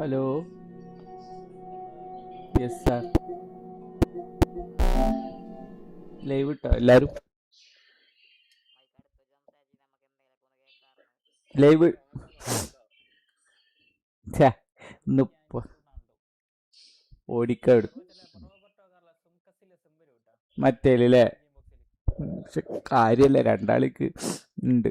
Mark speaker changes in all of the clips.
Speaker 1: Hello. Yes sir. Live ഇട്ടോ എല്ലാരും? Live ഓടിക്കാട് മറ്റേലല്ലേ? പക്ഷെ കാര്യല്ല, രണ്ടാൾക്ക് ഉണ്ട്.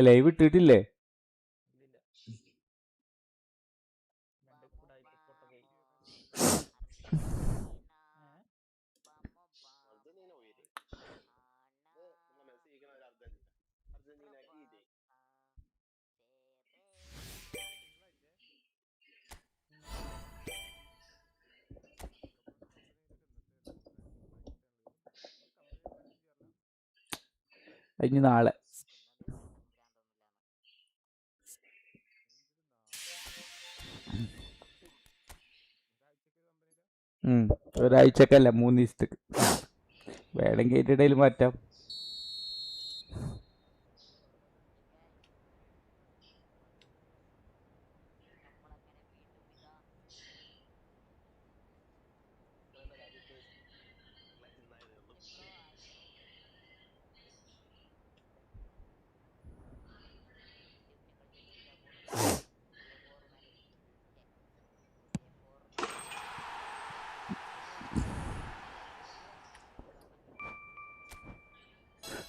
Speaker 1: ലൈവ് ഇട്ടിട്ടില്ലേ? ഇനി നാളെ. ഒരാഴ്ചക്കല്ല, 3 ദിവസത്തേക്ക്. വേണമെങ്കിൽ അതിൻ്റെ ഇടയിൽ മാറ്റാം.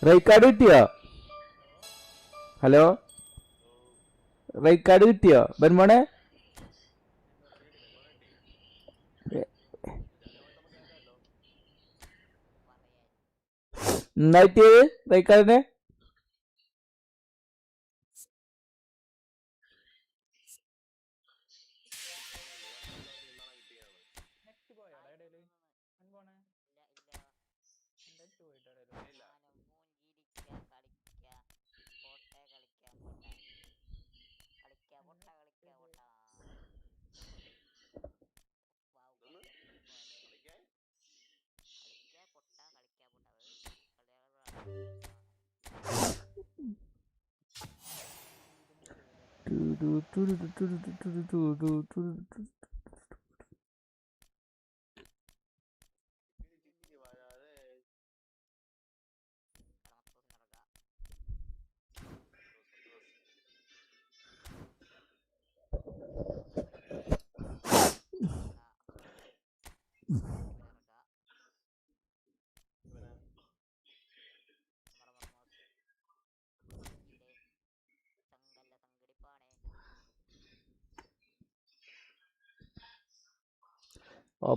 Speaker 1: റേറ്റ് കാർഡ് കിട്ടിയോ? ഹലോ, റേറ്റ് കാർഡ് കിട്ടിയോ ബൻമോണെ? നന്നായിട്ട് റേറ്റ് കാർഡിനെ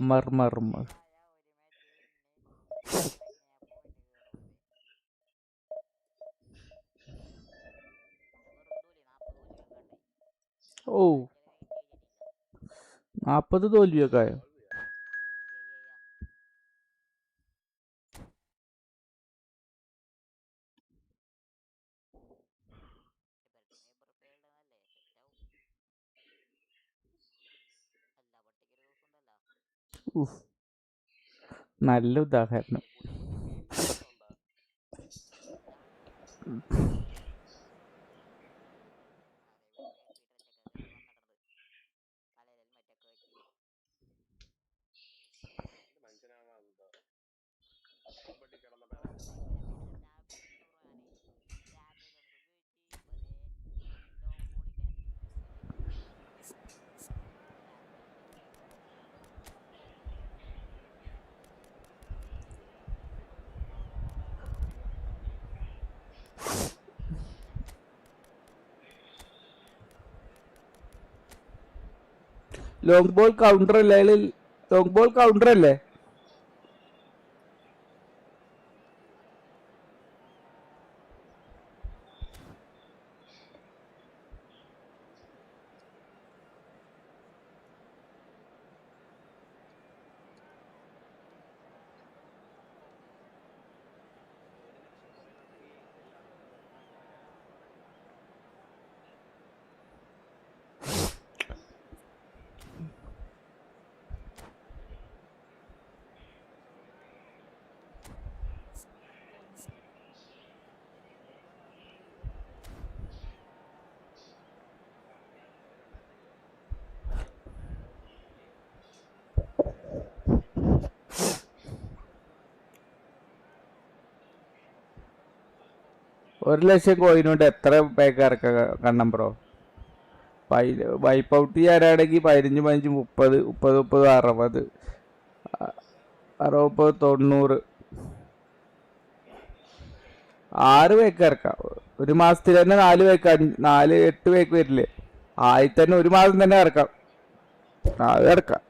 Speaker 1: മർമർമർ. ഓ, 40 തോൽവിയൊക്കെ ആയോ? നല്ല ഉദാഹരണം. ലോങ് ബോൾ കൗണ്ടർ അല്ലേ? ലോങ് ബോൾ കൗണ്ടർ അല്ലേ? 1,00,000 കോയിനുണ്ട് എത്ര പേക്ക് ഇറക്കാം കണ്ണം ബ്രോ? വൈപ്പ് ഔട്ട് ചെയ്യാനാണെങ്കിൽ 15 15 30 30 30 60 60 90 6 പേക്ക് ഇറക്കാം. ഒരു മാസത്തിൽ തന്നെ 4 പേക്ക് 4 8 പേക്ക് വരില്ലേ? ആയി തന്നെ ഒരു മാസം തന്നെ ഇറക്കാം. അത് ഇറക്കാം.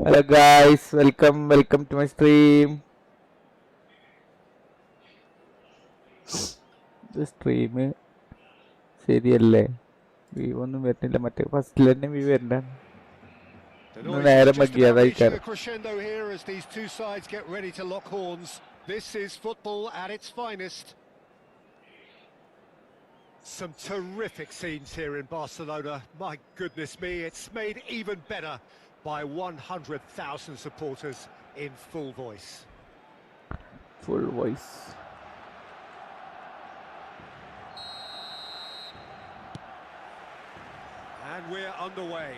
Speaker 1: Hello guys, welcome to my stream. Stream ശരിയല്ലേ? വ്യൂ ഒന്നും വരുന്നില്ല. മറ്റേ ഫസ്റ്റിൽ തന്നെ വ്യൂ വരണ്ട. നേരം മക്കിയതായിക്കാരം.
Speaker 2: This is football at its finest. Some terrific scenes here in Barcelona. My goodness me, it's made even better by 100,000 supporters in full voice.
Speaker 1: Full voice.
Speaker 2: And we're underway.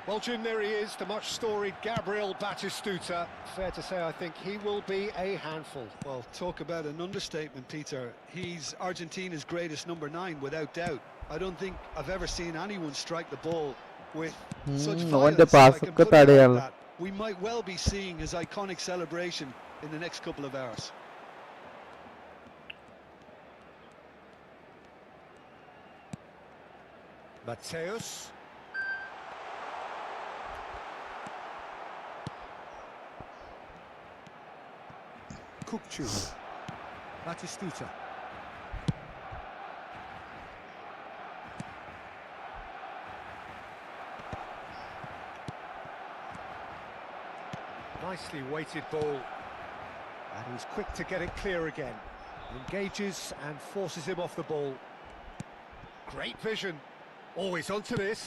Speaker 2: Well, Jim, there he is, the much-storied Gabriel Batistuta. Fair to say, I think he will be a handful.
Speaker 3: Well, talk about an understatement, Peter. He's Argentina's greatest number 9, without doubt. I don't think I've ever seen anyone strike the ball with such violence. If I can put it like that. We might well be seeing his iconic celebration in the next couple of hours.
Speaker 2: Mateus. Kukçu. Batistuta. Nicely weighted ball. And he's quick to get it clear again. Engages and forces him off the ball. Great vision. Always onto this.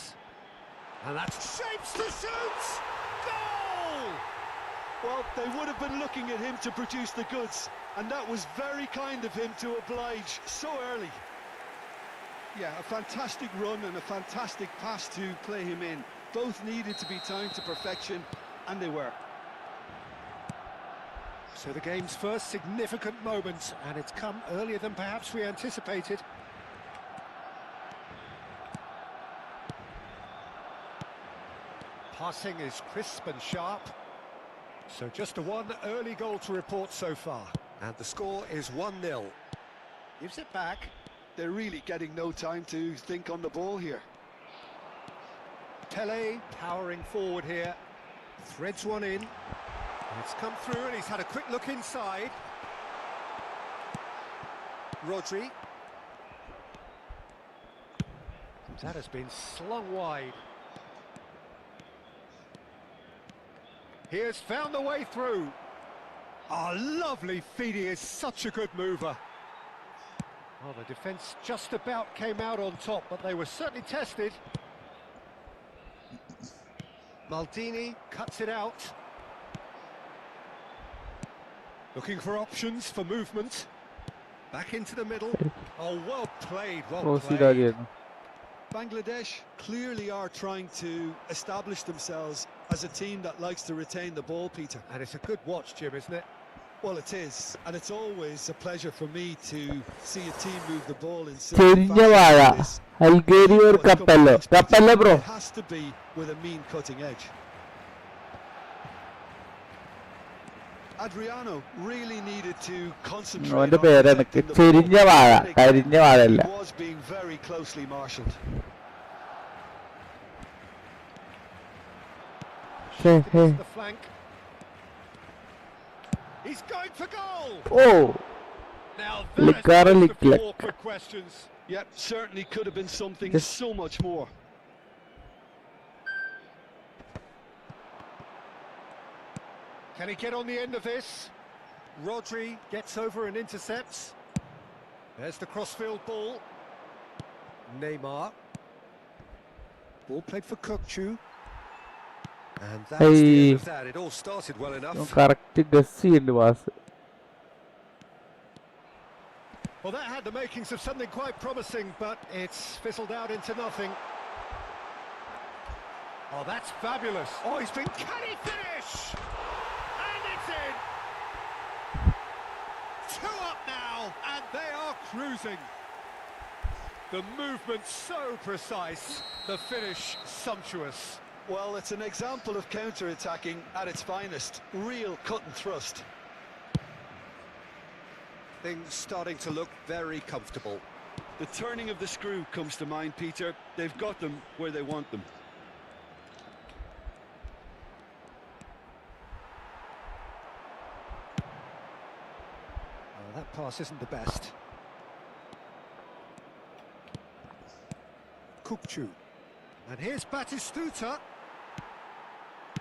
Speaker 2: And that's shapes to shoot! Goal!
Speaker 3: Well, they would have been looking at him to produce the goods, and that was very kind of him to oblige so early. Yeah, a fantastic run and a fantastic pass to play him in. Both needed to be timed to perfection, and they were.
Speaker 2: So the game's first significant moment, and it's come earlier than perhaps we anticipated. Passing is crisp and sharp. So just one early goal to report so far. And the score is 1-0. Gives it back.
Speaker 3: They're really getting no time to think on the ball here.
Speaker 2: Pele powering forward here. Threads one in. It's come through and he's had a quick look inside. Rodri. That has been slung wide. He has found the way through. Oh, lovely feed. He is such a good mover. Oh, the defence just about came out on top, but they were certainly tested. Maldini cuts it out. Looking for options for movement. Back into the middle. Oh, well played, well played.
Speaker 3: Bangladesh clearly are trying to establish themselves as a team that likes to retain the ball, Peter.
Speaker 2: And it's a good watch, Jim, isn't it?
Speaker 3: Well, it is, and it's always a pleasure for me to see a team move the ball in certain fashion like this. It has to be with a mean cutting edge. Adriano really needed to concentrate on protecting the ball. He was being very closely marshalled.
Speaker 2: The flank. He's going for goal.
Speaker 1: Oh,
Speaker 2: now that's the awkward questions.
Speaker 3: Yep, certainly could have been something so much more.
Speaker 2: Can he get on the end of this? Rodri gets over and intercepts. There's the crossfield ball. Neymar. Ball played for Kukçu. And that's the end of that. It all started well enough.
Speaker 1: Correct guess in was.
Speaker 2: Well, that had the makings of something quite promising, but it's fizzled out into nothing. Oh, that's fabulous. Oh, he's been... Can he finish? And it's in! 2 up now, and they are cruising. The movement so precise, the finish sumptuous.
Speaker 3: Well, it's an example of counter-attacking at its finest. Real cut and thrust.
Speaker 2: Things starting to look very comfortable.
Speaker 3: The turning of the screw comes to mind, Peter. They've got them where they want them.
Speaker 2: Oh, that pass isn't the best. Kukcu. And here's Batistuta.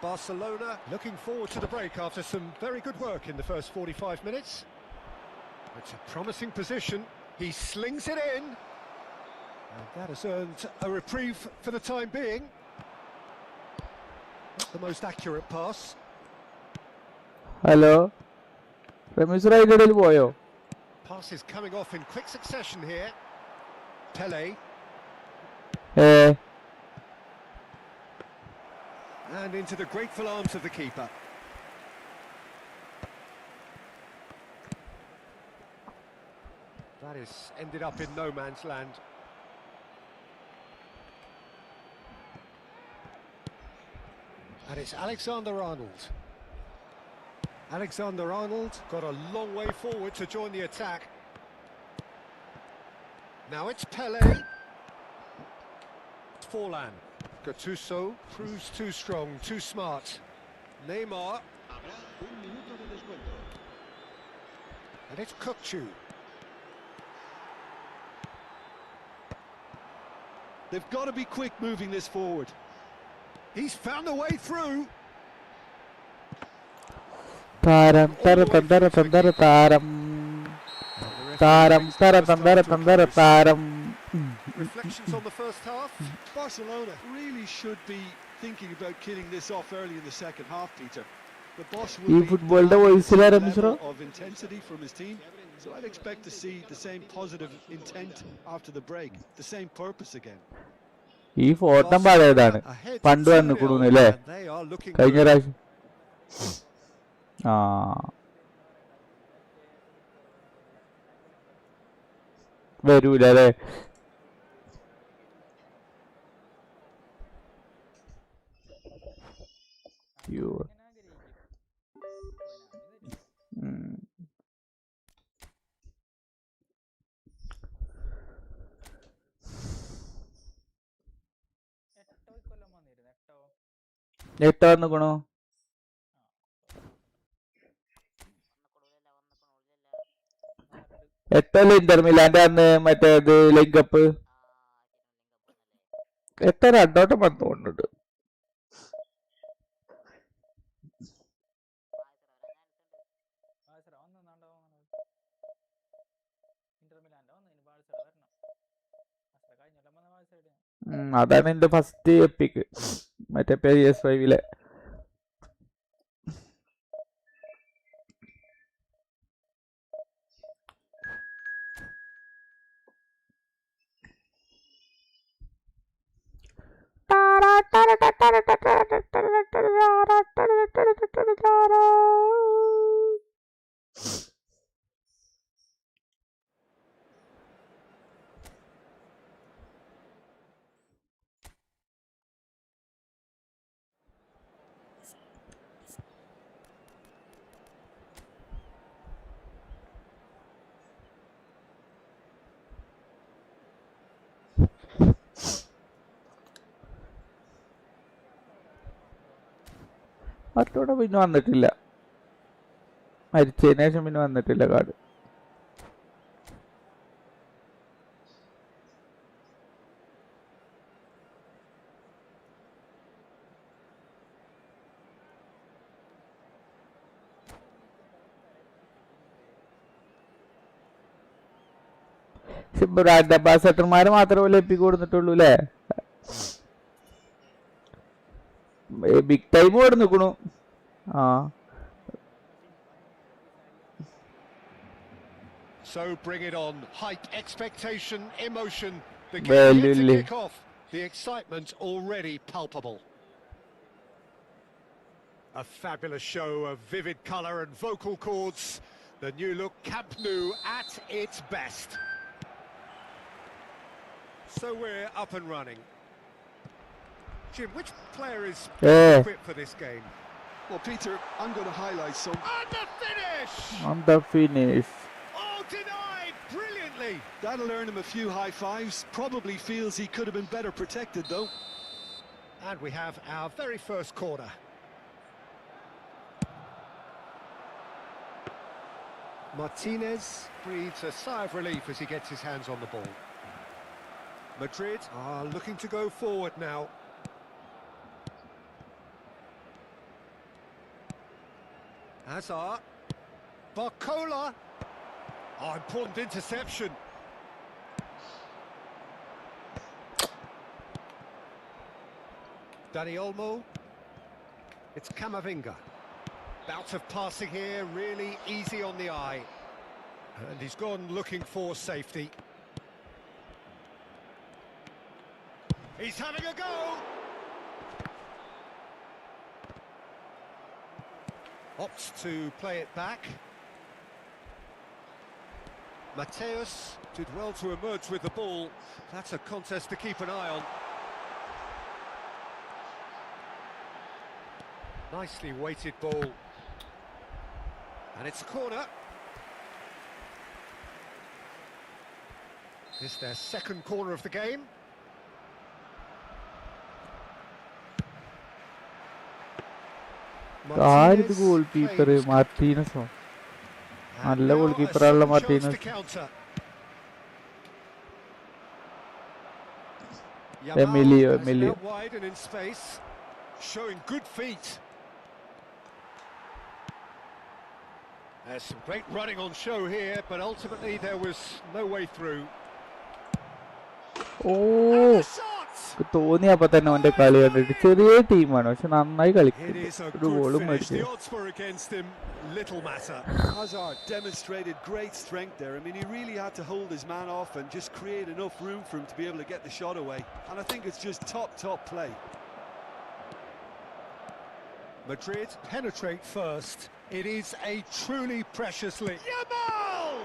Speaker 2: Barcelona looking forward to the break after some very good work in the first 45 minutes. It's a promising position. He slings it in. And that has earned a reprieve for the time being. Not the most accurate pass.
Speaker 1: Hello. Ramees right boyo.
Speaker 2: Passes coming off in quick succession here. Pele.
Speaker 1: Eh.
Speaker 2: And into the grateful arms of the keeper. That is ended up in no man's land. And it's Alexander-Arnold. Alexander-Arnold got a long way forward to join the attack. Now it's Pele. It's Forlan. Gattuso proves too strong, too smart. Neymar. And it's Kukcu.
Speaker 3: They've got to be quick moving this forward.
Speaker 2: He's found a way through.
Speaker 1: Taram taram taram taram taram taram taram.
Speaker 2: Reflections on the first half.
Speaker 3: Barcelona really should be thinking about killing this off early in the second half, Peter. The boss will be
Speaker 1: Efootball the voice
Speaker 3: level of intensity from his team, so I'd expect to see the same positive intent after the break, the same purpose again.
Speaker 1: ഈ photo പഴയതാണ് പണ്ട് വന്ന് കൊടുക്കുന്നല്ലേ കഴിഞ്ഞ പ്രാവശ്യം ആ വരൂല അല്ലേ എട്ടോ വന്നിക്കണോ എട്ടല്ലേ ഇന്റർമിലാന്റെ അന്ന് മറ്റേത് ലിങ്കപ്പ് എട്ട രണ്ടോട്ടം വന്നുകൊണ്ടിട്ട് അതാണ് എന്റെ ഫസ്റ്റ് എപ്പിക്ക് മറ്റേ PS5-ലെ അതോടെ പിന്നെ വന്നിട്ടില്ല മരിച്ചതിന് ശേഷം പിന്നെ വന്നിട്ടില്ല കാർഡ് ബ്രാൻഡ് അംബാസഡർമാര് മാത്രമല്ലേ എപ്പിക്ക് കൊടുത്തിട്ടുള്ളൂ അല്ലേ ബിഗ് ടൈം ഇവിടെ നിൽക്കണു ആ
Speaker 2: So bring it on. Hype, expectation, emotion. The game yet to kick off. The excitement already palpable. A fabulous show of vivid colour and vocal cords. The new look Camp Nou at its best. So we're up and running. Jim, which player is equipped for this game?
Speaker 3: Well, Peter, I'm going to highlight some.
Speaker 2: And the finish!
Speaker 1: On the finish.
Speaker 2: Oh, denied brilliantly!
Speaker 3: That'll earn him a few high fives. Probably feels he could have been better protected, though.
Speaker 2: And we have our very first corner. Martinez breathes a sigh of relief as he gets his hands on the ball. Madrid are looking to go forward now. Hazard. Barcola. Oh, important interception. Dani Olmo. It's Camavinga. Bout of passing here, really easy on the eye. And he's gone looking for safety. He's having a go! Opts to play it back. Mateus did well to emerge with the ball. That's a contest to keep an eye on. Nicely weighted ball. And it's a corner. This their second corner of the game.
Speaker 1: ആരിത് goal keeper മാർട്ടീനസോ നല്ല goal കീപ്പറാണല്ലോ Martinez Emilio
Speaker 2: wide and in space, showing good feet. There's some great running on show here, but ultimately there was no way through.
Speaker 1: Oh, തോന്നി അപ്പൊ തന്നെ അവന്റെ കളി കണ്ടിട്ട് ചെറിയ ടീമാണ് പക്ഷെ നന്നായി കളിക്കും ഒരു ഗോളും മേടിച്ചു.
Speaker 3: Hazard demonstrated great strength there. I mean, he really had to hold his man off and just create enough room for him to be able to get the shot away. And I think it's just top play.
Speaker 2: Madrid penetrate first. It is a truly precious lead. Yamal!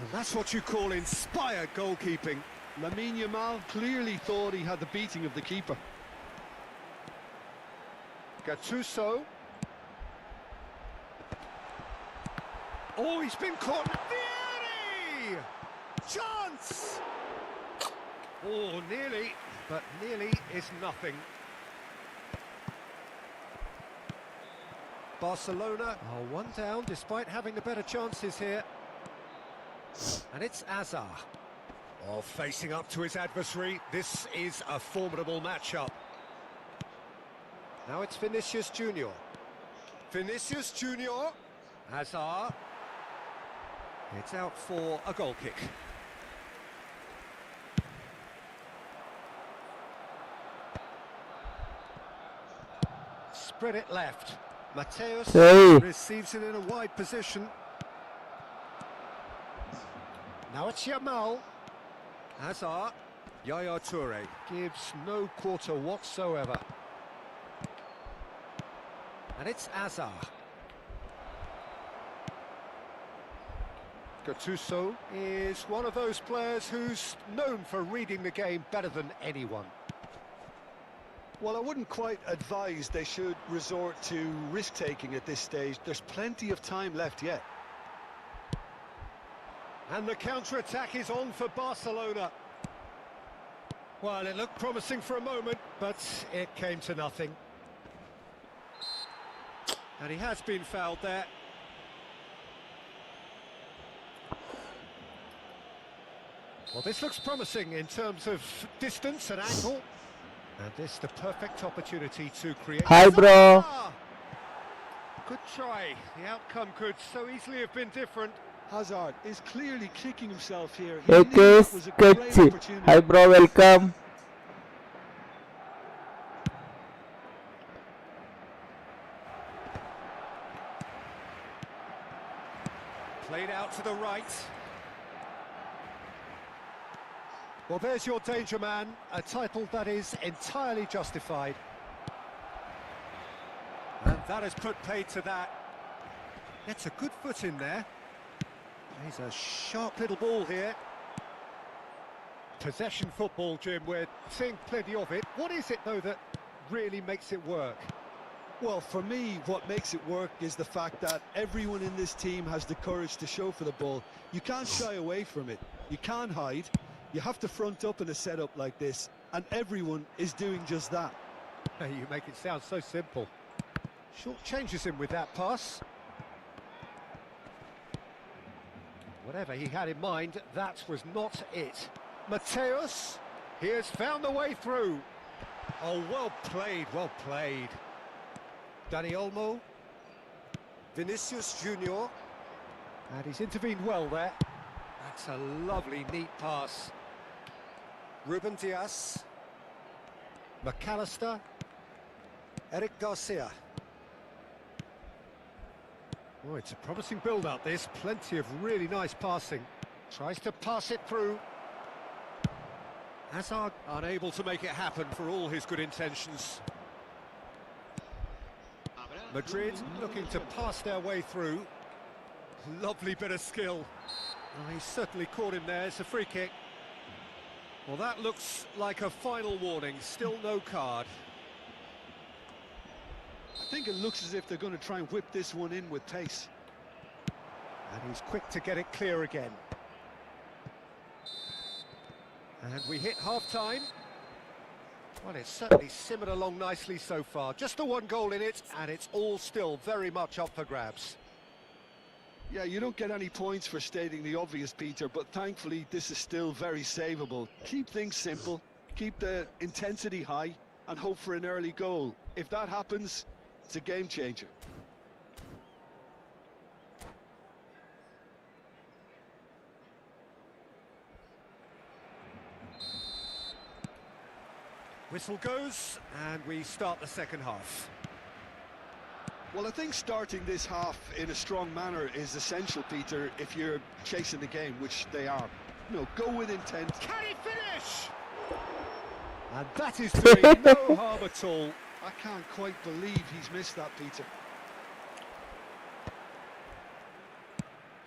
Speaker 2: And that's what you call inspired goalkeeping.
Speaker 3: Lamine Yamal clearly thought he had the beating of the keeper.
Speaker 2: Gattuso. Oh, he's been caught. Vieri! Chance! Oh, nearly, but nearly is nothing. Barcelona are one down despite having the better chances here. And it's Hazard. Oh, facing up to his adversary. This is a formidable matchup. Now it's Vinicius Junior. Vinicius Junior. Hazard. It's out for a goal kick. Spread it left. Mateus receives it in a wide position. Now it's Yamal. Hazard. Yaya Toure gives no quarter whatsoever. And it's Hazard. Gattuso is one of those players who's known for reading the game better than anyone.
Speaker 3: Well, I wouldn't quite advise they should resort to risk-taking at this stage. There's plenty of time left yet.
Speaker 2: And the counter-attack is on for Barcelona. Well, it looked promising for a moment, but it came to nothing. And he has been fouled there. Well, this looks promising in terms of distance and angle. And this the perfect opportunity to create...
Speaker 1: Hi, bro.
Speaker 2: Good try. The outcome could so easily have been different.
Speaker 3: Hazard is clearly kicking himself here.
Speaker 1: Hi, bro. Welcome.
Speaker 2: Played out to the right. Well, there's your danger man, a title that is entirely justified. That has put paid to that. Gets a good foot in there. He's a sharp little ball here. Possession football, Jim, we're seeing plenty of it. What is it, though, that really makes it work?
Speaker 3: Well, for me, what makes it work is the fact that everyone in this team has the courage to show for the ball. You can't shy away from it. You can't hide. You have to front up in a setup like this, and everyone is doing just that.
Speaker 2: You make it sound so simple. Short changes him with that pass. Whatever he had in mind, that was not it. Mateus, he has found the way through. Oh, well played, well played. Dani Olmo, Vinicius Junior, and he's intervened well there. That's a lovely, neat pass. Ruben Diaz, McAllister, Eric Garcia. Oh, it's a promising build-up, this. Plenty of really nice passing. Tries to pass it through. Hazard unable to make it happen for all his good intentions. Madrid looking to pass their way through. Lovely bit of skill. Oh, he's certainly caught him there. It's a free kick. Well, that looks like a final warning. Still no card.
Speaker 3: I think it looks as if they're going to try and whip this one in with pace.
Speaker 2: And he's quick to get it clear again. And we hit half-time. Well, it's certainly simmered along nicely so far. Just the one goal in it, and it's all still very much up for grabs.
Speaker 3: Yeah, you don't get any points for stating the obvious, Peter, but thankfully this is still very savable. Keep things simple, keep the intensity high, and hope for an early goal. If that happens, it's a game changer.
Speaker 2: Whistle goes, and we start the second half.
Speaker 3: Well, I think starting this half in a strong manner is essential, Peter, if you're chasing the game, which they are. You know, go with intent.
Speaker 2: Can he finish? And that is doing no harm at all.
Speaker 3: I can't quite believe he's missed that, Peter.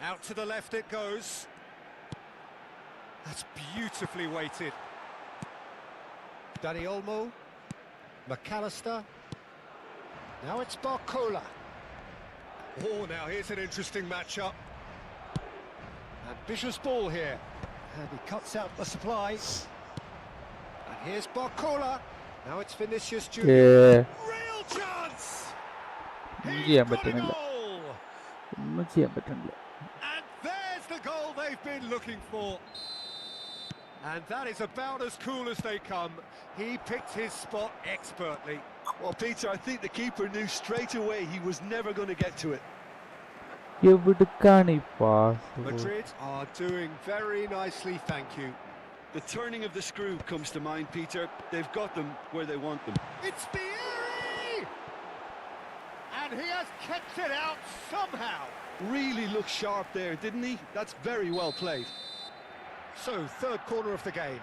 Speaker 2: Out to the left it goes. That's beautifully weighted. Dani Olmo, McAllister. Now it's Barcola. Oh, now here's an interesting matchup. Ambitious ball here. And he cuts out the supply. And here's Barcola. Now it's Vinicius Junior. Real chance! He's got a goal! And there's the goal they've been looking for. And that is about as cool as they come. He picked his spot expertly.
Speaker 3: Well, Peter, I think the keeper knew straight away he was never going to get to it.
Speaker 2: Madrid are doing very nicely, thank you.
Speaker 3: The turning of the screw comes to mind, Peter. They've got them where they want them.
Speaker 2: It's Vieri! And he has kept it out somehow.
Speaker 3: Really looked sharp there, didn't he? That's very well played.
Speaker 2: So, third corner of the game.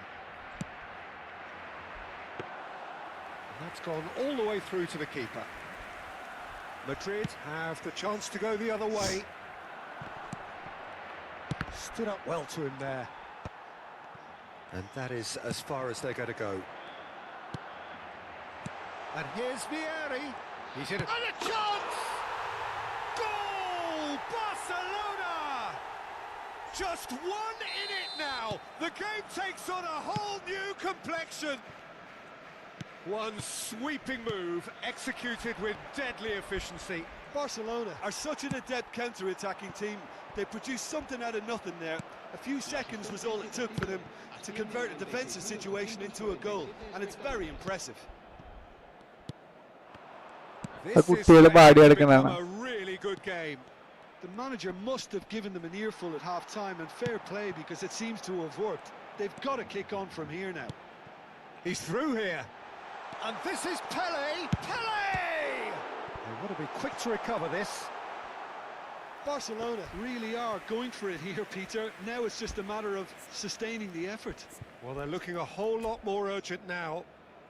Speaker 2: That's gone all the way through to the keeper. Madrid have the chance to go the other way. Stood up well to him there. And that is as far as they're going to go. And here's Vieri. He's in it. And a chance! Goal! Barcelona! Just one in it now. The game takes on a whole new complexion. One sweeping move, executed with deadly efficiency.
Speaker 3: Barcelona are such an adept counter-attacking team. They produced something out of nothing there. A few seconds was all it took for them to convert a defensive situation into a goal, and it's very impressive.
Speaker 2: This is become a really good game.
Speaker 3: The manager must have given them an earful at half-time, and fair play, because it seems to have worked. They've got to kick on from here now.
Speaker 2: He's through here. And this is Pele! Pele! They want to be quick to recover this.
Speaker 3: Barcelona really are going for it here, Peter. Now it's just a matter of sustaining the effort.
Speaker 2: Well, they're looking a whole lot more urgent now.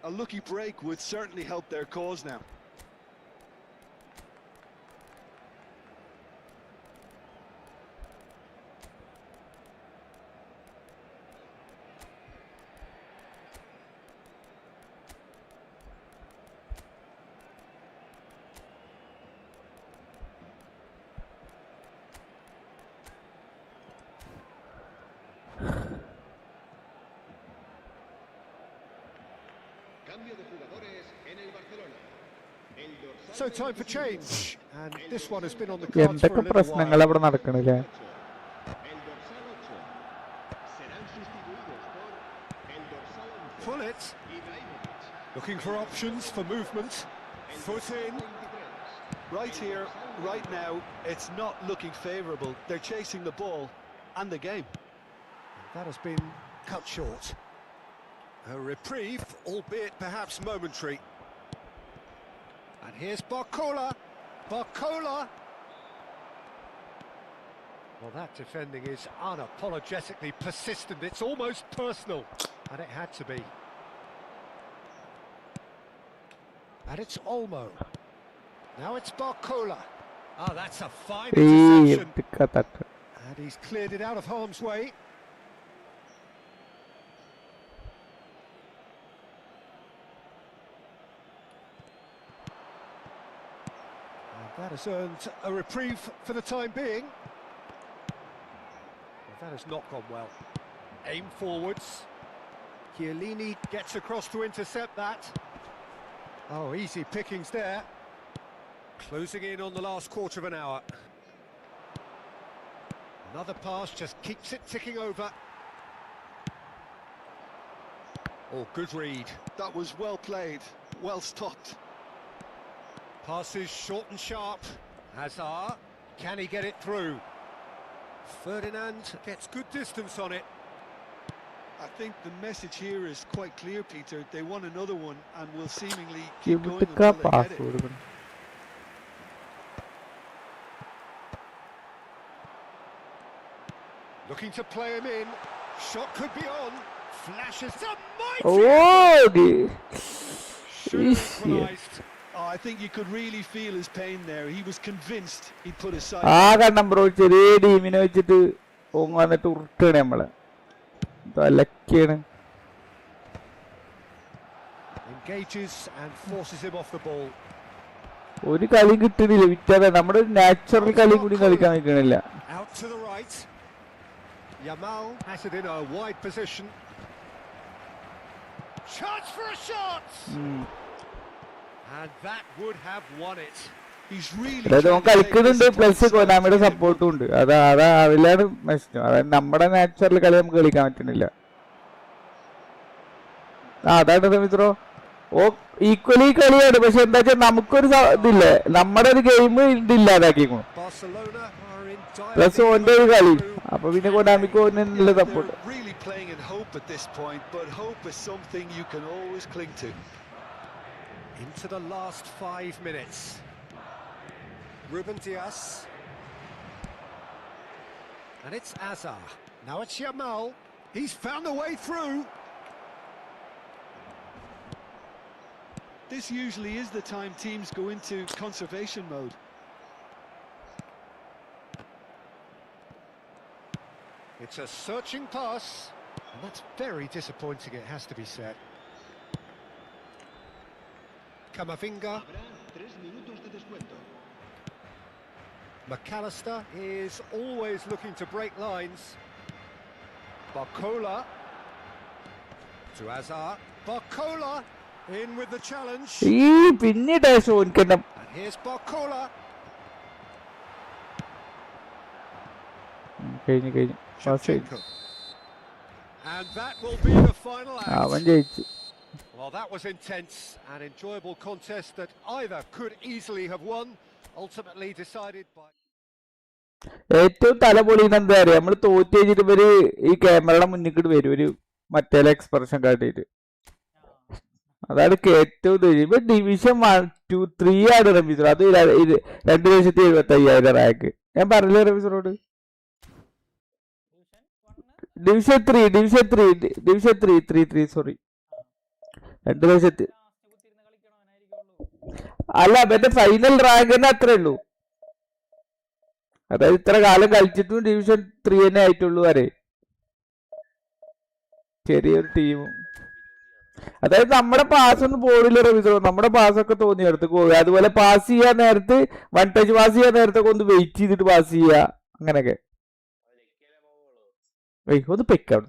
Speaker 3: A lucky break would certainly help their cause now.
Speaker 2: So time for change, and this one has been on the cards for a
Speaker 1: എന്തൊക്കെ
Speaker 2: little
Speaker 1: പ്രശ്നങ്ങൾ
Speaker 2: while.
Speaker 1: അവിടെ നടക്കണില്ലേ?
Speaker 2: Pull it. Looking for options for movement. Foot in.
Speaker 3: Right here, right now, it's not looking favourable. They're chasing the ball and the game.
Speaker 2: That has been cut short. A reprieve, albeit perhaps momentary. And here's Barcola. Barcola. Well, that defending is unapologetically persistent. It's almost personal. And it had to be. And it's Olmo. Now it's Barcola. Ah, that's a fine interception. And he's cleared it out of harm's way. And that has earned a reprieve for the time being. Well, that has not gone well. Aim forwards. Chiellini gets across to intercept that. Oh, easy pickings there. Closing in on the last quarter of an hour. Another pass just keeps it ticking over. Oh, good read.
Speaker 3: That was well played, well stopped.
Speaker 2: Passes short and sharp. Hazard, can he get it through? Ferdinand gets good distance on it.
Speaker 3: I think the message here is quite clear, Peter. They want another one and will seemingly keep going until they get it.
Speaker 2: Looking to play him in. Shot could be on. Flashes a mighty.
Speaker 1: Oh,
Speaker 2: Should have equalised.
Speaker 3: Oh, I think you could really feel his pain there. He was convinced he'd put aside.
Speaker 1: ആ കണ്ണം bro ചെറിയ ടീമിനെ വെച്ചിട്ട് ഓങ്ങ വന്നിട്ട് ഉരുട്ടാണ് നമ്മളെ തലക്കാണ്.
Speaker 2: Engages and forces him off the ball.
Speaker 1: ഒരു കളി കിട്ടുന്നില്ല വിറ്റാതെ നമ്മുടെ നാച്ചുറൽ കളി കൂടി കളിക്കാൻ നിൽക്കണില്ല.
Speaker 2: Out to the right. Yamal has it in a wide position. Chance for a shot. And that would have won it.
Speaker 3: He's really
Speaker 1: കളിക്കുന്നുണ്ട് plus നമ്മുടെ സപ്പോർട്ടും ഉണ്ട്. അതിലാണ് പ്രശ്നം. അതായത് നമ്മുടെ നാച്ചുറൽ കളി നമുക്ക് കളിക്കാൻ പറ്റുന്നില്ല. അതാണ് മിത്രോ. ഓ ഈക്വലി കളിയാണ്, പക്ഷെ എന്താ വെച്ചാൽ നമുക്കൊരു ഇതില്ലേ, നമ്മുടെ ഒരു ഗെയിം ഇതില്ലാതാക്കിക്കോ. പ്ലസ് ഓന്റെ ഒരു കളി അപ്പൊ പിന്നെ കൊണ്ടാമിക്ക് ഓനുള്ള support.
Speaker 2: Into the last 5 minutes. Ruben Dias. And it's Azar. Now it's Yamal. He's found a way through.
Speaker 3: This usually is the time teams go into conservation mode.
Speaker 2: It's a searching pass. And that's very disappointing, it has to be said. Camavinga. McAllister is always looking to break lines. Barcola to Azar. Barcola in with the challenge. And here's Barcola. And that will be the final act. Well, that was intense and enjoyable contest that either could easily have won, ultimately decided by.
Speaker 1: ഏറ്റവും തലപൊളിന്ന് എന്താ അറിയാം, നമ്മള് തോറ്റ് കഴിഞ്ഞിട്ട് ഇവര് ഈ ക്യാമറയുടെ മുന്നിൽ വരും ഒരു മറ്റേ എക്സ്പ്രഷൻ കാട്ടിട്ട്. അതാണ് ഏറ്റവും ഇപ്പൊ ഡിവിഷൻ 1, 2, 3 ആണ് റമീസർ. അത് 2,75,000 റാങ്ക്. ഞാൻ പറഞ്ഞില്ലേ റമീസറോട്? Division 3 sorry 2,000. അല്ല മറ്റേ ഫൈനൽ റാങ്ക് തന്നെ അത്രേ ഉള്ളൂ. അതായത് ഇത്ര കാലം കളിച്ചിട്ടും ഡിവിഷൻ 3 തന്നെ ആയിട്ടുള്ളൂ വരെ. ചെറിയൊരു ടീമും. അതായത് നമ്മുടെ പാസ് ഒന്നും പോടില്ല റമീസോ. നമ്മുടെ പാസ്സൊക്കെ തോന്നിയ അടുത്ത് പോകുക. അതുപോലെ പാസ് ചെയ്യാൻ നേരത്ത് 1 ടച്ച് പാസ് ചെയ്യാൻ നേരത്തൊക്കെ ഒന്ന് വെയിറ്റ് ചെയ്തിട്ട് പാസ് ചെയ്യുക, അങ്ങനെയൊക്കെ. ഒന്ന് പെക്കവിടെ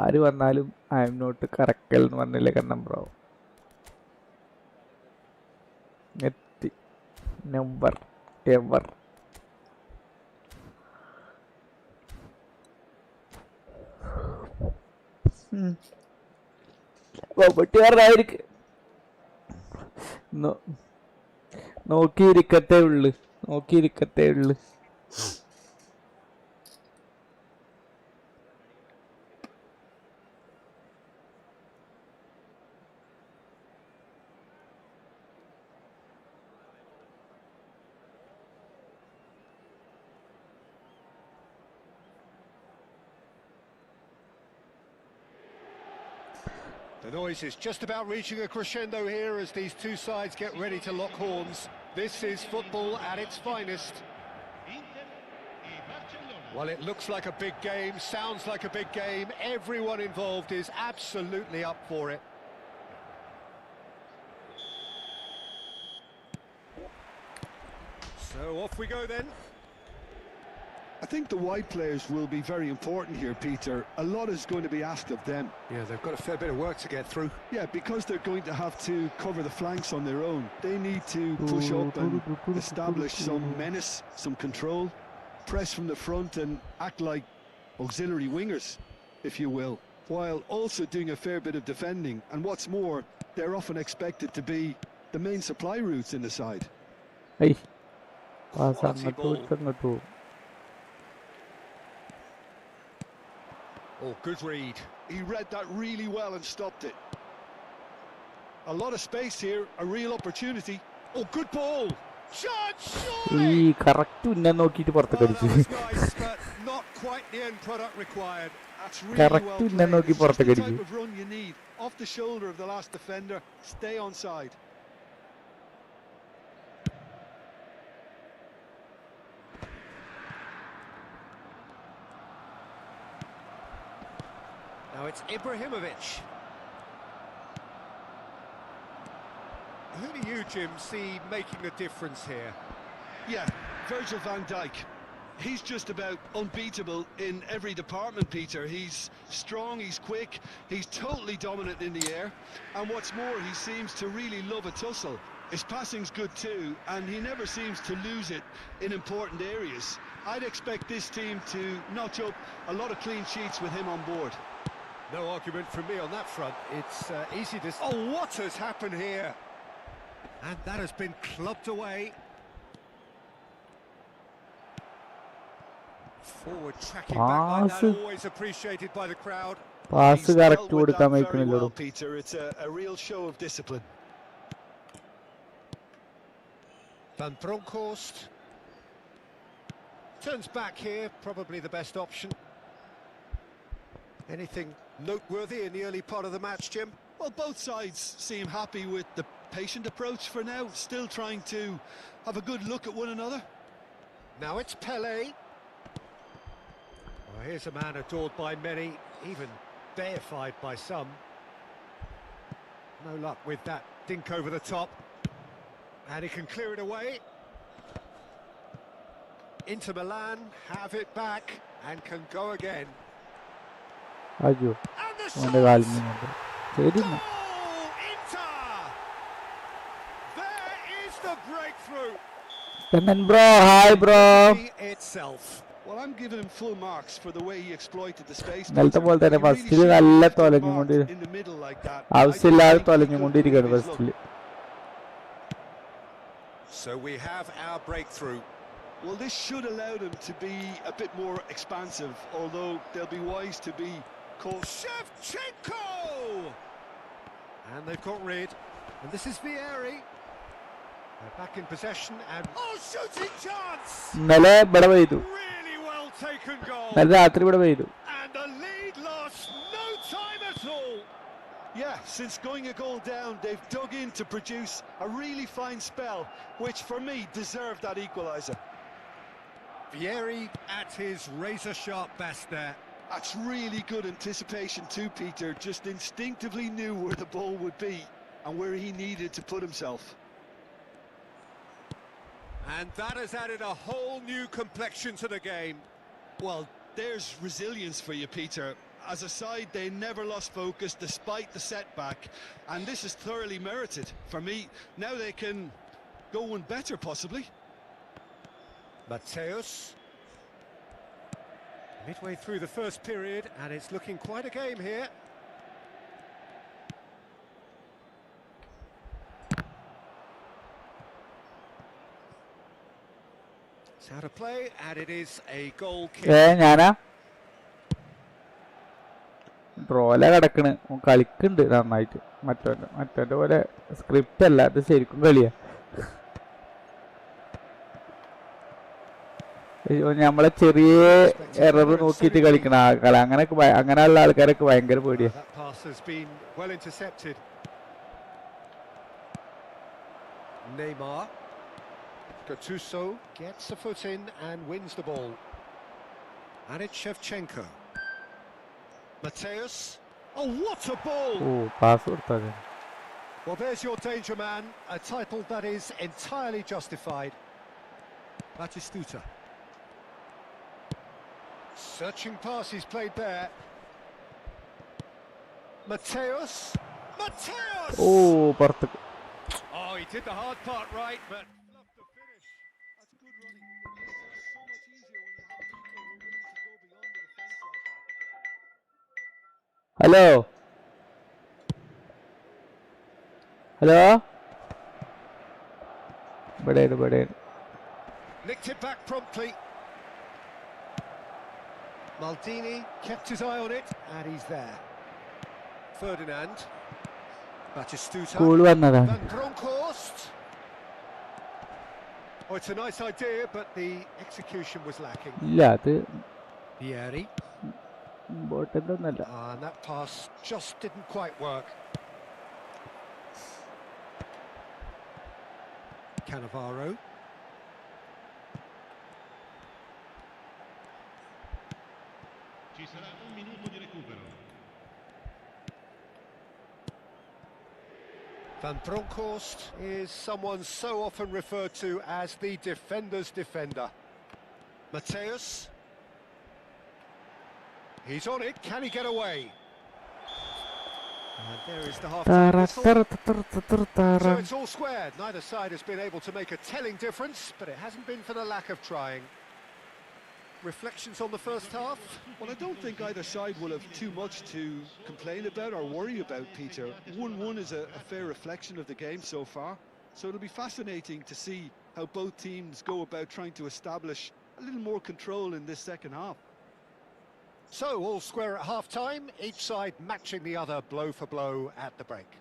Speaker 1: ആര് വന്നാലും ഐ എം നോട്ട് കറക്കൽ എന്ന് പറഞ്ഞില്ലേ കണ്ണം ബ്രോ. എത്തി നമ്പർ എവർ. വെട്ടുകാരനായിരിക്കും. നോക്കിയിരിക്കത്തേ ഉള്ളു.
Speaker 2: The noise is just about reaching a crescendo here as these two sides get ready to lock horns. This is football at its finest. Well, it looks like a big game, sounds like a big game. Everyone involved is absolutely up for it. So off we go then.
Speaker 3: I think the wide players will be very important here, Peter. A lot is going to be asked of them.
Speaker 2: Yeah, they've got a fair bit of work to get through.
Speaker 3: Yeah, because they're going to have to cover the flanks on their own. They need to push up and establish some menace, some control, press from the front and act like auxiliary wingers, if you will, while also doing a fair bit of defending. And what's more, they're often expected to be the main supply routes in the side.
Speaker 1: Hey.
Speaker 2: Quality ball. Oh, good read.
Speaker 3: He read that really well and stopped it. A lot of space here, a real opportunity. Oh, good ball.
Speaker 2: Shot,
Speaker 1: ഈ correct ഉന്നം നോക്കിയിട്ട് പുറത്തേക്ക് അടിച്ചു.
Speaker 2: nice, but not quite the end product required.
Speaker 3: That's really well played. It's just the type of run you need. Off the shoulder of the last defender, stay onside.
Speaker 2: Now it's Ibrahimovic. Who do you, Jim, see making the difference here?
Speaker 3: Yeah, Virgil van Dijk. He's just about unbeatable in every department, Peter. He's strong, he's quick, he's totally dominant in the air. And what's more, he seems to really love a tussle. His passing's good too, and he never seems to lose it in important areas. I'd expect this team to notch up a lot of clean sheets with him on board.
Speaker 2: No argument from me on that front. It's easy to... Oh, what has happened here? And that has been clubbed away. Forward tracking back like that, always appreciated by the crowd.
Speaker 1: Pass correct കൊടുക്കാൻ
Speaker 3: very
Speaker 1: വയ്ക്കുന്നില്ലടോ.
Speaker 3: well, Peter. It's a real show of discipline.
Speaker 2: Van Bronckhorst turns back here, probably the best option. Anything noteworthy in the early part of the match, Jim?
Speaker 3: Well, both sides seem happy with the patient approach for now, still trying to have a good look at one another.
Speaker 2: Now it's Pelé. Well, here's a man adored by many, even deified by some. No luck with that dink over the top. And he can clear it away. Inter Milan have it back and can go again.
Speaker 1: അയ്യോ അവന്റെ കാലിനുണ്ട്. ശരി എന്നാ. Bro hi bro.
Speaker 3: Well, I'm giving him full marks for the way he exploited the space.
Speaker 1: ഇന്നലത്തെ പോലെ തന്നെ ഫസ്റ്റിൽ നല്ല തൊലഞ്ഞുകൊണ്ട് ആവശ്യമില്ലാതെ തൊലഞ്ഞുകൊണ്ടിരിക്കുകയാണ് ഫസ്റ്റിൽ.
Speaker 2: So we have our breakthrough.
Speaker 3: Well, this should allow them to be a bit more expansive, although they'll be wise to be cautious.
Speaker 2: Shevchenko! And they've got rid. And this is Vieri. They're back in possession and... Oh, shooting chance!
Speaker 1: ഇന്നലെ ഇവിടെ പെയ്തു.
Speaker 2: Really well taken goal.
Speaker 1: ഇന്നലെ രാത്രി ഇവിടെ പെയ്തു.
Speaker 2: And the lead lost no time at all.
Speaker 3: Yeah, since going a goal down, they've dug in to produce a really fine spell, which for me deserved that equaliser.
Speaker 2: Vieri at his razor-sharp best there.
Speaker 3: That's really good anticipation too, Peter. Just instinctively knew where the ball would be and where he needed to put himself.
Speaker 2: And that has added a whole new complexion to the game.
Speaker 3: Well, there's resilience for you, Peter. As a side, they never lost focus despite the setback, and this is thoroughly merited. For me, now they can go one better, possibly.
Speaker 2: Mateus. Midway through the first period, and it's looking quite a game here. It's out of play, and it is a goal kick.
Speaker 1: ഞാനാ ഡ്രോല കിടക്കണ് കളിക്കുന്നുണ്ട് നന്നായിട്ട്. മറ്റവന്റെ പോലെ script അല്ല, അത് ശരിക്കും കളിയാ. നമ്മളെ ചെറിയ എറർ നോക്കിയിട്ട് കളിക്കണ ആൾക്കാരെ അങ്ങനെയുള്ള ആൾക്കാരൊക്കെ ഭയങ്കര പേടിയാ.
Speaker 2: Neymar. Gattuso gets a foot in and wins the ball. And it's Shevchenko. Mateus. Oh, what a ball!
Speaker 1: Pass കൊടുത്തത്.
Speaker 2: Well, there's your danger man, a title that is entirely justified. Batistuta. Searching pass he's played there. Mateus. Mateus!
Speaker 1: പുറത്ത്.
Speaker 2: Oh, he did the hard part right, but loved the finish.
Speaker 3: That's good running. It's so much easier when you have people who are willing to go beyond the defence like that.
Speaker 1: Hello ഇവിടെ
Speaker 2: Nicked it back promptly. Maldini kept his eye on it, and he's there. Ferdinand. Batistuta.
Speaker 1: Goal വന്നതാണ്.
Speaker 2: Van Bronckhorst. Oh, it's a nice idea, but the execution was lacking.
Speaker 1: ഇല്ല അത്
Speaker 2: Vieri.
Speaker 1: Important ഒന്നല്ല.
Speaker 2: And that pass just didn't quite work. Cannavaro.
Speaker 4: Ci sarà un minuto di recupero.
Speaker 2: Van Bronckhorst is someone so often referred to as the defender's defender. Mateus. He's on it. Can he get away? And there is the half-time whistle. So it's all squared. Neither side has been able to make a telling difference, but it hasn't been for the lack of trying. Reflections on the first half?
Speaker 3: Well, I don't think either side will have too much to complain about or worry about, Peter. 1-1 is a fair reflection of the game so far. So it'll be fascinating to see how both teams go about trying to establish a little more control in this second half.
Speaker 2: So all square at half-time, each side matching the other blow for blow at the break.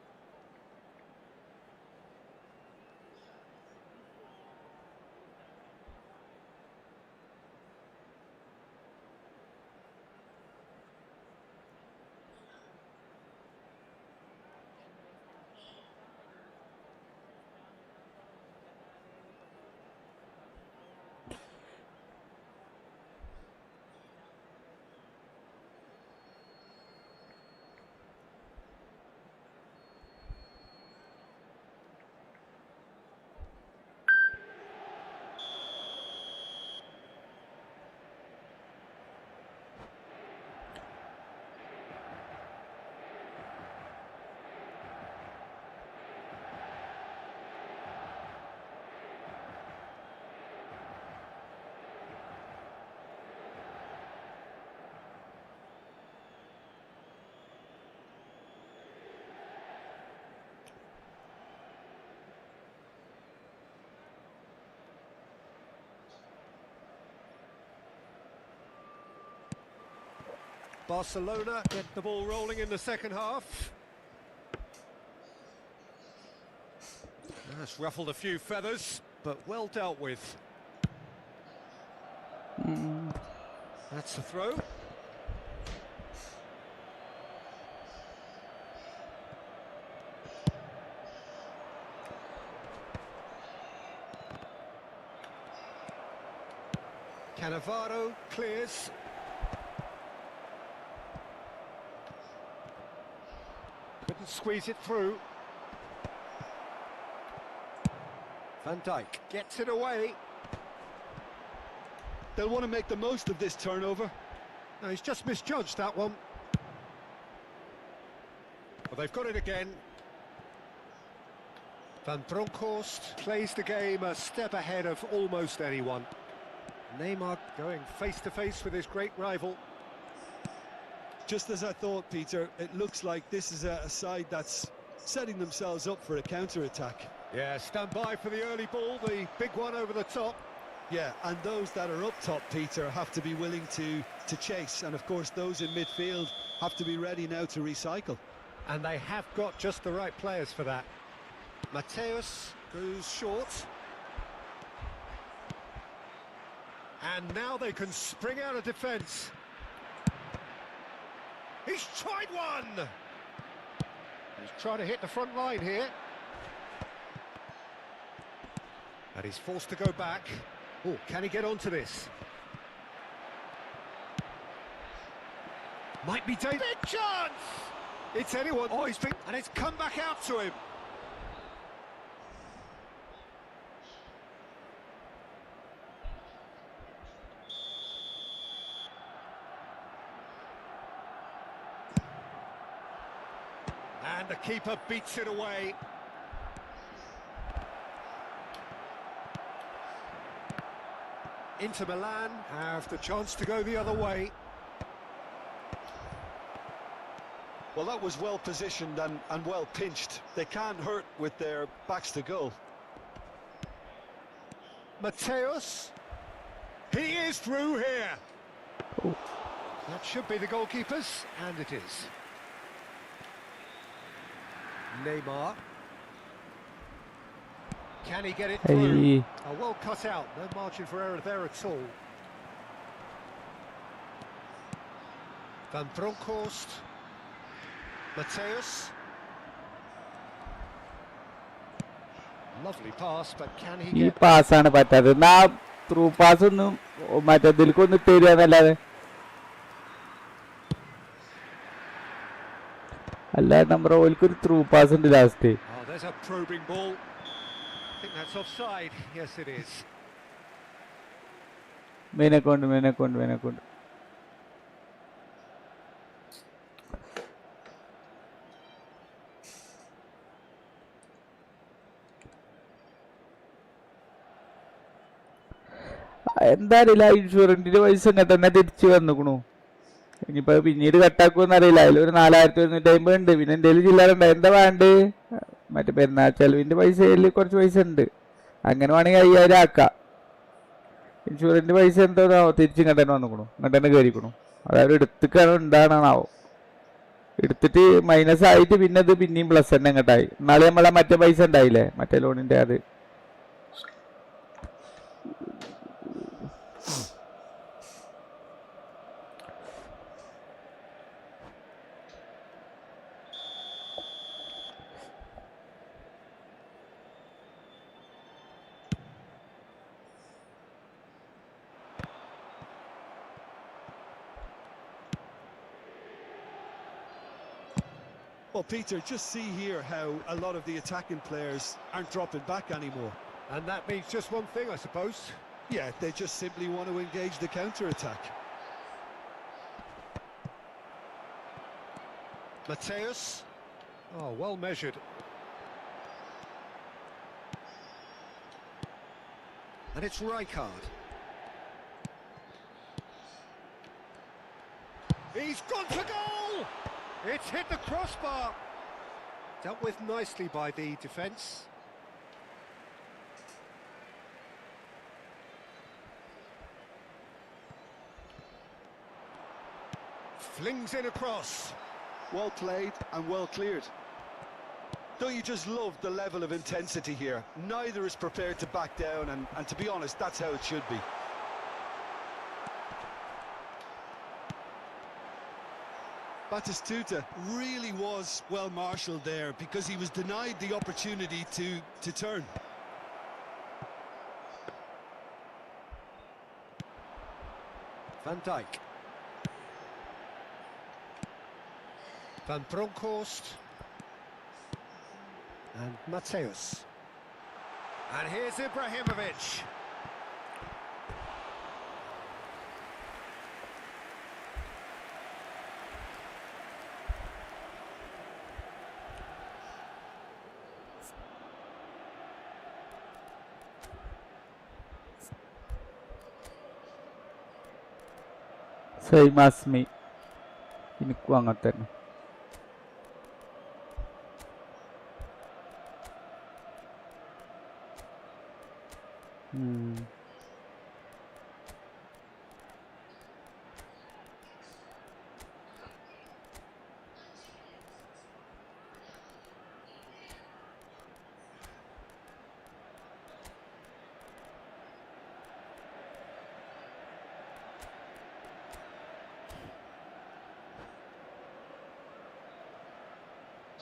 Speaker 2: Barcelona get the ball rolling in the second half. That's ruffled a few feathers, but well dealt with. That's the throw. Cannavaro clears. Couldn't squeeze it through. Van Dijk gets it away.
Speaker 3: They'll want to make the most of this turnover.
Speaker 2: No, he's just misjudged that one. Well, they've got it again. Van Bronckhorst plays the game a step ahead of almost anyone. Neymar going face-to-face with his great rival.
Speaker 3: Just as I thought, Peter, it looks like this is a side that's setting themselves up for a counter-attack.
Speaker 2: Yeah, stand by for the early ball, the big one over the top.
Speaker 3: Yeah, and those that are up top, Peter, have to be willing to chase. And, of course, those in midfield have to be ready now to recycle.
Speaker 2: And they have got just the right players for that. Mateus goes short. And now they can spring out of defence. He's tried one! He's trying to hit the front line here. And he's forced to go back. Oh, can he get onto this? Might be David. Big chance! It's anyone. Oh, he's been... And it's come back out to him. And the keeper beats it away. Inter Milan have the chance to go the other way.
Speaker 3: Well, that was well positioned and well pinched. They can't hurt with their backs to goal.
Speaker 2: Mateus. He is through here.
Speaker 1: Oh.
Speaker 2: That should be the goalkeepers, and it is. Neymar. Can he get it through?
Speaker 1: Hey.
Speaker 2: Oh, well cut out, no margin for error there at all. Van Bronckhorst. Mateus. Lovely pass, but can he
Speaker 1: ഈ
Speaker 2: get...
Speaker 1: പാസ്സാണ് പറ്റാത്തത്. എന്നാ through pass ഒന്നും മറ്റേതിൽക്കൊന്നും ഇട്ടുതരിക എന്നല്ലാതെ. അല്ലാതെ നമ്മുടെ ഓൽക്കൊരു through pass ഉണ്ട് last.
Speaker 2: Oh, there's a probing ball. I think that's offside. Yes, it is.
Speaker 1: മേനക്കൊണ്ട്. എന്താ അറിയില്ല, ഇൻഷുറൻസിന്റെ പൈസ ഇങ്ങനെ തന്നെ തിരിച്ചു വന്നിക്കണു. ഇനിയിപ്പോ പിന്നീട് കട്ടാക്കുമെന്ന് അറിയില്ല. അതിലൊരു 4150 ഉണ്ട്. പിന്നെ എന്തെങ്കിലും ചില്ലറുണ്ട്. എന്താ വേണ്ടത്? മറ്റേ പെരുന്നാൾ ചെലവിന്റെ പൈസയിൽ കുറച്ച് പൈസ ഉണ്ട്. അങ്ങനെ വേണമെങ്കിൽ 5000 ആക്കാം. ഇൻഷുറൻസിന്റെ പൈസ എന്തോ തിരിച്ച് ഇങ്ങോട്ട് തന്നെ വന്നിക്കണു, ഇങ്ങോട്ട് തന്നെ കയറിക്കണു. അതായത് എടുത്തിക്കാണോ ഉണ്ടാണോ എടുത്തിട്ട് മൈനസ് ആയിട്ട് പിന്നെ അത് പിന്നെയും പ്ലസ് തന്നെ ഇങ്ങോട്ടായി. എന്നാളെ നമ്മളെ മറ്റേ പൈസ ഉണ്ടായില്ലേ, മറ്റേ ലോണിന്റെ അത്.
Speaker 3: Well, Peter, just see here how a lot of the attacking players aren't dropping back anymore.
Speaker 2: And that means just one thing, I suppose.
Speaker 3: Yeah, they just simply want to engage the counter-attack.
Speaker 2: Mateus. Oh, well measured. And it's Rijkaard. He's gone for goal! It's hit the crossbar. Dealt with nicely by the defence. Flings in across.
Speaker 3: Well played and well cleared. Don't you just love the level of intensity here? Neither is prepared to back down, and to be honest, that's how it should be. Batistuta really was well marshalled there because he was denied the opportunity to turn.
Speaker 2: Van Dijk. Van Bronckhorst. And Mateus. And here's Ibrahimovic.
Speaker 1: Same as me. എനിക്കും അങ്ങനെ തന്നെ.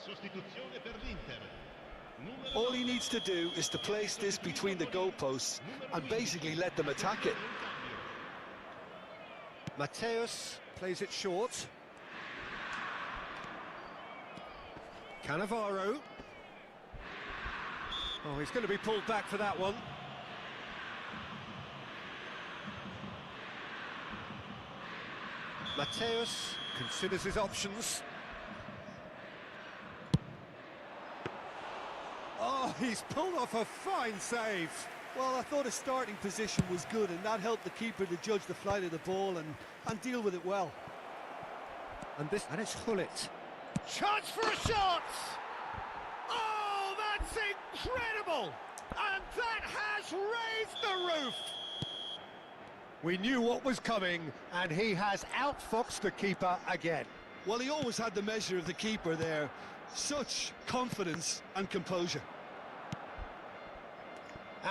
Speaker 4: Sostituzione per l'Inter.
Speaker 3: All he needs to do is to place this between the goalposts and basically let them attack it.
Speaker 2: Mateus plays it short. Cannavaro. Oh, he's going to be pulled back for that one. Mateus considers his options. Oh, he's pulled off a fine save.
Speaker 3: Well, I thought his starting position was good, and that helped the keeper to judge the flight of the ball and deal with it well.
Speaker 2: And it's Hullet. Chance for a shot! Oh, that's incredible! And that has raised the roof! We knew what was coming, and he has outfoxed the keeper again.
Speaker 3: Well, he always had the measure of the keeper there. Such confidence and composure.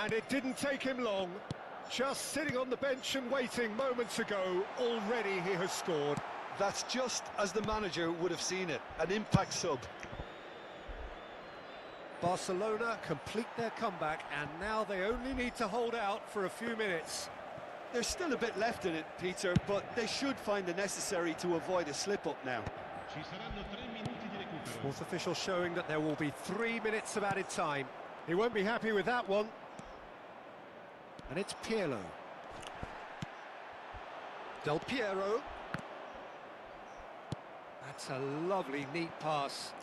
Speaker 2: And it didn't take him long. Just sitting on the bench and waiting moments ago, already he has scored.
Speaker 3: That's just as the manager would have seen it, an impact sub.
Speaker 2: Barcelona complete their comeback, and now they only need to hold out for a few minutes.
Speaker 3: There's still a bit left in it, Peter, but they should find the necessary to avoid a slip-up now.
Speaker 4: Ci saranno 3 minuti di recupero.
Speaker 2: Fourth official showing that there will be 3 minutes of added time. He won't be happy with that one. And it's Pirlo. Del Piero. That's a lovely, neat pass.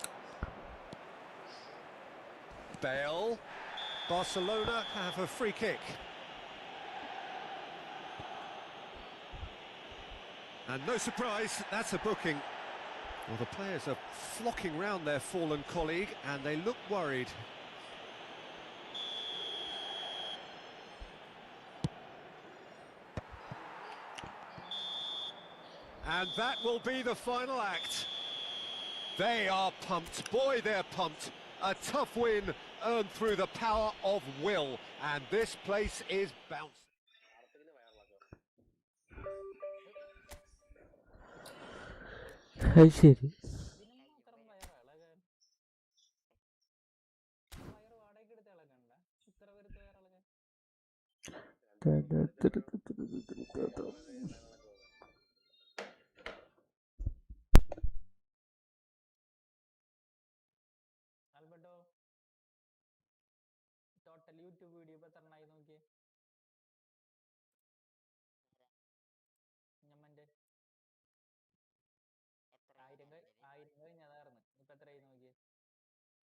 Speaker 2: Bale. Barcelona have a free kick. And no surprise, that's a booking. Well, the players are flocking round their fallen colleague, and they look worried. And that will be the final act. They are pumped. Boy, they're pumped. A tough win earned through the power of will. And this place is bouncing.
Speaker 1: അത് ശരി.
Speaker 5: Total YouTube video ഇപ്പൊ എത്രണ്ണായി നോക്കിയേ. ഞമ്മന്റെ 1000 കഴിഞ്ഞതായിരുന്നു. ഇപ്പൊ എത്രയായി നോക്കിയേ.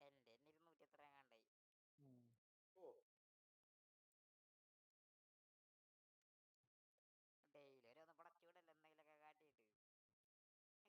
Speaker 6: എന്റെ 200 എത്ര കണ്ടായി. Daily ഒരു ഒന്ന് പടച്ചുവിടല്ലോ എന്തെങ്കിലുമൊക്കെ കാട്ടിയിട്ട്. അതിലെനിക്ക് തലവേദന എടുക്കണം.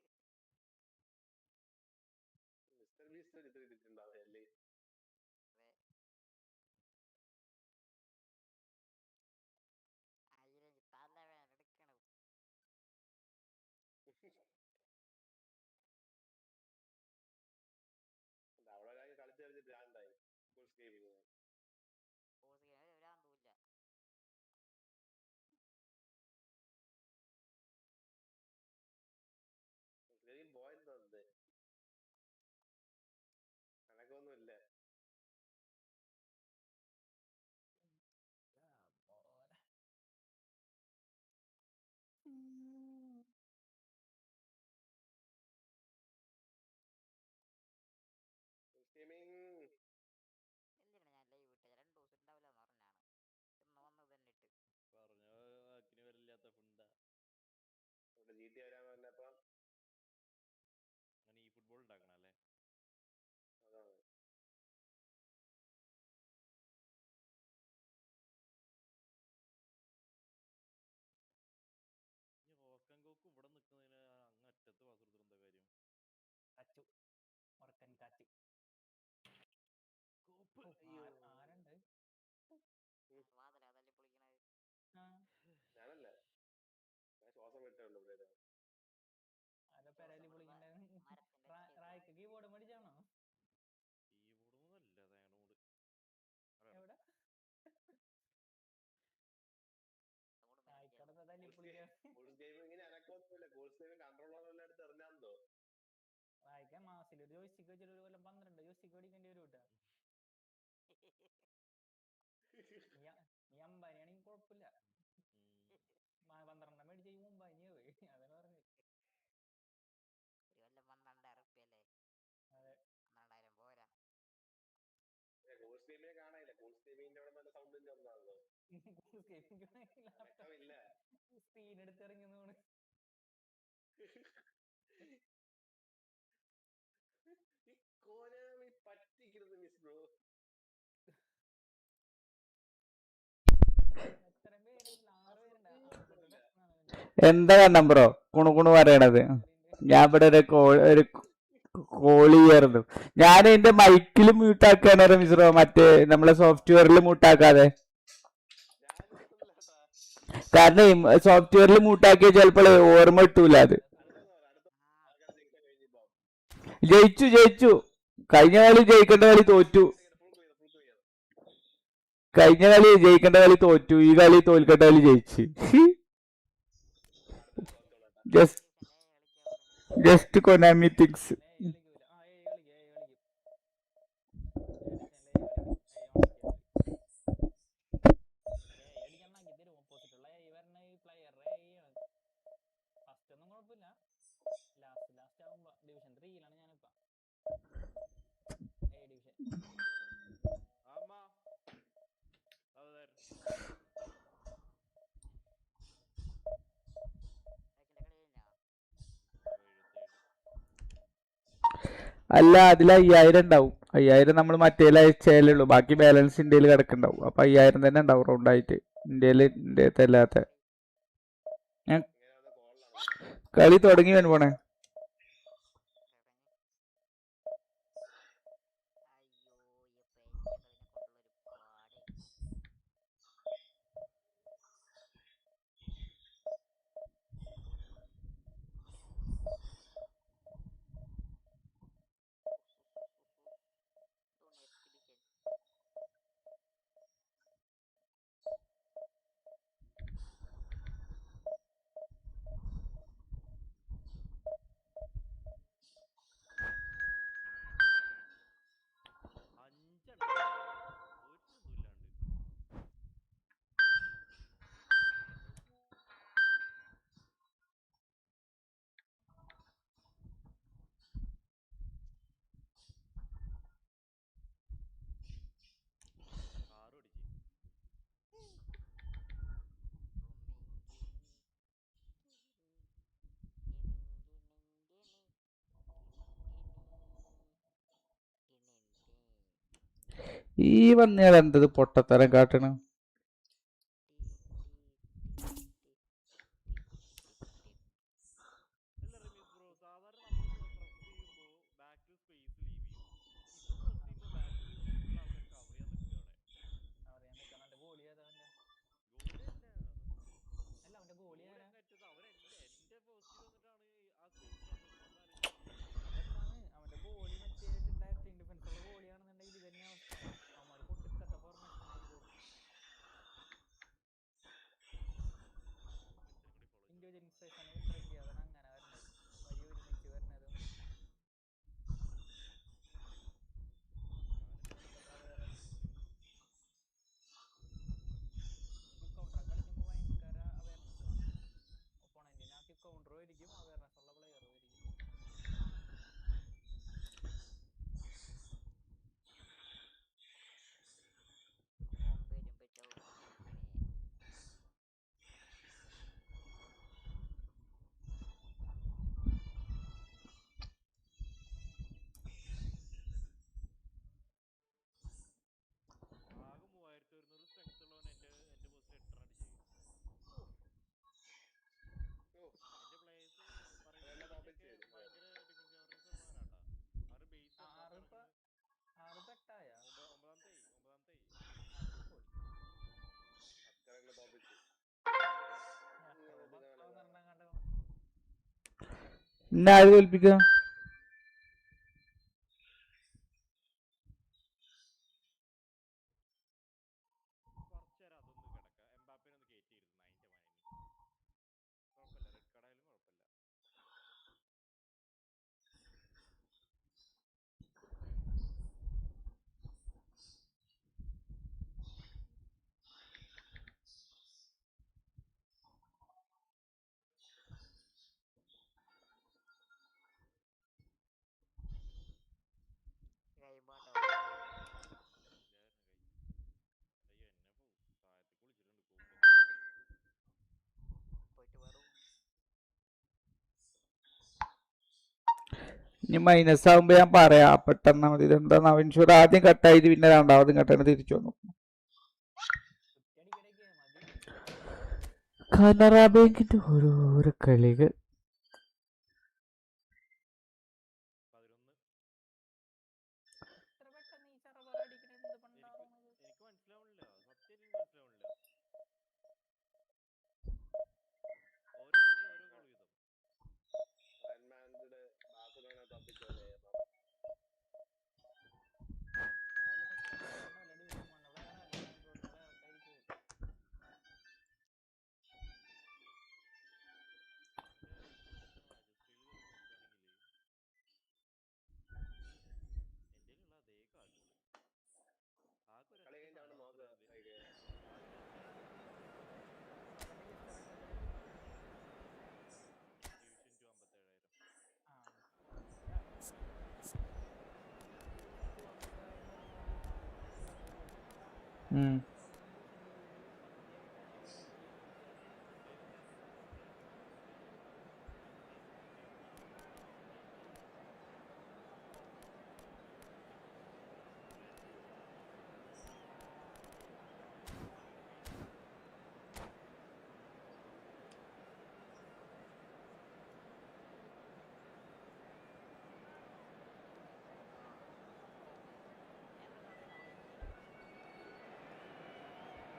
Speaker 6: ഭ്രാന്തൂല്ല.
Speaker 7: കണക്കൊന്നുമില്ല. വരാൻ പറഞ്ഞപ്പം
Speaker 4: ഈ ഫുട്ബോൾ ഉണ്ടാക്കണം അല്ലേ?
Speaker 7: അതാണ്
Speaker 4: ഈ റോക്കൻകോക്ക് ഇവിടെ നിൽക്കുന്നതിന് അങ്ങ് അറ്റത്ത് പാസ് കൊടുത്തിട്ട് എന്താ കാര്യം?
Speaker 5: കച്ചു ഉറക്കൻ കാറ്റ്.
Speaker 4: കോപ്പ്
Speaker 5: ആരുണ്ട്?
Speaker 6: വാതില തല്ലി പൊളിക്കണത്.
Speaker 7: ഞാനല്ല, ഞാൻ ശ്വാസം വിട്ടുള്ളൂ.
Speaker 5: ആരോ പെരലി പൊളിക്കണ്ടേ?
Speaker 6: മരത്തിന്റെ
Speaker 5: റായ്ക്ക് കീബോർഡ് മേടിച്ചാണോ?
Speaker 4: കീബോർഡൊന്നുമല്ല, തേങ്ങോട്.
Speaker 5: എവിടെ
Speaker 6: അങ്ങോട്ട്
Speaker 5: റായ്ക്കടന്ന് തല്ലി പൊളിക്കാൻ?
Speaker 7: ഗെയിമിങ്ങിന് എനക്കൊന്നുമില്ല. ഗോൾസ് ഗെയിമിംഗ് കൺട്രോളറെല്ലാം എടുത്ത് എറിഞ്ഞാന്തോ.
Speaker 5: റായ്ക്ക മാസത്തിൽ ഒരു ജോയിസ്റ്റിക്ക് വെച്ചിട്ട് ഒരു കൊല്ലം 12 ജോയിസ്റ്റിക്ക് മേടിക്കേണ്ടി വരും കേട്ടോ. നീ അമ്പാനിയാണെങ്കിൽ കുഴപ്പമില്ല. 12 മേടിച്ച് മുമ്പാനി പോയി. അതാണ് പറഞ്ഞത്.
Speaker 6: ഒരു കൊല്ലം 12,000 റുപ്യല്ലേ?
Speaker 5: അതെ,
Speaker 6: 12,000 പോരാ.
Speaker 7: ഗോൾസ് ഗെയിമിനെ കാണാനില്ല. ഗോൾസ് ഗെയിമിങ്ങിന്റെ അവിടെ നല്ല സൗണ്ടിന്റെ ഒന്നാണല്ലോ.
Speaker 5: സ്ക്രീൻ എടുത്ത് ഇറങ്ങുന്നതാണ്.
Speaker 7: ഈ കോനാമി പറ്റിക്കരുത് മിസ് ബ്രോ.
Speaker 5: എത്ര പേരുണ്ട്? 6 പേരുണ്ട്.
Speaker 1: എന്താ നമ്പറോ കുണുകുണു പറയണത്? ഞാൻ ഇവിടെ ഒരു കോൾ ചെയ്യായിരുന്നു. ഞാൻ എന്റെ മൈക്കിൽ മ്യൂട്ടാക്കാണ് മിസ്രോ, മറ്റേ നമ്മളെ സോഫ്റ്റ്വെയറിൽ മ്യൂട്ടാക്കാതെ. കാരണം സോഫ്റ്റ്വെയറിൽ മ്യൂട്ടാക്കിയ ചിലപ്പോൾ ഓർമ്മ കിട്ടൂല. അത് ജയിച്ചു. കഴിഞ്ഞ കളി ജയിക്കേണ്ട കളി തോറ്റു. കഴിഞ്ഞ കളി ജയിക്കേണ്ട കളി തോറ്റു. ഈ കളി തോൽക്കേണ്ട കളി ജയിച്ച്. Just Konami things.
Speaker 5: ഫസ്റ്റ് ഒന്നും കുഴപ്പമില്ല. ലാസ്റ്റ് ആവുമ്പോ ഡിവിഷൻ 3-ലാണ് ഞാനിപ്പോ. ഡിവിഷൻ
Speaker 1: അല്ല, അതിൽ 5000 ഉണ്ടാവും. 5000 നമ്മൾ മറ്റേതിൽ അയച്ചാലേ ഉള്ളൂ. ബാക്കി ബാലൻസ് ഇന്ത്യയിൽ കിടക്കുന്നുണ്ടാവും. അപ്പൊ 5000 തന്നെ ഉണ്ടാവും റൗണ്ടായിട്ട്. ഇന്ത്യത്തെ അല്ലാത്ത കളി തുടങ്ങി പോണേ.
Speaker 6: അയ്യോ എന്റെ കളിനെ കൊണ്ടുള്ളൊരു പാട്.
Speaker 1: ഈ വന്നയാൾ എന്തത് പൊട്ടത്തരം കാട്ടണം?
Speaker 5: അവന്റെ ഗോളി മറ്റേ ഡയറക്റ്റ് ഡിഫൻസുള്ള ഗോളിയാണെന്നുണ്ടെങ്കിൽ ഇത് തന്നെ അവസ്ഥ. അവന്മാര് പൊട്ടിക്കത്ത ഫോർമേഷൻ ആയിരിക്കും.
Speaker 1: എന്നെ ആര് തോൽപ്പിക്കുക?
Speaker 6: കഴിയുമ്പോട്ടോ പോയിട്ട് വരും.
Speaker 1: ഇനി മൈനസ് ആകുമ്പോ ഞാൻ പറയാം, പെട്ടെന്ന് മതി. ഇതെന്താ ഇൻഷൂർ ആദ്യം കട്ടായത് പിന്നെ രണ്ടാമതും കട്ടായിട്ട് തിരിച്ചു വന്നു. കാനറ ബാങ്കിന്റെ ഓരോരോ കളികൾ.
Speaker 7: അൺമാൻഡ് ബാർസലോണ തോപ്പിച്ചല്ലേ കളി കഴിഞ്ഞ അവിടെ നോക്ക്.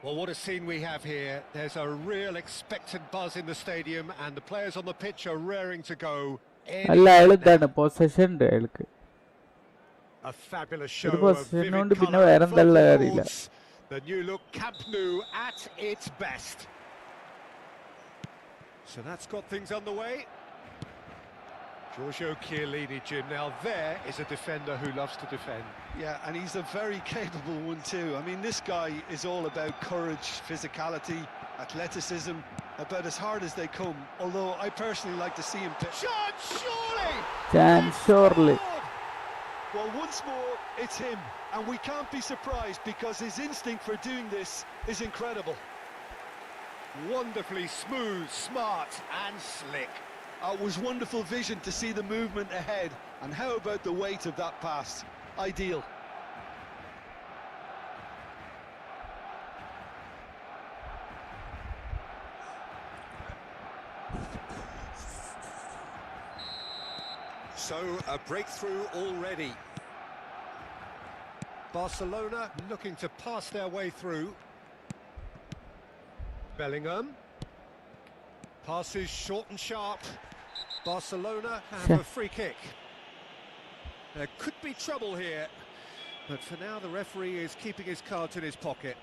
Speaker 2: Well, what a scene we have here. There's a real expectant buzz in the stadium and the players on the pitch are raring to go.
Speaker 1: അല്ല, അയാൾ ഇതാണ് പൊസഷൻ ഉണ്ട് അയാൾക്ക്.
Speaker 2: A fabulous show
Speaker 1: ഒരു
Speaker 2: of
Speaker 1: പൊസിഷൻ
Speaker 2: vivid
Speaker 1: കൊണ്ട് പിന്നെ
Speaker 2: colour
Speaker 1: വേറെ
Speaker 2: and
Speaker 1: എന്താ
Speaker 2: vocal
Speaker 1: അറിയില്ല.
Speaker 2: chords. The new look Camp Nou at its best. So that's got things underway. Giorgio Chiellini, Jim. Now there is a defender who loves to defend.
Speaker 3: Yeah, and he's a very capable one too. I mean, this guy is all about courage, physicality, athleticism, about as hard as they come. Although I personally like to see him
Speaker 2: Chance surely!
Speaker 1: Chance surely.
Speaker 3: Well, once more, it's him. And we can't be surprised because his instinct for doing this is incredible.
Speaker 2: Wonderfully smooth, smart and slick.
Speaker 3: It was wonderful vision to see the movement ahead. And how about the weight of that pass? Ideal.
Speaker 2: So a breakthrough already. Barcelona looking to pass their way through. Bellingham. Passes short and sharp. Barcelona have a free kick. There could be trouble here, but for now the referee is keeping his cards in his pocket.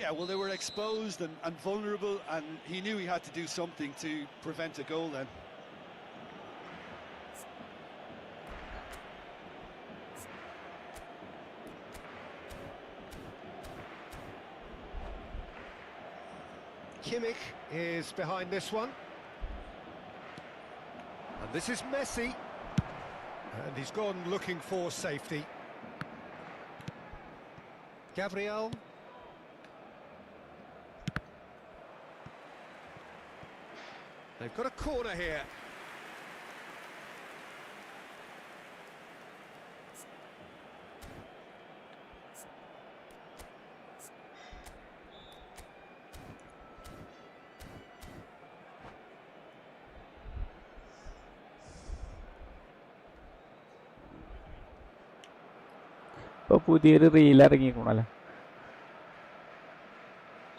Speaker 3: Yeah, well, they were exposed and vulnerable, and he knew he had to do something to prevent a goal then.
Speaker 2: Kimmich is behind this one. And this is Messi. And he's gone looking for safety. Gabriel. They've got a corner here.
Speaker 1: ഇപ്പൊ പുതിയൊരു reel ഇറങ്ങിക്കണല്ലോ.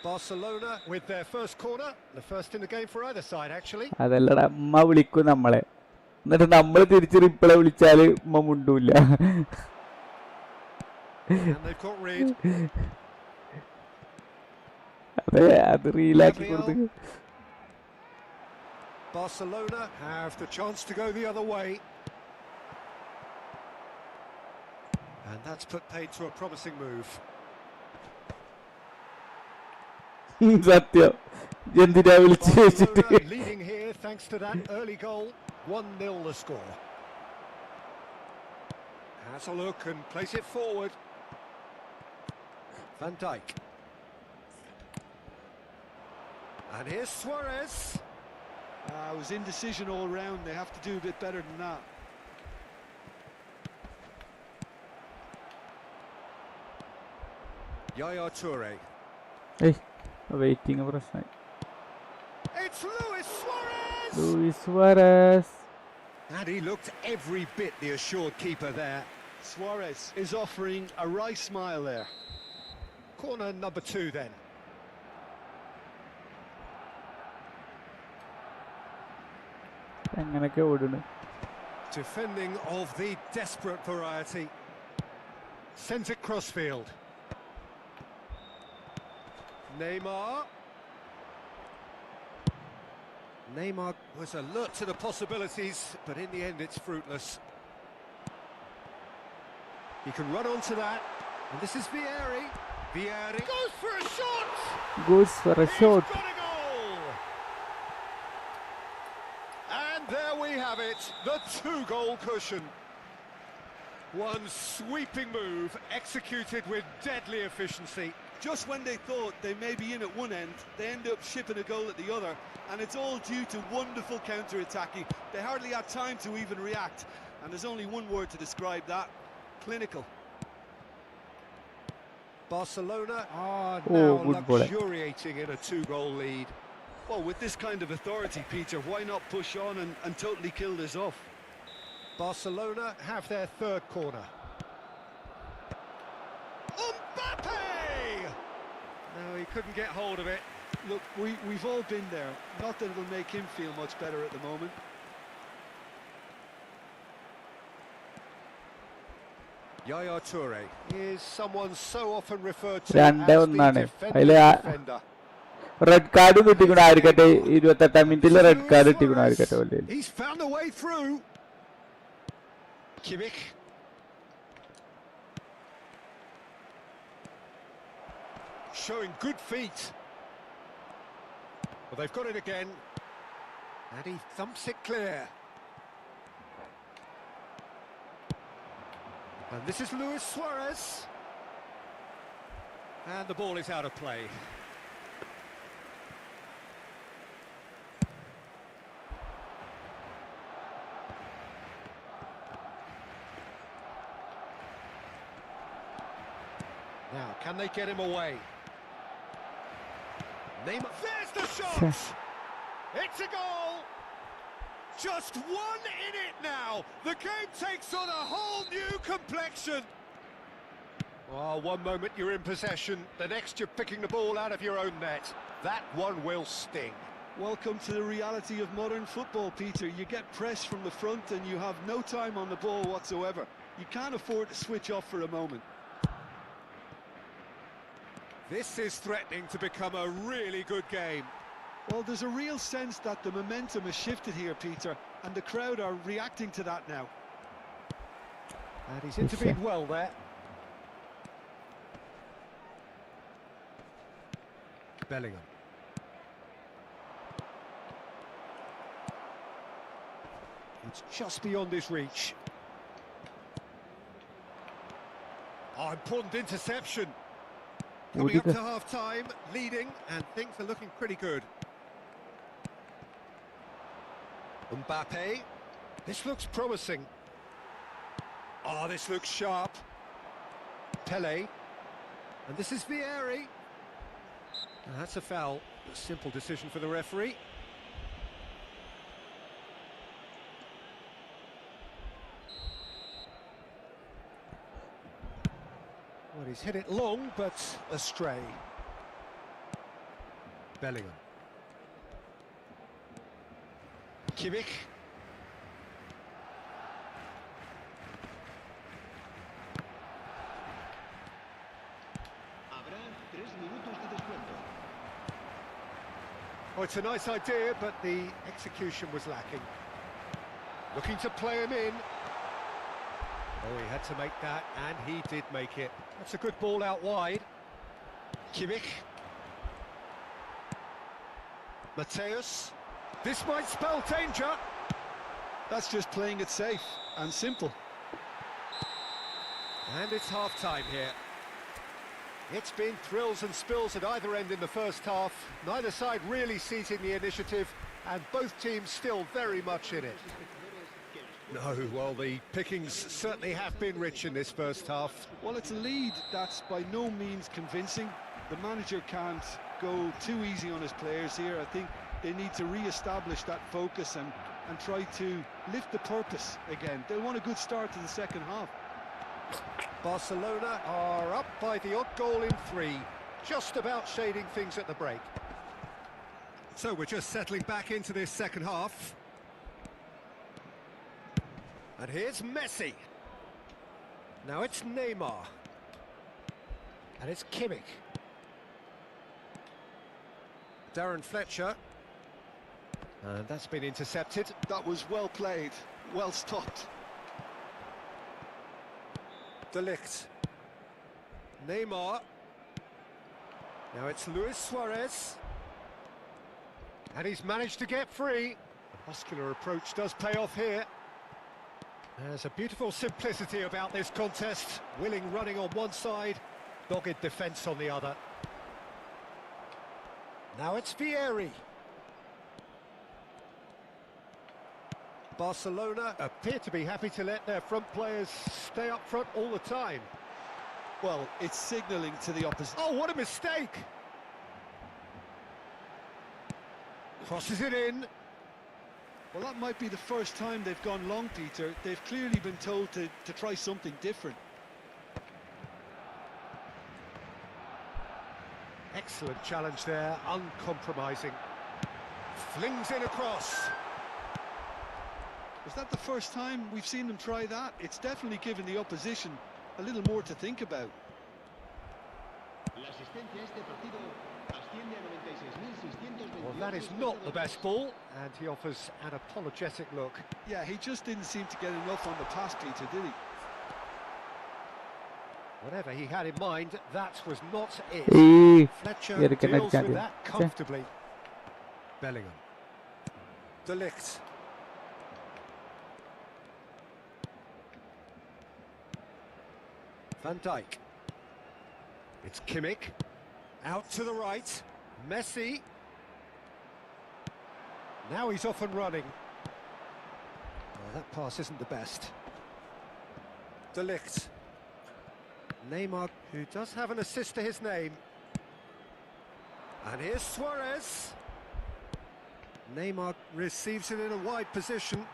Speaker 2: Barcelona with their first corner, the first in the game for either side actually.
Speaker 1: അതല്ലടാ, അമ്മ വിളിക്കും നമ്മളെ. എന്നിട്ട് നമ്മൾ തിരിച്ച് reply വിളിച്ചാല് ഉമ്മ മുണ്ടൂല്ല.
Speaker 2: And they've got rid.
Speaker 1: അതെ, അത് റീലാക്കി കൊടുത്തു.
Speaker 2: Barcelona have the chance to go the other way. And that's put paid to a promising move.
Speaker 1: സത്യം, എന്തിനാ വിളിച്ചു വെച്ചിട്ട്.
Speaker 2: Barcelona leading here thanks to that early goal. 1-0 the score. Has a look and plays it forward. Van Dijk. And here's Suarez.
Speaker 3: It was indecision all round. They have to do a bit better than that.
Speaker 2: Yaya Toure.
Speaker 1: Waiting പ്രശ്നമായി.
Speaker 2: It's Luis Suarez!
Speaker 1: Luis Suarez.
Speaker 2: And he looked every bit the assured keeper there.
Speaker 3: Suarez is offering a wry smile there.
Speaker 2: Corner number 2 then.
Speaker 1: എങ്ങനെയൊക്കെ ഓടുന്നു.
Speaker 2: Defending of the desperate variety. Sends it crossfield. Neymar was alert to the possibilities, but in the end it's fruitless. He can run onto that, and this is Vieri. Vieri goes for a shot!
Speaker 1: Goes for a shot.
Speaker 2: He's got a goal! And there we have it, the 2-goal cushion. One sweeping move, executed with deadly efficiency.
Speaker 3: Just when they thought they may be in at one end, they end up shipping a goal at the other, and it's all due to wonderful counter-attacking. They hardly had time to even react, and there's only one word to describe that: clinical.
Speaker 2: Barcelona are
Speaker 1: Oh,
Speaker 2: now
Speaker 1: good ball.
Speaker 2: luxuriating in a 2-goal lead.
Speaker 3: Well, with this kind of authority, Peter, why not push on and totally kill this off?
Speaker 2: Barcelona have their 3rd corner. Mbappe! No, he couldn't get hold of it.
Speaker 3: Look, we've all been there. Not that it'll make him feel much better at the moment.
Speaker 2: Yaya Toure is someone so often referred to
Speaker 1: രണ്ടേ
Speaker 2: as the
Speaker 1: ഒന്നാണ്.
Speaker 2: defending
Speaker 1: അതില്
Speaker 2: defender.
Speaker 1: Red card കിട്ടിക്കണ ആയിരിക്കട്ടെ. 28-ാം മിനിറ്റിൽ red card കിട്ടിക്കണ ആയിരിക്കട്ടെ.
Speaker 2: He's found a way through. Kimmich. Showing good feet. Well, they've got it again. And he thumps it clear. And this is Luis Suarez. And the ball is out of play. Now, can they get him away? Neymar, there's the shot! It's a goal! Just one in it now! The game takes on a whole new complexion! Oh, one moment you're in possession, the next you're picking the ball out of your own net. That one will sting.
Speaker 3: Welcome to the reality of modern football, Peter. You get pressed from the front and you have no time on the ball whatsoever. You can't afford to switch off for a moment.
Speaker 2: This is threatening to become a really good game.
Speaker 3: Well, there's a real sense that the momentum has shifted here, Peter, and the crowd are reacting to that now.
Speaker 2: And he's intervened well there. Bellingham. It's just beyond his reach. Oh, important interception. Coming up to half-time, leading, and things are looking pretty good. Mbappe. This looks promising. Oh, this looks sharp. Pele. And this is Vieri. And that's a foul. A simple decision for the referee. Well, he's hit it long, but astray. Bellingham. Kimmich. Oh, it's a nice idea, but the execution was lacking. Looking to play him in. Oh, he had to make that, and he did make it. That's a good ball out wide. Kimmich. Mateus. This might spell danger.
Speaker 3: That's just playing it safe and simple.
Speaker 2: And it's half-time here. It's been thrills and spills at either end in the first half. Neither side really seizing the initiative, and both teams still very much in it. No, well, the pickings certainly have been rich in this first half.
Speaker 3: Well, it's a lead that's by no means convincing. The manager can't go too easy on his players here. I think they need to re-establish that focus and try to lift the purpose again. They want a good start to the second half.
Speaker 2: Barcelona are up by the odd goal in 3, just about shading things at the break. So we're just settling back into this second half. And here's Messi. Now it's Neymar. And it's Kimmich. Darren Fletcher. And that's been intercepted.
Speaker 3: That was well played, well stopped.
Speaker 2: De Ligt. Neymar. Now it's Luis Suarez. And he's managed to get free. The muscular approach does pay off here. There's a beautiful simplicity about this contest. Willing running on one side, dogged defence on the other. Now it's Vieri. Barcelona appear to be happy to let their front players stay up front all the time.
Speaker 3: Well, it's signalling to the opposition.
Speaker 2: Oh, what a mistake! Crosses it in.
Speaker 3: Well, that might be the first time they've gone long, Peter. They've clearly been told to try something different.
Speaker 2: Excellent challenge there, uncompromising. Flings in across.
Speaker 3: Was that the first time we've seen them try that? It's definitely given the opposition a little more to think about.
Speaker 2: Well, that is not the best ball, and he offers an apologetic look.
Speaker 3: Yeah, he just didn't seem to get enough on the pass, Peter, did he?
Speaker 2: Whatever he had in mind, that was not it. Fletcher
Speaker 1: Yeah,
Speaker 2: deals with that comfortably. Bellingham. De Ligt. Van Dijk. It's Kimmich. Out to the right. Messi. Now he's off and running. Well, that pass isn't the best. De Ligt. Neymar, who does have an assist to his name. And here's Suarez. Neymar receives it in a wide position.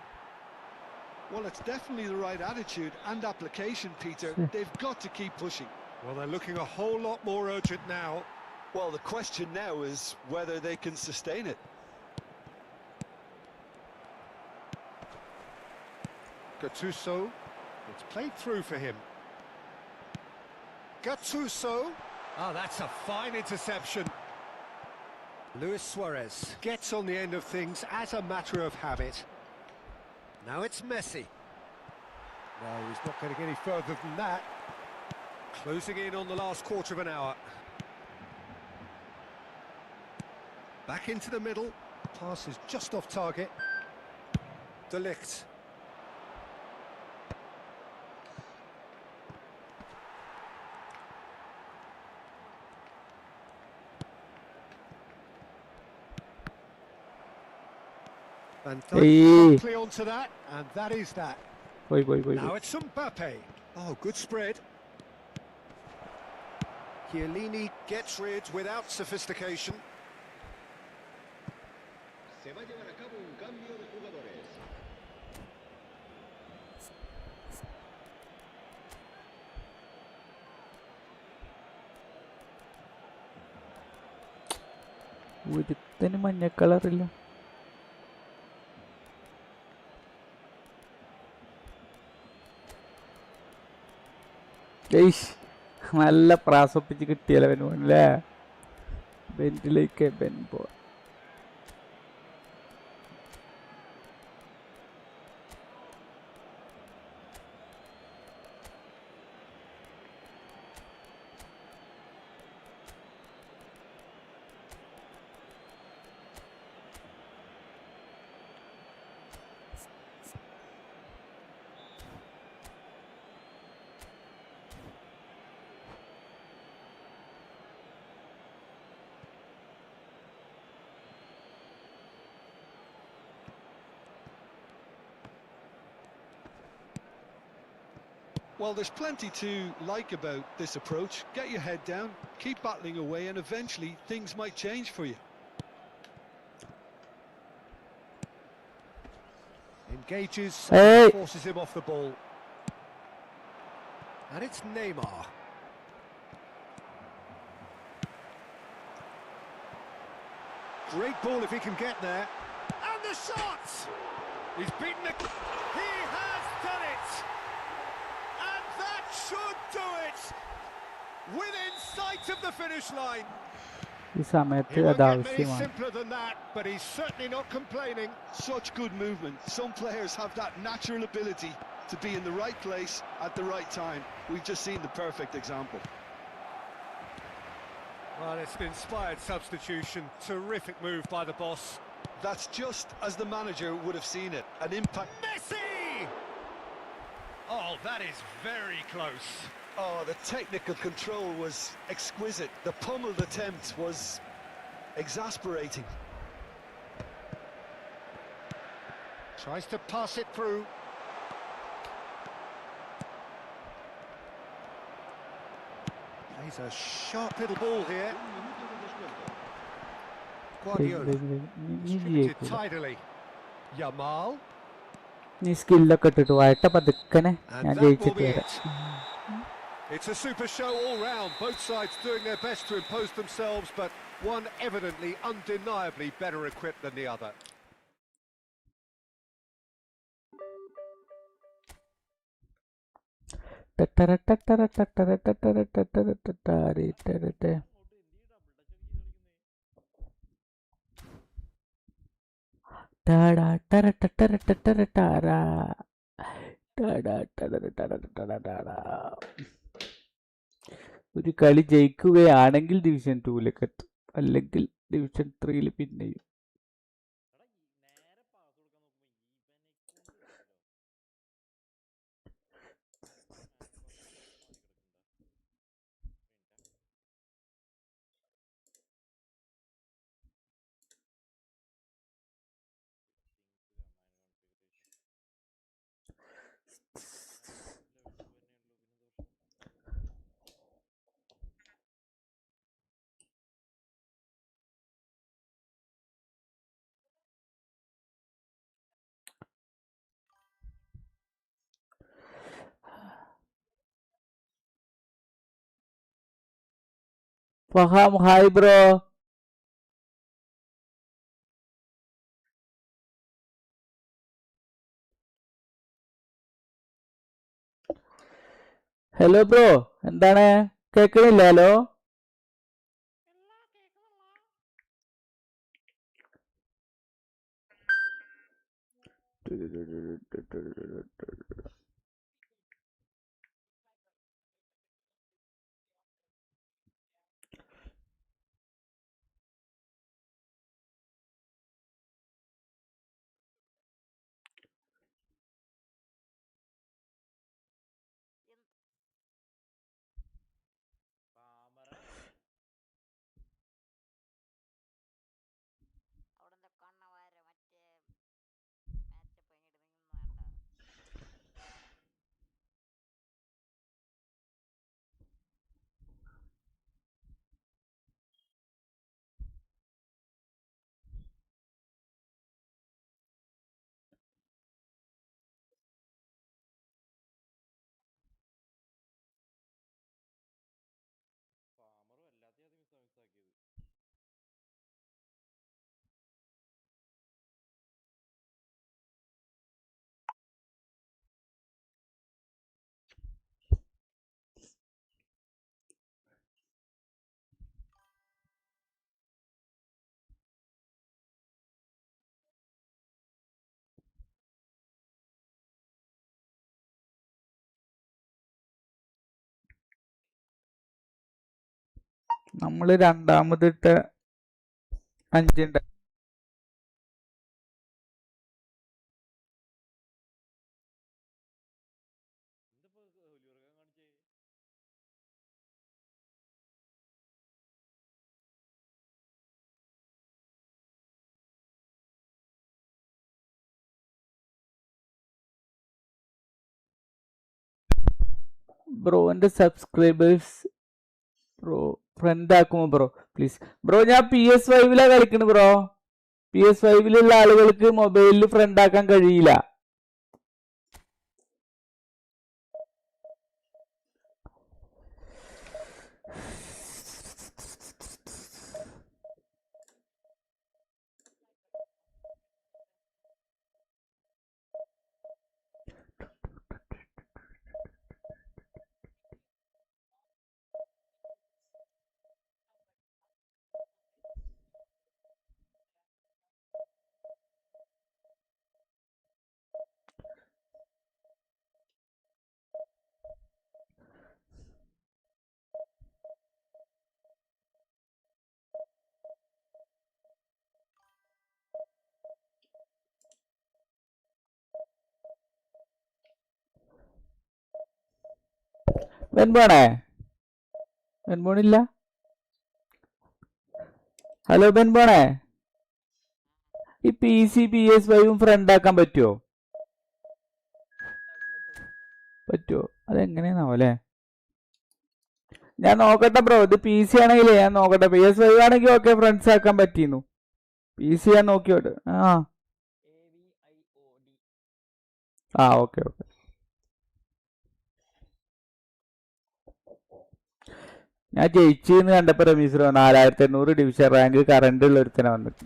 Speaker 3: Well, it's definitely the right attitude and application, Peter. They've got to keep pushing.
Speaker 2: Well, they're looking a whole lot more urgent now.
Speaker 3: Well, the question now is whether they can sustain it.
Speaker 2: Gattuso. It's played through for him. Gattuso. Oh, that's a fine interception. Luis Suarez gets on the end of things as a matter of habit. Now it's Messi. No, he's not getting any further than that. Closing in on the last quarter of an hour. Back into the middle. Pass is just off target. De Ligt. And quickly onto that, and that is that. Now it's Mbappe. Oh, good spread. Chiellini gets rid without sophistication.
Speaker 4: Se va a llevar a cabo un cambio de jugadores.
Speaker 1: ഒരുത്തന് മഞ്ഞ കളറില്ല. നല്ല പ്രാസൊപ്പിച്ച് കിട്ടിയാലോ അല്ലേ? ബെൻഡിലേക്ക് Ben ball.
Speaker 3: Well, there's plenty to like about this approach. Get your head down, keep battling away, and eventually things might change for you.
Speaker 2: Engages,
Speaker 1: Hey.
Speaker 2: forces him off the ball. And it's Neymar. Great ball if he can get there. And the shot! He's beaten the... He has done it! And that should do it! Within sight of the finish line.
Speaker 1: ഈ സമയത്ത്
Speaker 2: He won't
Speaker 1: അത്
Speaker 2: get many
Speaker 1: ആവശ്യമാണ്.
Speaker 2: simpler than that, but he's certainly not complaining.
Speaker 3: Such good movement. Some players have that natural ability to be in the right place at the right time. We've just seen the perfect example.
Speaker 2: Well, it's an inspired substitution. Terrific move by the boss.
Speaker 3: That's just as the manager would have seen it. An impact.
Speaker 2: Messi! Oh, that is very close.
Speaker 3: Oh, the technical control was exquisite. The pummeled attempt was exasperating.
Speaker 2: Tries to pass it through. Plays a sharp little ball here. Guardiola distributed tidily. Yamal.
Speaker 1: നീ സ്കില്ലൊക്കെ ഇട്ടിട്ട് വായട്ട പതുക്കനെ
Speaker 2: And
Speaker 1: ഞാൻ
Speaker 2: that will
Speaker 1: ജയിച്ചിട്ട്
Speaker 2: be
Speaker 1: വരാം.
Speaker 2: it. It's a super show all round. Both sides doing their best to impose themselves, but one evidently, undeniably better equipped than the other.
Speaker 1: ടട്ടര ടട്ടര ടട്ടര ടട്ടര ടട്ടര ടട്ടാരി ടരട്ടെ. ടാടാ ടര ടട്ടര ടട്ടര ടാരാ. ടാടാ ടടര ടടര ടട ടാടാ. ഒരു കളി ജയിക്കുകയാണെങ്കിൽ ഡിവിഷൻ 2ലേക്ക് എത്തും, അല്ലെങ്കിൽ ഡിവിഷൻ 3യിൽ പിന്നെയും. Faham, hi bro. Hello bro, എന്താണ് കേൾക്കണില്ല? ഹലോ
Speaker 6: അവിടെന്താ കണ്ണവാര മറ്റേ മാച്ച് പണിയിടുന്നൊന്നും വേണ്ട.
Speaker 1: നമ്മൾ രണ്ടാമതിട്ട 5 ബ്രോന്റെ സബ്സ്ക്രൈബേഴ്സ് ബ്രോ ഫ്രണ്ട് ആക്കുമോ ബ്രോ പ്ലീസ്? ബ്രോ ഞാൻ PS5 കളിക്കണ് ബ്രോ. PS5 ആളുകൾക്ക് മൊബൈലിൽ ഫ്രണ്ട് ആക്കാൻ കഴിയില്ല. വെൻപോണേ വെൻപോണില്ല. ഹലോ വെൻപോണേ, ഈ PC PS5 ഫ്രണ്ട് ആക്കാൻ പറ്റുമോ? പറ്റുമോ? അതെങ്ങനെയാണാവോ അല്ലേ? ഞാൻ നോക്കട്ടെ ബ്രോ. ഇത് PC ആണെങ്കിലേ ഞാൻ നോക്കട്ടെ. PS5 ആണെങ്കിൽ ഓക്കെ ഫ്രണ്ട്സ് ആക്കാൻ പറ്റിയിരുന്നു. PC ഞാൻ നോക്കിയോട്ടെ. Okay okay. ഞാൻ ജയിച്ചെന്ന് കണ്ടപ്പോ റമീസ് 4800 ഡിവിഷൻ റാങ്ക് കറണ്ട് ഉള്ള ഒരുത്തനെ വന്നിട്ട്.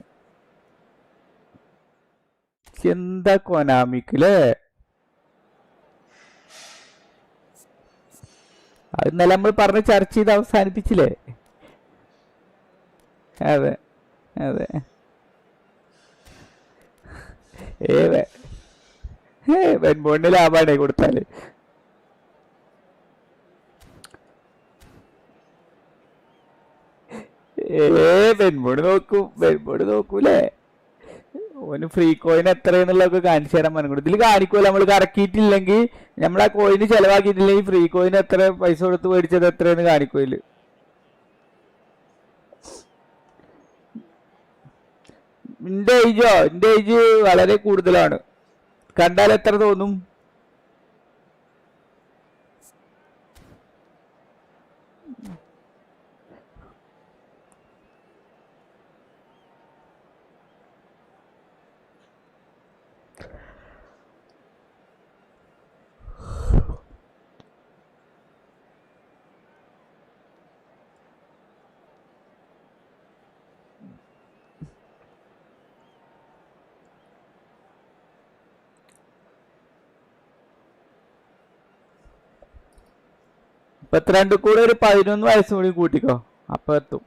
Speaker 1: എന്താ കൊനാമിക്കല്ലേ? അത് ഇന്നലെ നമ്മൾ പറഞ്ഞ് ചർച്ച ചെയ്ത് അവസാനിപ്പിച്ചില്ലേ? അതെ അതെ. വെൻബോണിന് ലാഭാണേ കൊടുത്താല്. വെൻബോർഡ് നോക്കും. വെൻബോർഡ് നോക്കൂലേ? ഓന് ഫ്രീ കോയിൻ എത്രയെന്നുള്ളതൊക്കെ കാണിച്ചു തരാൻ പറഞ്ഞു. ഇതിൽ കാണിക്കൂല. നമ്മൾ കറക്കിയിട്ടില്ലെങ്കിൽ, നമ്മൾ ആ കോയിന് ചെലവാക്കിയിട്ടില്ലെങ്കിൽ ഫ്രീ കോയിൻ എത്ര പൈസ കൊടുത്ത് മേടിച്ചത് എത്രയെന്ന് കാണിക്കൂല്. എന്റെ ഏജ് വളരെ കൂടുതലാണ്. കണ്ടാൽ എത്ര തോന്നും? ഇപ്പൊ 32 കൂടെ ഒരു 11 വയസ്സും കൂടി കൂട്ടിക്കോ, അപ്പൊ എത്തും.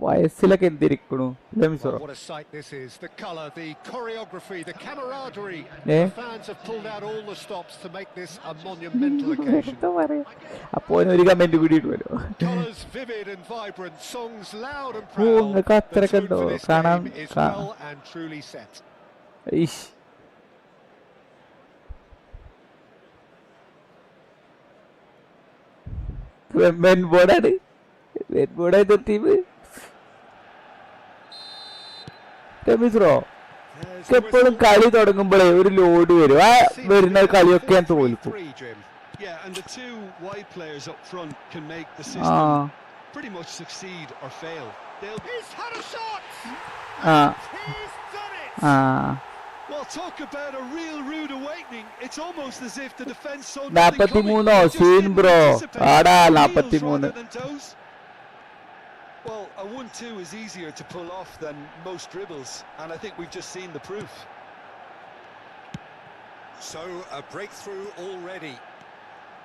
Speaker 1: വയസ്സിലൊക്കെ എന്തിരിക്കണു?
Speaker 2: What a sight this is. The colour, the choreography, the camaraderie. The fans have pulled out all the stops to make this a monumental occasion.
Speaker 1: അപ്പൊ ഒരു കമന്റ് കൂടി ഇടുമല്ലോ.
Speaker 2: Colours vivid and vibrant, songs loud and proud. The tune for this game is well and truly set.
Speaker 1: വെൻബോർഡാണ്. വെൻബോർഡാണ് team. റമീസ്റോ എപ്പോഴും കളി തുടങ്ങുമ്പോഴേ ഒരു load വരും. ആ വരുന്ന കളിയൊക്കെ ഞാൻ തോൽക്കും.
Speaker 3: Yeah, and the two wide players up front can make the system pretty much succeed or fail. He's had a shot. He's done it. Well, talk about a real rude awakening. It's almost as if the defense saw nothing coming.
Speaker 1: 43 scene bro. ആടാ 43.
Speaker 3: Well, a 1-2 is easier to pull off than most dribbles, and I think we've just seen the proof.
Speaker 2: So, a breakthrough already.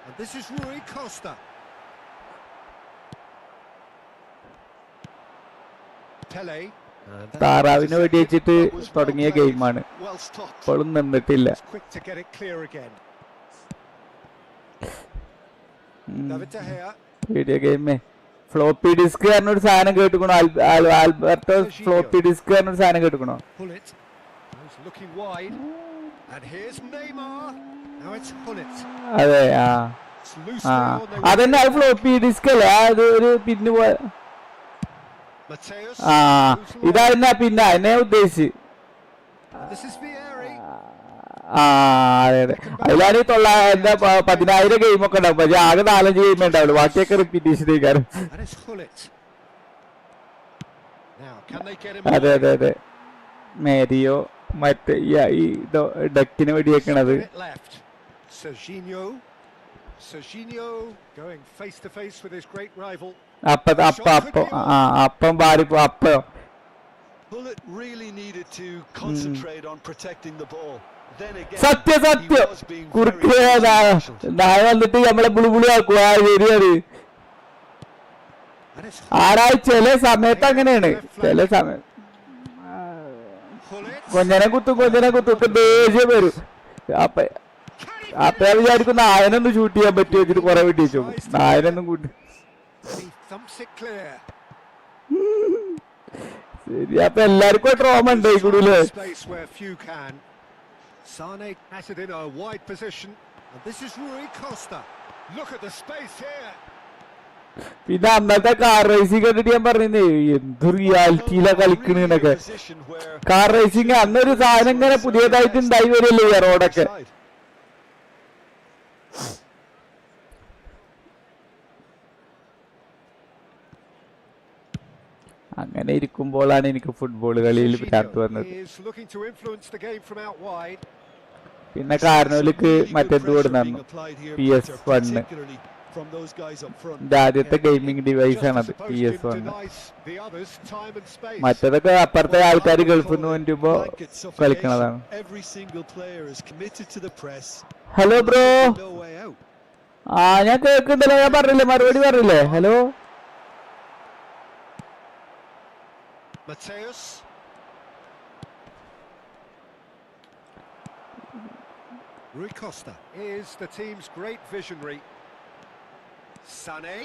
Speaker 2: And this is Rui Costa. Pele.
Speaker 1: താറാവിനെ വെടിവെച്ചിട്ട് തുടങ്ങിയ ഗെയിമാണ്. ഇപ്പോഴും നിന്നിട്ടില്ല.
Speaker 2: Quick to get it clear again. David De Gea.
Speaker 1: Video ഗെയിമേ floppy disk പറഞ്ഞൊരു സാധനം കേട്ടുക്കണോ? Alberto floppy disk പറഞ്ഞൊരു സാധനം കേട്ടുക്കണോ? അതെ അതന്നെ. അത് ഫ്ലോപ്പി ഡിസ്ക് അല്ലേ? അത് ഒരു പിന്ന് പോയ. ഇതായിരുന്ന പിന്നെ അതിനെ ഉദ്ദേശിച്ച്. ആ അതെ അതെ അതിലാണ് 10,000 ഗെയിമൊക്കെ ഉണ്ടാവും പക്ഷെ ആകെ 4-5 ഗെയിമേ ഉണ്ടാവുള്ളൂ ബാക്കിയൊക്കെ repetition ചെയ്യിക്കാറ്
Speaker 2: And it's Hullet. Now, can they get him
Speaker 1: അതെ
Speaker 2: away?
Speaker 1: അതെ അതെ മേരിയോ മറ്റേ ഈ ഡക്കിന് വെടിയേക്കണത്
Speaker 2: Stopping it left. Serginho going face to face with his great rival.
Speaker 1: അപ്പം ഭാരിപ്പോ അപ്പം
Speaker 3: Bullet really needed to concentrate on protecting the ball. Then again,
Speaker 1: സത്യം
Speaker 3: he
Speaker 1: സത്യം
Speaker 3: was being very
Speaker 1: കുറുക്കേ
Speaker 3: patient.
Speaker 1: നായ വന്നിട്ട് നമ്മളെ ബുളുബുളു ആക്കുക ശരിയാണ്
Speaker 2: And it's
Speaker 1: ആരാ ചില സമയത്ത് അങ്ങനെയാണ് ചില സമയം
Speaker 2: Hullet.
Speaker 1: കൊഞ്ഞനെ കുത്തും ദേഷ്യം വരും അപ്പൊ ഞാൻ വിചാരിക്കും നായനൊന്ന് ഷൂട്ട് ചെയ്യാൻ പറ്റുമോ വെച്ചിട്ട് കുറെ വിട്ടിച്ചു നായനൊന്നും കൂട്ടി
Speaker 2: And he thumps it clear.
Speaker 1: ശരി അപ്പൊ എല്ലാവർക്കും ട്രോമ ഉണ്ട് ഈ കൂടുതല്
Speaker 2: Space where few can. Sane has it in a wide position, and this is Rui Costa. Look at the space here.
Speaker 1: പിന്നെ അന്നത്തെ കാർ റേസിംഗ് കണ്ടിട്ട് ഞാൻ പറഞ്ഞേ എന്ത് റിയാലിറ്റിയിലാ കളിക്കണെന്നൊക്കെ കാർ റേസിംഗ് അന്നൊരു സാധനം ഇങ്ങനെ പുതിയതായിട്ട് ഉണ്ടായി വരില്ലേ റോഡൊക്കെ അങ്ങനെ ഇരിക്കുമ്പോഴാണ് എനിക്ക് ഫുട്ബോൾ കളിയിൽ ഭ്രാന്ത് വന്നത് പിന്നെ കാരണവർക്ക് മറ്റെന്ത് കൊടുന്നു PS1 ആദ്യത്തെ ഗെയിമിംഗ് ഡിവൈസ് ആണത് PS1 മറ്റേതൊക്കെ അപ്പുറത്തെ ആൾക്കാർ ഗൾഫിൽ നിന്ന് വരുമ്പോ കളിക്കണതാണ് ഹലോ ബ്രോ ഞാൻ കേൾക്കുന്നുണ്ടല്ലോ ഞാൻ പറഞ്ഞില്ലേ മറുപടി പറഞ്ഞില്ലേ hello
Speaker 2: Mateus. Rui Costa is the team's great visionary. Sané,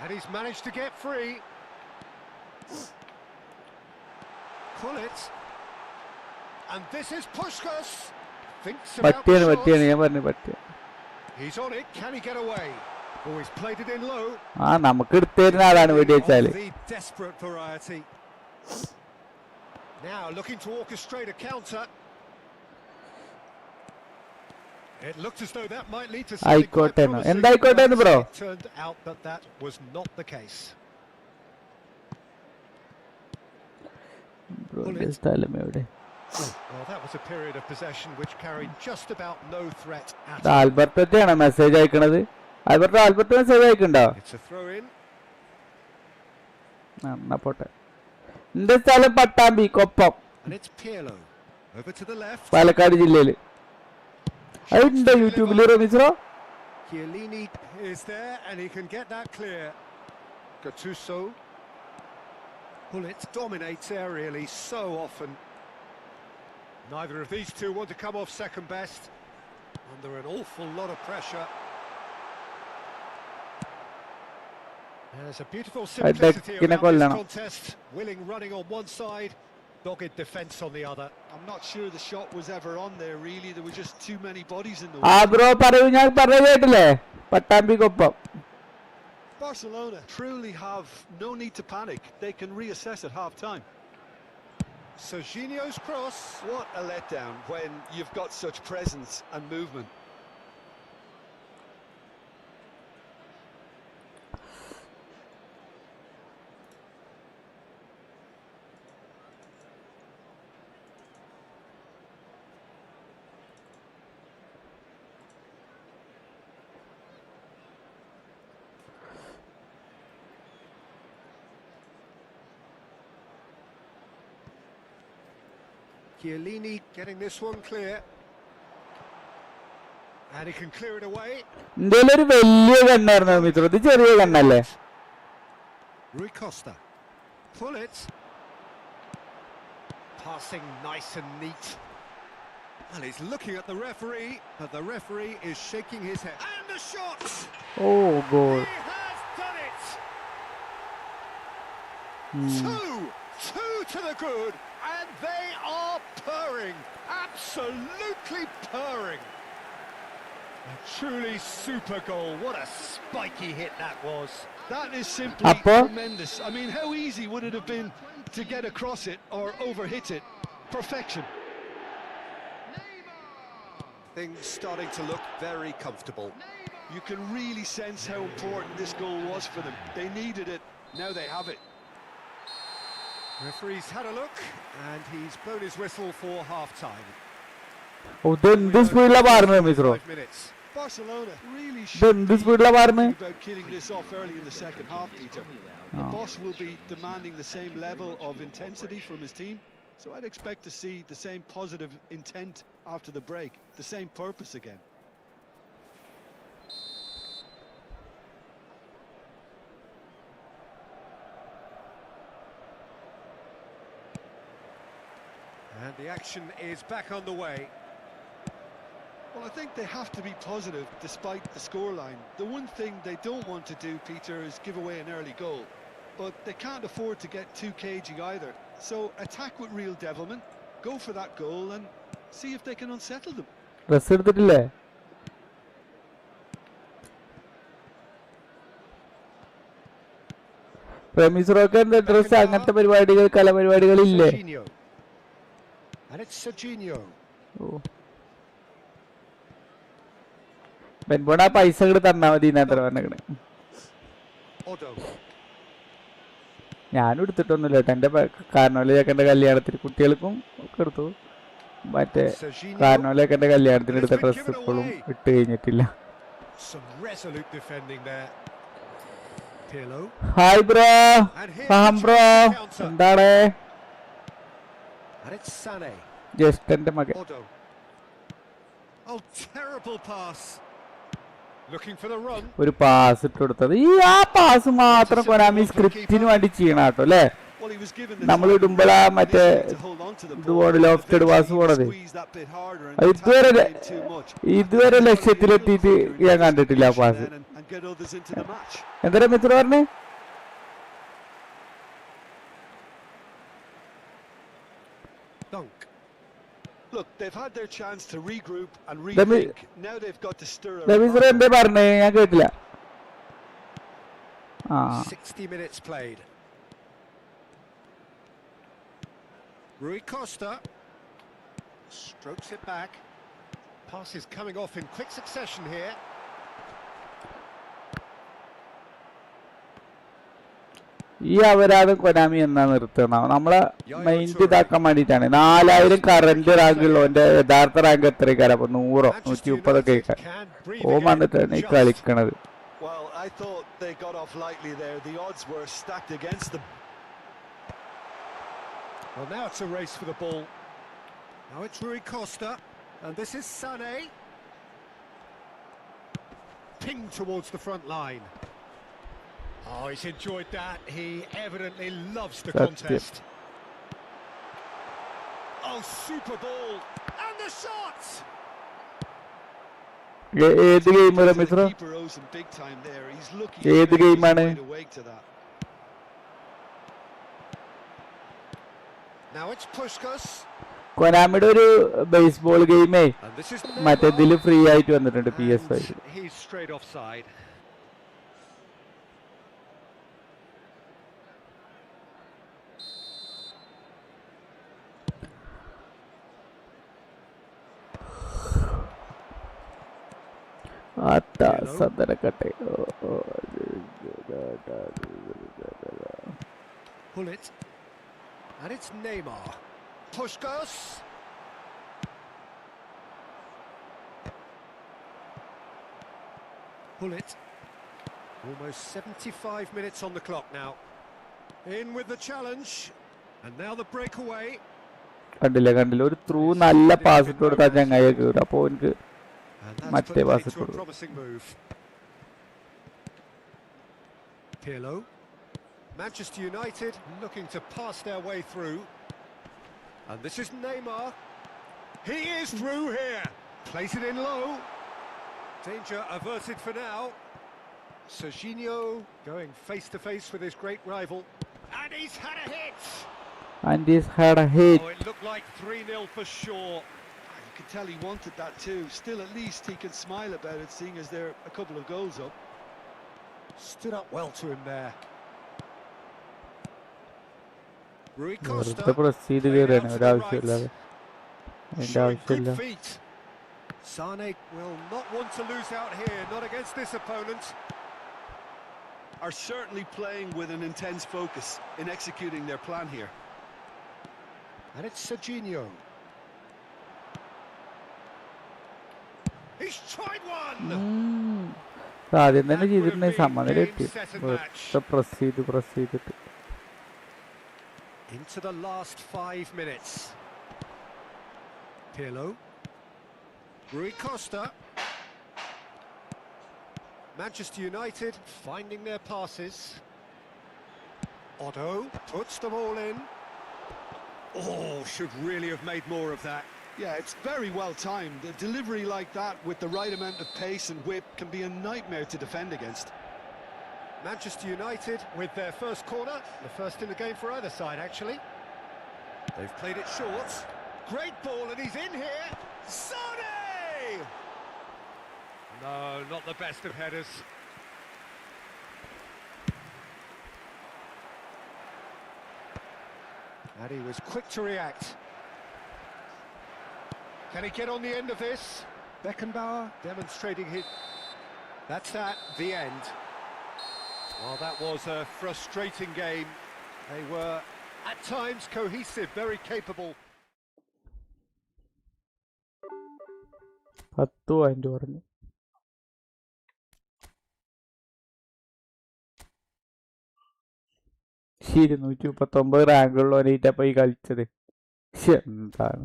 Speaker 2: and he's managed to get free. Hullet. And this is Puskas. Thinks about the shot. He's on it. Can he get away? Oh, he's played it in low.
Speaker 1: നമുക്ക് എടുത്തേരുന്ന ആളാണ് വെടി വെച്ചാല്
Speaker 2: The desperate variety. Now looking to orchestrate a counter. It looked as though that might lead to something quite promising.
Speaker 1: bro?
Speaker 2: It turned out that was not the case.
Speaker 1: Bro,
Speaker 2: Well, that was a period of possession which carried just about no threat at all.
Speaker 1: ആൽബർട്ടോയാണ് message അയക്കണത് Albert message അയക്കണ്ടോ
Speaker 2: It's a throw in.
Speaker 1: എന്നാ പോട്ടെ എന്റെ സ്ഥലം Pattambi Koppam
Speaker 2: And it's Pirlo. Over to the left.
Speaker 1: Palakkad ജില്ലയില് അതുണ്ടോ യൂട്യൂബില് റമീസ്രോ
Speaker 2: Chiellini is there and he can get that clear. Gattuso. Hullet dominates aerially so often. Neither of these two want to come off second best. Under an awful lot of pressure. There's a beautiful simplicity around this contest. Willing running on one side, dogged defence on the other.
Speaker 3: I'm not sure the shot was ever on there, really. There were just too many bodies in the way.
Speaker 1: Bro പറയൂ ഞാൻ പറഞ്ഞിട്ടില്ലേ Pattambi Koppam
Speaker 3: Barcelona truly have no need to panic. They can reassess at half-time.
Speaker 2: Serginho's cross.
Speaker 3: What a letdown when you've got such presence and movement.
Speaker 2: Chiellini getting this one clear. And he can clear it away.
Speaker 1: എന്തേലും ഒരു വലിയ കണ്ണായിരുന്നു മിത്ര ഇത് ചെറിയ കണ്ണല്ലേ
Speaker 2: Rui Costa. Pull it. Passing nice and neat. And he's looking at the referee, but the referee is shaking his head. And the shot!
Speaker 1: Oh goal
Speaker 2: He has done it! Two to the good, and they are purring. Absolutely purring. A truly super goal. What a spiky hit that was.
Speaker 3: That is simply tremendous. I mean, how easy would it have been to get across it or overhit it? Perfection.
Speaker 2: Things starting to look very comfortable.
Speaker 3: You can really sense how important this goal was for them. They needed it, now they have it.
Speaker 2: Referee's had a look, and he's blown his whistle for half-time.
Speaker 1: Oh, then this will have arm, Misro.
Speaker 2: 5 minutes.
Speaker 3: Barcelona really
Speaker 1: Then
Speaker 3: should
Speaker 1: this
Speaker 3: be
Speaker 1: will have arm.
Speaker 3: thinking about killing this off early in the second half, Peter. The boss will be demanding the same level of intensity from his team, so I'd expect to see the same positive intent after the break, the same purpose again.
Speaker 2: And the action is back on the way.
Speaker 3: Well, I think they have to be positive despite the scoreline. The one thing they don't want to do, Peter, is give away an early goal. But they can't afford to get too cagey either. So attack with real devilment, go for that goal and see if they can unsettle them.
Speaker 1: Dress എടുത്തിട്ടില്ലേ? റമീസ്റോക്ക് എന്താ dress അങ്ങനത്തെ പരിപാടികൾ കലാപരിപാടികളില്ലേ?
Speaker 2: Serginho. And it's Serginho.
Speaker 1: ബെൻബോണ പൈസ ഇങ്ങട് തന്നാ മതി എന്നാത്ര പറഞ്ഞേ.
Speaker 2: Odo.
Speaker 1: ഞാനും എടുത്തിട്ടൊന്നുമില്ല കേട്ടോ. എൻ്റെ കാരണവലേക്കെൻ്റെ കല്യാണത്തിന് കുട്ടികൾക്കും ഒക്കെ എടുത്തു. മറ്റേ കാരണവലേക്കെൻ്റെ കല്യാണത്തിന് എടുത്ത ഡ്രസ്സ് ഇപ്പോഴും ഇട്ട് കഴിഞ്ഞിട്ടില്ല.
Speaker 2: Some resolute defending there. Pirlo.
Speaker 1: Hi bro, Faham bro, എന്താണ്?
Speaker 2: And it's Sané.
Speaker 1: ജസ്റ്റ് എൻ്റെ മകൻ.
Speaker 2: Odo. Oh, terrible pass. Looking for the run.
Speaker 1: ഒരു പാസ് ഇട്ട് കൊടുത്തത്. ഈ ആ പാസ് മാത്രം കൊനാമി സ്ക്രിപ്റ്റിന് വേണ്ടി ചെയ്യണം കേട്ടോ അല്ലേ? നമ്മൾ ഇടുമ്പോഴാ മറ്റേ ഇതുപോലെ ലോഫ്റ്റഡ് പാസ് പോണത്. ഇതുവരെ ലക്ഷ്യത്തിലെത്തിയിട്ട് ഞാൻ കണ്ടിട്ടില്ല ആ പാസ്. എന്താ മിത്ര പറഞ്ഞേ?
Speaker 2: Dunk.
Speaker 3: Look, they've had their chance to regroup and rethink. Now they've got to stir up.
Speaker 1: Mitra എന്താ പറഞ്ഞേ? ഞാൻ കേട്ടില്ല.
Speaker 2: 60 minutes played. Rui Costa strokes it back. Pass is coming off in quick succession here.
Speaker 1: ഈ അപരാധം Konami എന്നാ നിർത്തണം. നമ്മളെ mind ഇതാക്കാൻ വേണ്ടിട്ടാണ്. 4000 കറന്റ് റാങ്കുള്ളൂ. എന്റെ യഥാർത്ഥ റാങ്ക് എത്രയ്ക്കാരം? അപ്പൊ 100 130 ഓ വന്നിട്ടാണ് ഈ കളിക്കണത്.
Speaker 3: Well, I thought they got off lightly there. The odds were stacked against them.
Speaker 2: Well, now it's a race for the ball. Now it's Rui Costa, and this is Sané. Ping towards the front line. Oh, he's enjoyed that. He evidently loves the contest. Oh, super ball. And the shot!
Speaker 1: ഏത് ഗെയിമാണ് മിത്ര? ഏത് ഗെയിമാണ്?
Speaker 2: Now it's Puskas.
Speaker 1: കൊനാമിയുടെ ഒരു baseball ഗെയിമേ മറ്റേതിൽ free ആയിട്ട് വന്നിട്ടുണ്ട് PS5.
Speaker 2: He's straight offside. Pull it. And it's Neymar. Puskas. Pull it. Almost 75 minutes on the clock now. In with the challenge. And now the breakaway.
Speaker 1: കണ്ടില്ല ഒരു through നല്ല pass ഇട്ട് കൊടുത്താൽ ചങ്ങായി കയറും. അപ്പോൾ എനിക്ക് മറ്റേ പാസ് ഇട്ട് കൊടുക്കും.
Speaker 2: Pirlo. Manchester United looking to pass their way through. And this is Neymar. He is through here. Plays it in low. Danger averted for now. Serginho going face to face with his great rival. And he's had a hit. Oh, it looked like 3-0 for sure.
Speaker 3: You can tell he wanted that too. Still, at least he can smile about it, seeing as they're a couple of goals up.
Speaker 2: Stood up well to him there. Rui Costa.
Speaker 3: Good feet.
Speaker 2: Sane will not want to lose out here, not against this opponent.
Speaker 3: Are certainly playing with an intense focus in executing their plan here.
Speaker 2: And it's Serginho. He's tried one!
Speaker 1: ആദ്യം തന്നെ ചെയ്തിട്ടുണ്ടെ സമനില എത്തി press ചെയ്തിട്ട്
Speaker 2: Into the last 5 minutes. Pirlo. Rui Costa. Manchester United finding their passes. Otto puts them all in. Oh, should really have made more of that.
Speaker 3: Yeah, it's very well timed. A delivery like that with the right amount of pace and whip can be a nightmare to defend against.
Speaker 2: Manchester United with their first corner, the first in the game for either side actually. They've played it short. Great ball and he's in here. Sane! No, not the best of headers. And he was quick to react. Can he get on the end of this? Beckenbauer demonstrating his... That's that, the end. Well, that was a frustrating game. They were, at times, cohesive, very capable.
Speaker 1: 10 point പറഞ്ഞു. ശരി 139 റാങ്കുള്ളവനായിട്ടപ്പോ ഈ കളിച്ചത്. എന്താണ്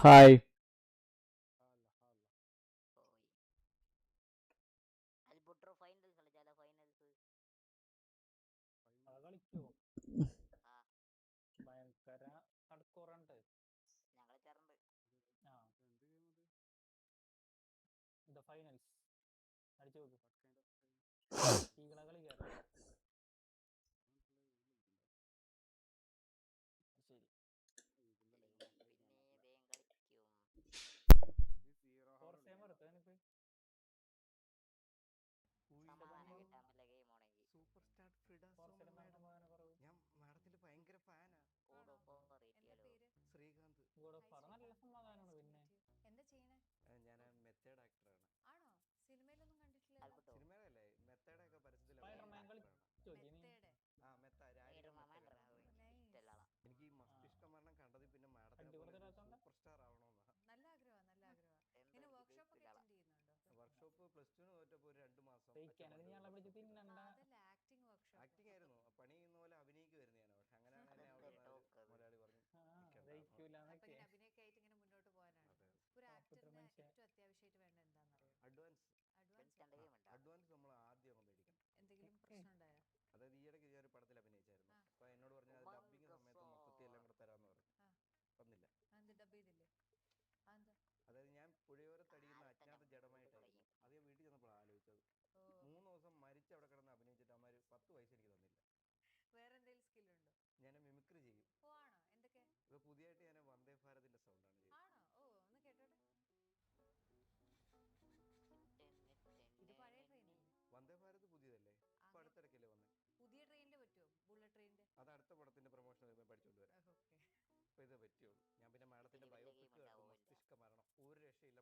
Speaker 1: hi
Speaker 6: അൽബുട്രോ finals കളിച്ചാലോ? Finals
Speaker 5: കളിക്കോ? ഭയങ്കര ഹർഡ്കോറുണ്ട്.
Speaker 6: ഞാൻ കളിച്ചാറുണ്ട്.
Speaker 5: The finals അടിച്ചു നോക്ക്. ഈകളെ കളിക്കാറ്. ശരി
Speaker 6: പിന്നെ വേഗം കളിക്കും. സമാധാനം കിട്ടാൻ പറ്റില്ല ഗെയിം ആണെങ്കിൽ.
Speaker 8: ഭയങ്കര ഫാനാ.
Speaker 6: ഗോഡ് ഓഫ് വാർ റേറ്റിയാലോ?
Speaker 8: ശ്രീകാന്ത്.
Speaker 5: നല്ല സമാധാനമാണ്. പിന്നെ
Speaker 8: എന്താ ചെയ്യണേ? ഞാൻ മെത്തേഡ് ആക്ടറാണ്. ആണോ? സിനിമയിലൊന്നും കണ്ടിട്ടില്ല. സിനിമയിലല്ലേ മെത്തേഡ് ഒക്കെ പരസ്യത്തിൽ.
Speaker 5: സ്പൈഡർമാൻ കളിച്ചോ?
Speaker 8: എനിക്ക് മസ്തിഷ്ക മരണം കണ്ടതിൽ പിന്നെ മാഡത്തിനെ സൂപ്പർ സ്റ്റാർ ആവണമെന്നാ. നല്ല ആഗ്രഹം, നല്ല ആഗ്രഹം. പിന്നെ വർക്ക്ഷോപ്പ് ഒക്കെ അറ്റൻഡ് ചെയ്യുന്നുണ്ടോ? വർക്ക്ഷോപ്പ് +2 തോറ്റപ്പോൾ 2 മാസം
Speaker 5: അതല്ല
Speaker 8: ആക്ടിങ് വർക്ക്ഷോപ്പ്. ആക്ടിങ് ആയിരുന്നു. പണി ചെയ്യുന്ന പോലെ അഭിനയിക്കുമായിരുന്നു ഞാൻ. പക്ഷെ അങ്ങനെയാണ് എന്നെ അവിടെ മലയാളി പറഞ്ഞു
Speaker 5: അപ്പൊ ഇങ്ങനെ അഭിനയൊക്കെ ആയിട്ട് ഇങ്ങനെ മുന്നോട്ട് പോകാനാണ്. ഒരു ആക്ടറിന് ഏറ്റവും അത്യാവശ്യമായിട്ട് വേണ്ട എന്താണെന്നറിയോ?
Speaker 8: അഡ്വാൻസ് നമ്മൾ ആദ്യം അങ്ങ് മേടിക്കണം. എന്തെങ്കിലും പ്രശ്നം ഉണ്ടായോ? അതായത് ഈയിടയ്ക്ക് ഞാൻ ഒരു പടത്തിൽ അഭിനയിച്ചായിരുന്നു. അപ്പൊ എന്നോട് പറഞ്ഞു അത് ഡബിങ് സമയത്ത് മൊത്തത്തിൽ എല്ലാം കൂടെ തരാമെന്ന് പറഞ്ഞു. തന്നില്ല. ഡബ് ചെയ്തില്ലേ? അതായത് ഞാൻ പുഴയോരത്തടിയുന്ന അജ്ഞാത ജഡമായിട്ടായിരുന്നു. അത് ഞാൻ വീട്ടിൽ ചെന്നപ്പോൾ ആലോചിച്ചത്. 3 ദിവസം മരിച്ച് അവിടെ കിടന്ന് അഭിനയിച്ചിട്ട് അമ്മ 10 പൈസ എനിക്ക് തന്നില്ല. വേറെ എന്തെങ്കിലും സ്കില്ലുണ്ടോ? ഞാൻ മിമിക്രി ചെയ്യും. ഓ ആണോ? എന്തൊക്കെ? ഇപ്പൊ പുതിയതായിട്ട് ഞാൻ വന്ദേ ഭാരതിന്റെ സൗണ്ടാണ് ചെയ്യുന്നത്. ആണോ? ഓ ഒന്ന് കേട്ടോട്ടെ. ഇത് പഴയ ട്രെയിനല്ലേ? വന്ദേ ഭാരത് പുതിയതല്ലേ? ഇപ്പൊ അടുത്തിടയ്ക്കല്ലേ വന്നേ? പുതിയ ട്രെയിനിന്റെ പറ്റുമോ? ബുള്ളറ്റ് ട്രെയിനിന്റെ? അത് അടുത്ത പടത്തിന്റെ പ്രൊമോഷൻ വരുമ്പോൾ പഠിച്ചോണ്ട് വരാം. ഇപ്പൊ ഇത് പറ്റുള്ളൂ. ഞാൻ പിന്നെ മാഡത്തിന്റെ ബയോപിക് മസ്തിഷ്ക മരണം ഒരു രക്ഷയില്ല.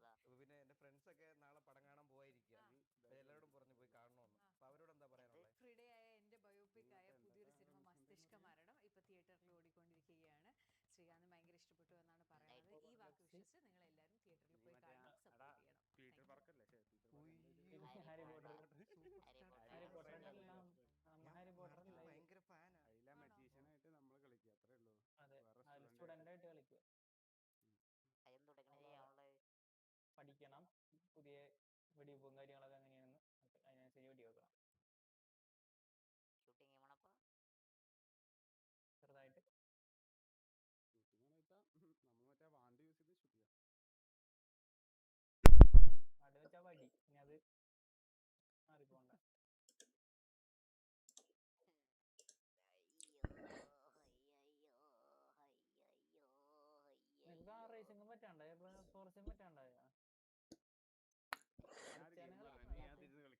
Speaker 8: മാഡം പിന്നെ എന്റെ ഫ്രണ്ട്സ് ഒക്കെ നാളെ പടം കാണാൻ പോയിരിക്കുക. എല്ലാവരോടും പറഞ്ഞു പോയി കാണണമെന്ന്. അപ്പൊ അവരോട് എന്താ പറയാനുള്ളത്? ഫ്രീഡേ ആയ എന്റെ ബയോപിക് ആയ പുതിയൊരു സിനിമ മസ്തിഷ്ക മരണം ഇപ്പൊ തിയേറ്ററിൽ ഓടിക്കൊണ്ടിരിക്കുകയാണ്. ശ്രീകാന്ത് ഭയങ്കര ഇഷ്ടപ്പെട്ടു എന്നാണ് പറയുന്നത്. ഈ വാക്ക് വിശ്വസിച്ച് നിങ്ങൾ എല്ലാവരും തിയേറ്ററിൽ പോയി കാണണം, സപ്പോർട്ട് ചെയ്യണം. ഭയങ്കര ഫാനാ.
Speaker 5: സ്റ്റുഡന്റ് ആയിട്ട് കളിക്കുക. പഠിക്കണം. പുതിയ വെടിവെപ്പും കാര്യങ്ങളൊക്കെ എങ്ങനെയാണെന്ന് അതിനനുസരിച്ച് വെടിവെക്കണം. ചെറുതായിട്ട് അവിടെ വെച്ചാ വടി. ഇനി അത് മാറിപ്പോണ്ട.
Speaker 9: പറ്റാണ്ടായ ഫോർസിന് പറ്റാണ്ടായ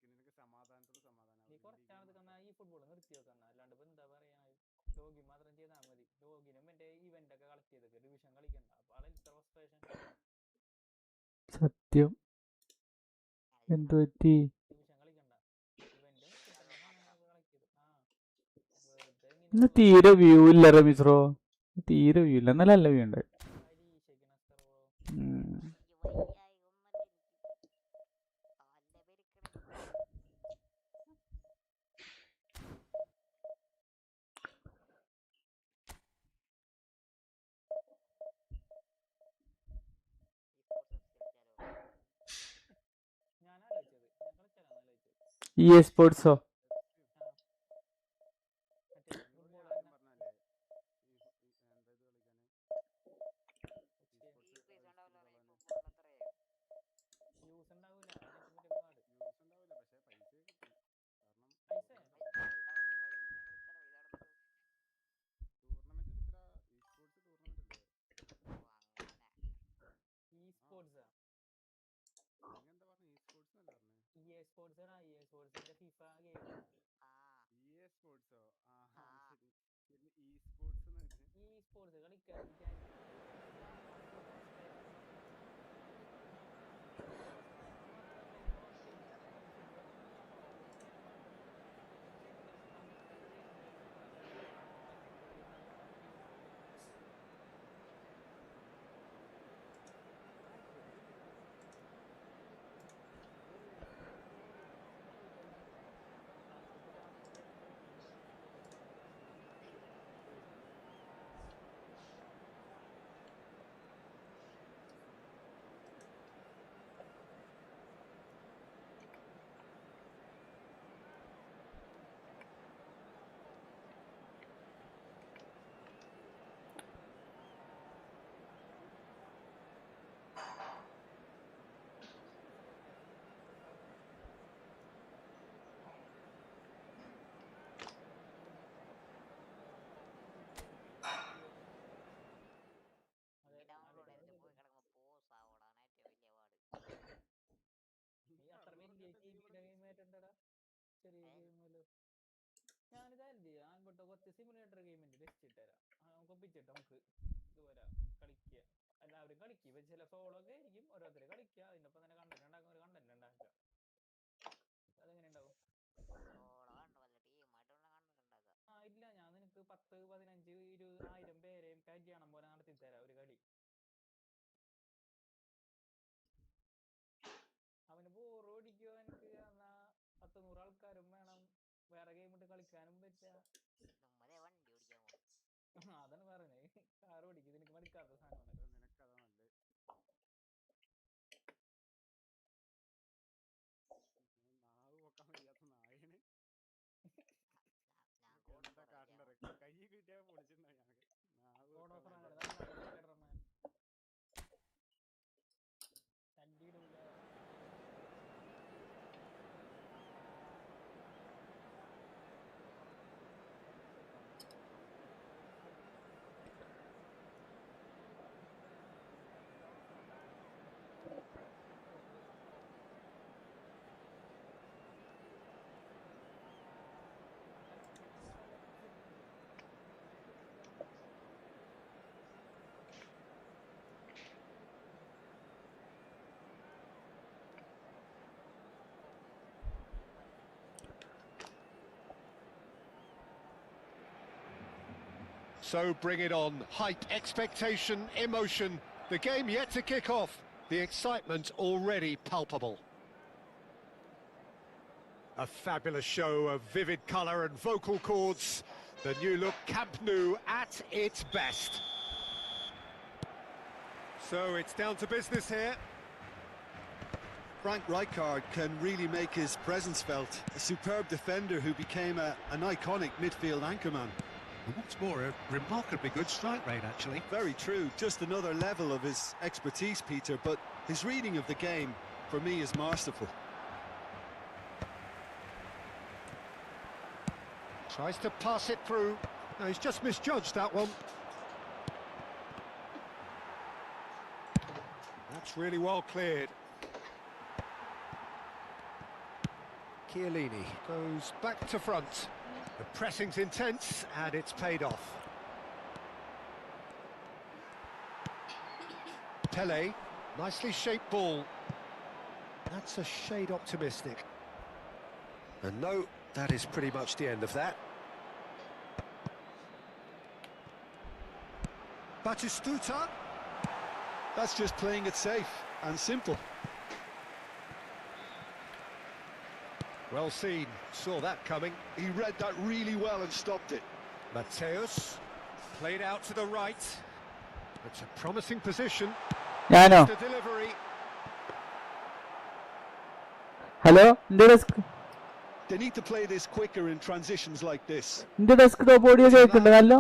Speaker 8: നിനക്ക് സമാധാനത്തോട്
Speaker 9: നീ കുറച്ചാളത് കന്നാ ഈ ഫുട്ബോൾ നിർത്തി വെക്കന്ന അല്ലാണ്ട് ഇപ്പൊ എന്താ പറയാ ലോഗിൻ മാത്രം ചെയ്താൽ മതി ലോഗിനും മറ്റേ ഇവന്റ് ഒക്കെ കളക്ട് ചെയ്തൊക്കെ ഡിവിഷൻ കളിക്കണ്ട അപ്പൊ ആളെ ഇത്ര ഫ്രസ്ട്രേഷൻ
Speaker 1: സത്യം എന്ത് പറ്റി
Speaker 9: ഡിവിഷൻ കളിക്കണ്ട ഇവന്റും കളക്ട് ചെയ്ത്
Speaker 1: ഇന്ന് തീരെ വ്യൂ ഇല്ല റമീസ്രോ തീരെ വ്യൂ ഇല്ല നല്ല വ്യൂ ഉണ്ട്
Speaker 9: പരീക്ഷയ്ക്ക് നസ്കറോ ഞാൻ ആലോചിച്ചത് ഞാൻ കളിച്ചാലാണ് ആലോചിച്ചത്
Speaker 1: EA സ്പോർട്സോ
Speaker 9: മറ്റേ ഫുട്ബോൾ യൂസ് ഉണ്ടാവൂല അതിനൊക്കെ പറ്റിയ പാട് പൈസ ഈ സ്പോർട്സാ EA സ്പോർട്സ് ആണ് EA സ്പോർട്സിന്റെ ഫിഫ ഗെയിം ഈ സ്പോർട്സ് കളിക്കാൻ അത്ര വലിയ ടീമിന്റെ ഗെയിം ആയിട്ടുണ്ടടാ ചെറിയ ഗെയിമല്ലോ ഞാനിതായിരുന്നു ആൺപെട്ട കുറച്ച് സിമുലേറ്റർ ഗെയിമിന്റെ ലിസ്റ്റ് ഇട്ടുതരാം നമുക്ക് ഒപ്പിച്ചിട്ട് നമുക്ക് ഇതുപോലെ കളിക്കുക എല്ലാവരും കളിക്കുക ഇപ്പൊ ചില സോളോ ഒക്കെ ആയിരിക്കും ഓരോരുത്തർ കളിക്കുക അതിന്റെ ഒപ്പം തന്നെ കണ്ടന്റ് ഉണ്ടാക്കുന്ന ഒരു കണ്ടന്റ് ഉണ്ടാക്കുക അതെങ്ങനെ ഉണ്ടാവും ഇല്ല ഞാൻ നിനക്ക് 10, 15, 20,000 പേരെയും കല്യാണം പോലെ നടത്തി തരാം ഒരു കളി അവന് ബോറ് ഓടിക്കോ എനിക്ക് എന്നാ 100 ആൾക്കാരും വേണം വേറെ ഗെയിം ഇട്ട് കളിക്കാനും പറ്റുക അതാണ് പറഞ്ഞത് കാർ ഓടിക്കും നിനക്ക് മടുക്കാത്ത സാധനമാണ്
Speaker 2: So bring it on. Hype, expectation, emotion. The game yet to kick off. The excitement already palpable. A fabulous show of vivid colour and vocal cords. The new look Camp Nou at its best. So it's down to business here.
Speaker 3: Frank Rijkaard can really make his presence felt. A superb defender who became an iconic midfield anchorman.
Speaker 10: And what's more, a remarkably good strike rate, actually.
Speaker 3: Very true. Just another level of his expertise, Peter, but his reading of the game, for me, is masterful.
Speaker 2: Tries to pass it through. No, he's just misjudged that one. That's really well cleared. Chiellini goes back to front. The pressing's intense and it's paid off. Pele, nicely shaped ball. That's a shade optimistic. And no, that is pretty much the end of that. Batistuta.
Speaker 3: That's just playing it safe and simple.
Speaker 2: Well seen, saw that coming.
Speaker 3: He read that really well and stopped it.
Speaker 2: Mateus, played out to the right. It's a promising position.
Speaker 1: ഞാനോ
Speaker 2: The delivery.
Speaker 1: Hello എന്റെ desk
Speaker 3: They need to play this quicker in transitions like this.
Speaker 1: എന്റെ desk top audio കേൾക്കുന്നുണ്ട് നല്ലോ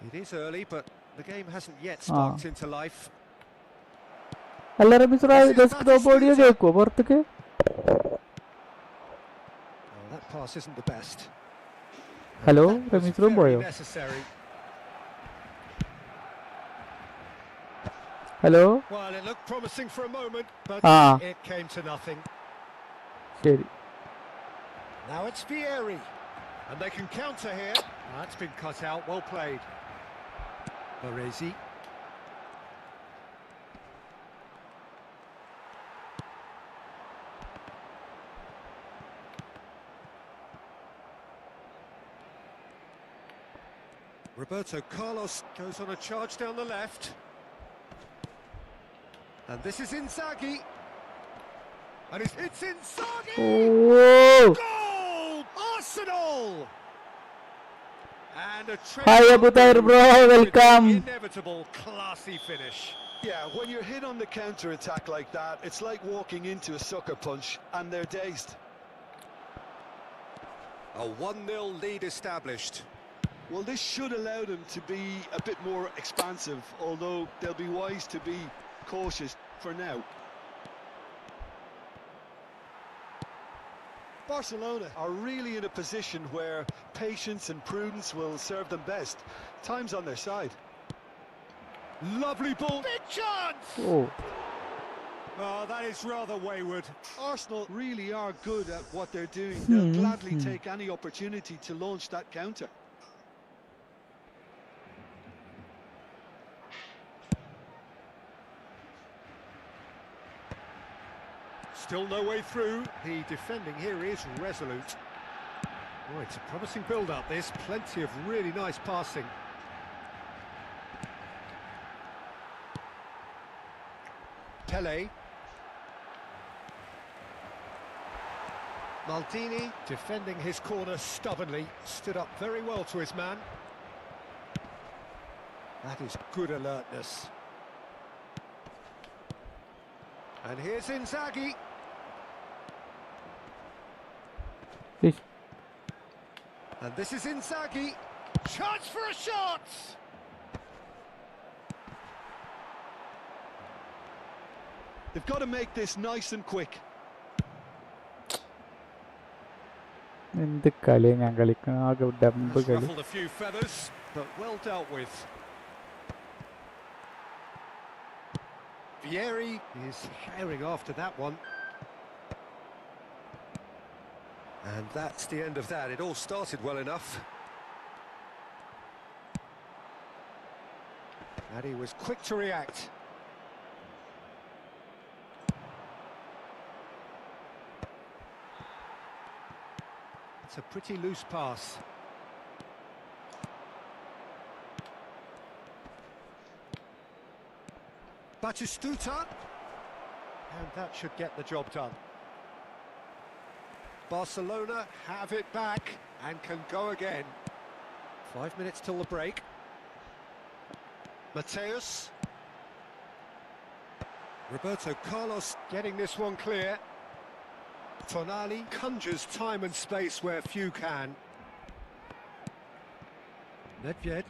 Speaker 2: It is early, but the game hasn't yet sparked into life.
Speaker 1: അല്ല Rameez desktop audio കേൾക്കുവോ പുറത്തേക്ക്
Speaker 2: Oh, that pass isn't the best.
Speaker 1: Hello
Speaker 2: That was
Speaker 1: Rameez room
Speaker 2: very
Speaker 1: പോയോ
Speaker 2: necessary.
Speaker 1: Hello
Speaker 2: Well, it looked promising for a moment, but it came to nothing.
Speaker 1: ശരി
Speaker 2: Now it's Vieri, and they can counter here. That's been cut out, well played. Baresi. Roberto Carlos goes on a charge down the left. And this is Inzaghi. And it's Inzaghi!
Speaker 1: Oh
Speaker 2: Goal! Arsenal! And a
Speaker 1: Hi Abu Tahir bro, welcome.
Speaker 2: Inevitable classy finish.
Speaker 3: Yeah, when you're hit on the counter-attack like that, it's like walking into a sucker punch and they're dazed.
Speaker 2: A 1-0 lead established.
Speaker 3: Well, this should allow them to be a bit more expansive, although they'll be wise to be cautious for now. Barcelona are really in a position where patience and prudence will serve them best. Time's on their side.
Speaker 2: Lovely ball. Big chance!
Speaker 1: Oh
Speaker 2: Oh, that is rather wayward.
Speaker 3: Arsenal really are good at what they're doing. They'll gladly take any opportunity to launch that counter.
Speaker 2: Still no way through. The defending here is resolute. Oh, it's a promising build-up, this. Plenty of really nice passing. Pele. Maldini defending his corner stubbornly. Stood up very well to his man. That is good alertness. And here's Inzaghi.
Speaker 1: ഇഷ്.
Speaker 2: And this is Inzaghi. Chance for a shot!
Speaker 3: They've got to make this nice and quick.
Speaker 1: എന്ത് കളിയാ ഞാൻ കളിക്കണം ആകെ dump
Speaker 2: That's
Speaker 1: കളി
Speaker 2: ruffled a few feathers, but well dealt with. Vieri is herring after that one. And that's the end of that. It all started well enough. And he was quick to react. It's a pretty loose pass. Batistuta. And that should get the job done. Barcelona have it back and can go again. 5 minutes till the break. Mateus. Roberto Carlos getting this one clear. Tonali conjures time and space where few can. Nedved.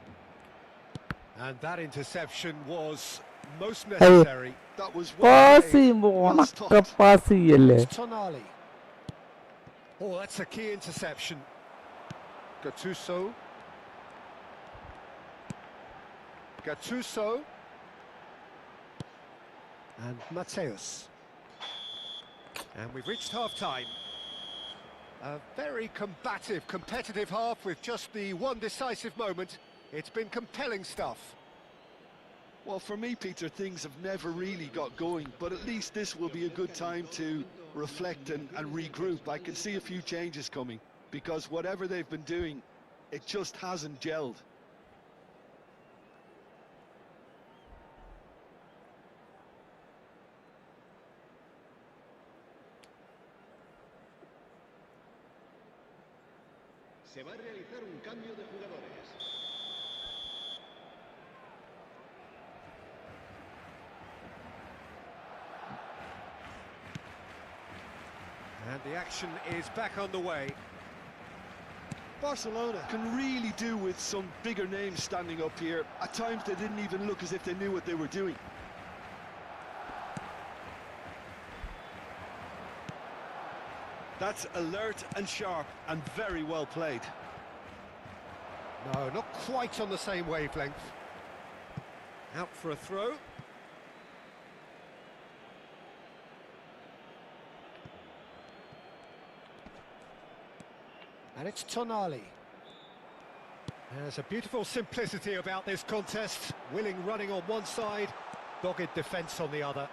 Speaker 2: And that interception was most necessary.
Speaker 3: That was
Speaker 1: pass
Speaker 3: well
Speaker 1: ചെയ്യുമ്പോ
Speaker 3: played. Well
Speaker 1: ഉണക്ക
Speaker 3: stopped.
Speaker 1: Pass ചെയ്യല്ലേ
Speaker 2: It's Tonali. Oh, that's a key interception. Gattuso. Gattuso. And Mateus. And we've reached half-time. A very combative, competitive half with just the one decisive moment. It's been compelling stuff.
Speaker 3: Well, for me, Peter, things have never really got going, but at least this will be a good time to reflect and regroup. I can see a few changes coming, because whatever they've been doing, it just hasn't gelled.
Speaker 4: Se va a realizar un cambio de jugadores.
Speaker 2: And the action is back on the way.
Speaker 3: Barcelona can really do with some bigger names standing up here. At times they didn't even look as if they knew what they were doing. That's alert and sharp and very well played.
Speaker 2: No, not quite on the same wavelength. Out for a throw. And it's Tonali. There's a beautiful simplicity about this contest. Willing running on one side, dogged defence on the other.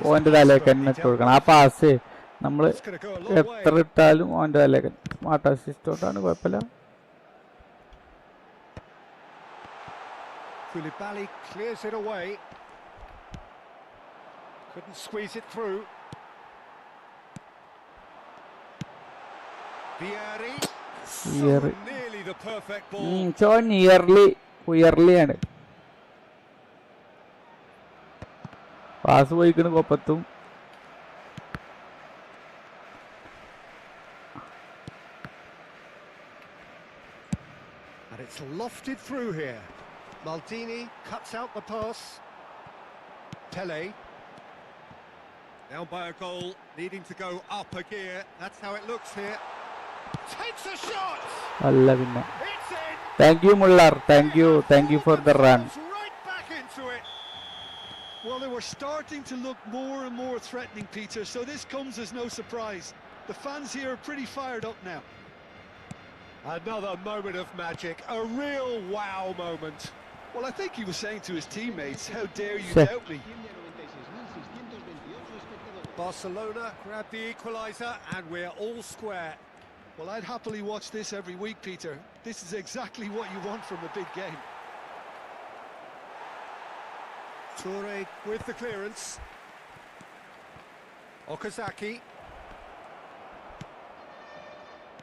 Speaker 1: ഓൻ്റെ തലേക്ക് തന്നെ ഇട്ട് കൊടുക്കണം. ആ pass നമ്മൾ എത്ര ഇട്ടാലും ഓൻ്റെ തലേക്ക്. Smart അസിസ്റ്റോട്ടാണ്, കുഴപ്പമില്ല.
Speaker 2: Koulibaly clears it away. Couldn't squeeze it through. Vieri. So nearly the perfect ball.
Speaker 1: So ഉയർലിയാണ്. പാസ് പോയിക്കണ് കൊപ്പത്തും.
Speaker 2: And it's lofted through here. Maldini cuts out the pass. Pele. Down by a goal, needing to go up a gear. That's how it looks here. Takes a shot!
Speaker 1: അല്ല പിന്നെ.
Speaker 2: It's in!
Speaker 1: Thank you Mullar. Thank you for the run.
Speaker 2: Right back into it.
Speaker 3: Well, they were starting to look more and more threatening, Peter, so this comes as no surprise. The fans here are pretty fired up now.
Speaker 2: Another moment of magic, a real wow moment.
Speaker 3: Well, I think he was saying to his teammates, how dare you doubt me?
Speaker 2: Barcelona grab the equaliser and we're all square.
Speaker 3: Well, I'd happily watch this every week, Peter. This is exactly what you want from a big game.
Speaker 2: Toure with the clearance. Okazaki.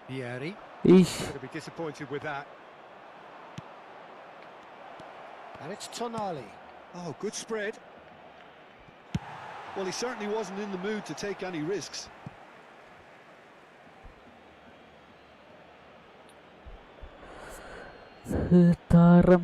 Speaker 2: Vieri. Going to be disappointed with that. And it's Tonali.
Speaker 3: Oh, good spread. Well, he certainly wasn't in the mood to take any risks.
Speaker 1: Taram.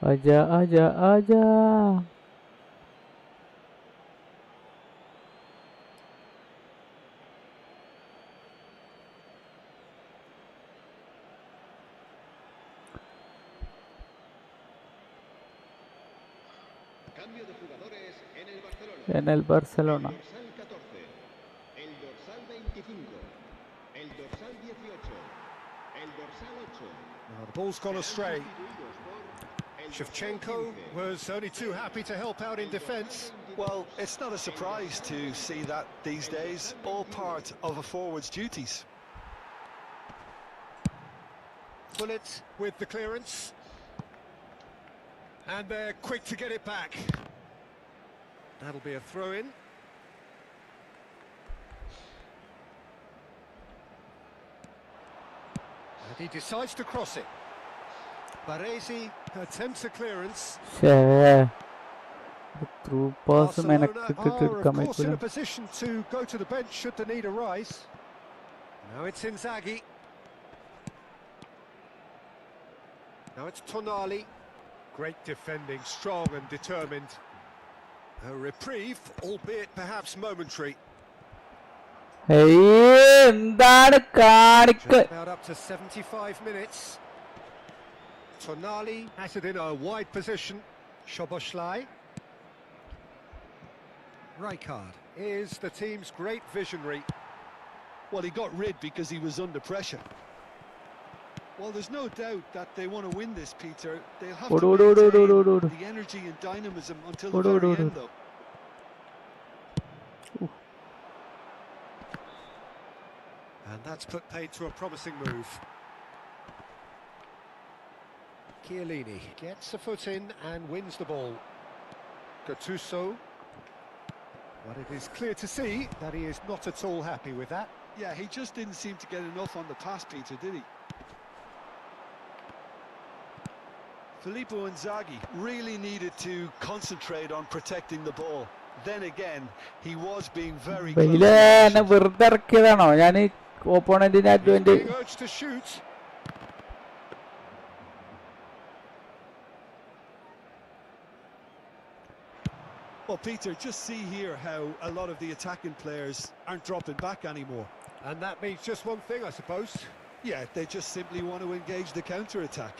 Speaker 1: Aja.
Speaker 4: Cambio de jugadores en el Barcelona.
Speaker 1: En el Barcelona.
Speaker 4: El dorsal 14, el dorsal 25, el dorsal 18, el dorsal 8.
Speaker 2: Now the ball's gone astray. Shevchenko was only too happy to help out in defence.
Speaker 3: Well, it's not a surprise to see that these days, all part of a forward's duties.
Speaker 2: Bullet with the clearance. And they're quick to get it back. That'll be a throw-in. And he decides to cross it. Baresi attempts a clearance.
Speaker 1: Through pass
Speaker 2: Barcelona
Speaker 1: മെനക്കെട്ടിട്ട്
Speaker 2: are, of
Speaker 1: എടുക്കാൻ
Speaker 2: course, in
Speaker 1: പറ്റൂല.
Speaker 2: a position to go to the bench should the need arise. Now it's Inzaghi. Now it's Tonali. Great defending, strong and determined. A reprieve, albeit perhaps momentary.
Speaker 1: എന്താണ് കാണിക്ക?
Speaker 2: Just about up to 75 minutes. Tonali has it in a wide position. Szoboszlai. Rijkaard is the team's great visionary.
Speaker 3: Well, he got rid because he was under pressure. Well, there's no doubt that they want to win this, Peter. They'll have to maintain the energy and dynamism until the very end, though.
Speaker 2: And that's put paid to a promising move. Chiellini gets a foot in and wins the ball. Gattuso. But it is clear to see that he is not at all happy with that.
Speaker 3: Yeah, he just didn't seem to get enough on the pass, Peter, did he? Filippo Inzaghi really needed to concentrate on protecting the ball. Then again, he was being very close.
Speaker 1: വെറുതെ ഇറക്കിയതാണോ? ഞാൻ ഓപ്പോണന്റിന്റെ
Speaker 2: He's
Speaker 1: advantage.
Speaker 2: being urged to shoot.
Speaker 3: Well, Peter, just see here how a lot of the attacking players aren't dropping back anymore.
Speaker 2: And that means just one thing, I suppose.
Speaker 3: Yeah, they just simply want to engage the counter-attack.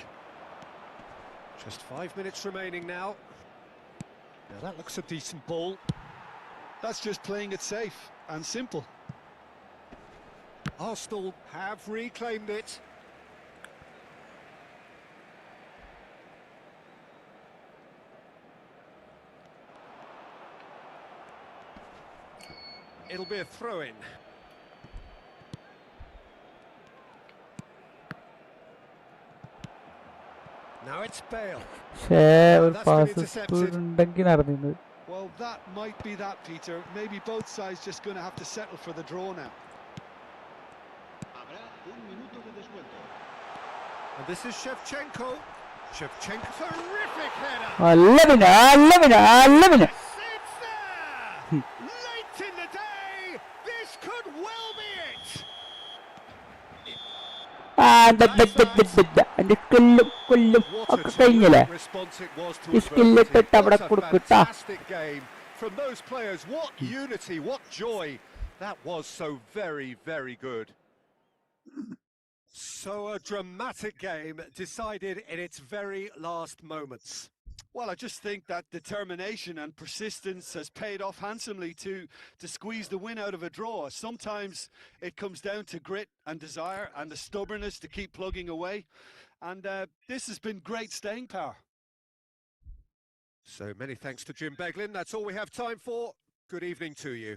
Speaker 2: Just 5 minutes remaining now. Now that looks a decent ball.
Speaker 3: That's just playing it safe and simple.
Speaker 2: Arsenal have reclaimed it. It'll be a throw-in. Now it's Bale.
Speaker 1: ഒരു pass ഉണ്ടെങ്കിൽ നടന്നിരുന്നത്.
Speaker 3: Well, that might be that, Peter. Maybe both sides just going to have to settle for the draw now.
Speaker 4: Habrá un minuto de descuento.
Speaker 2: And this is Shevchenko. Shevchenko, terrific header. It's there! Late in the day, this could well be it. What a terrific response it was to adversity. What a fantastic game from those players. What unity, what joy. That was so very, very good. So a dramatic game decided in its very last moments.
Speaker 3: Well, I just think that determination and persistence has paid off handsomely to squeeze the win out of a draw. Sometimes it comes down to grit and desire and the stubbornness to keep plugging away. And this has been great staying power.
Speaker 2: So many thanks to Jim Beglin. That's all we have time for. Good evening to you.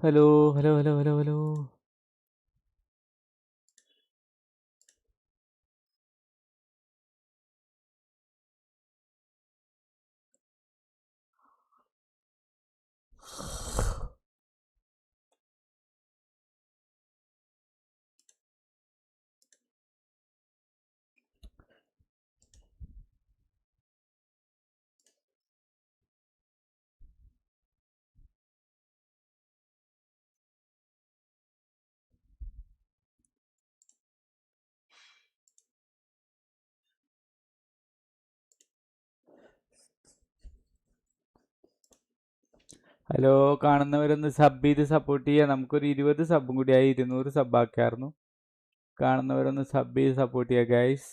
Speaker 1: Hello. Hello, കാണുന്നവരൊന്ന് sub ചെയ്ത് support ചെയ്യുക. നമുക്കൊരു 20 സബും കൂടി ആയി 200 sub ആക്കായിരുന്നു. കാണുന്നവരൊന്ന് sub ചെയ്ത് സപ്പോർട്ട് ചെയ്യുക ഗൈസ്.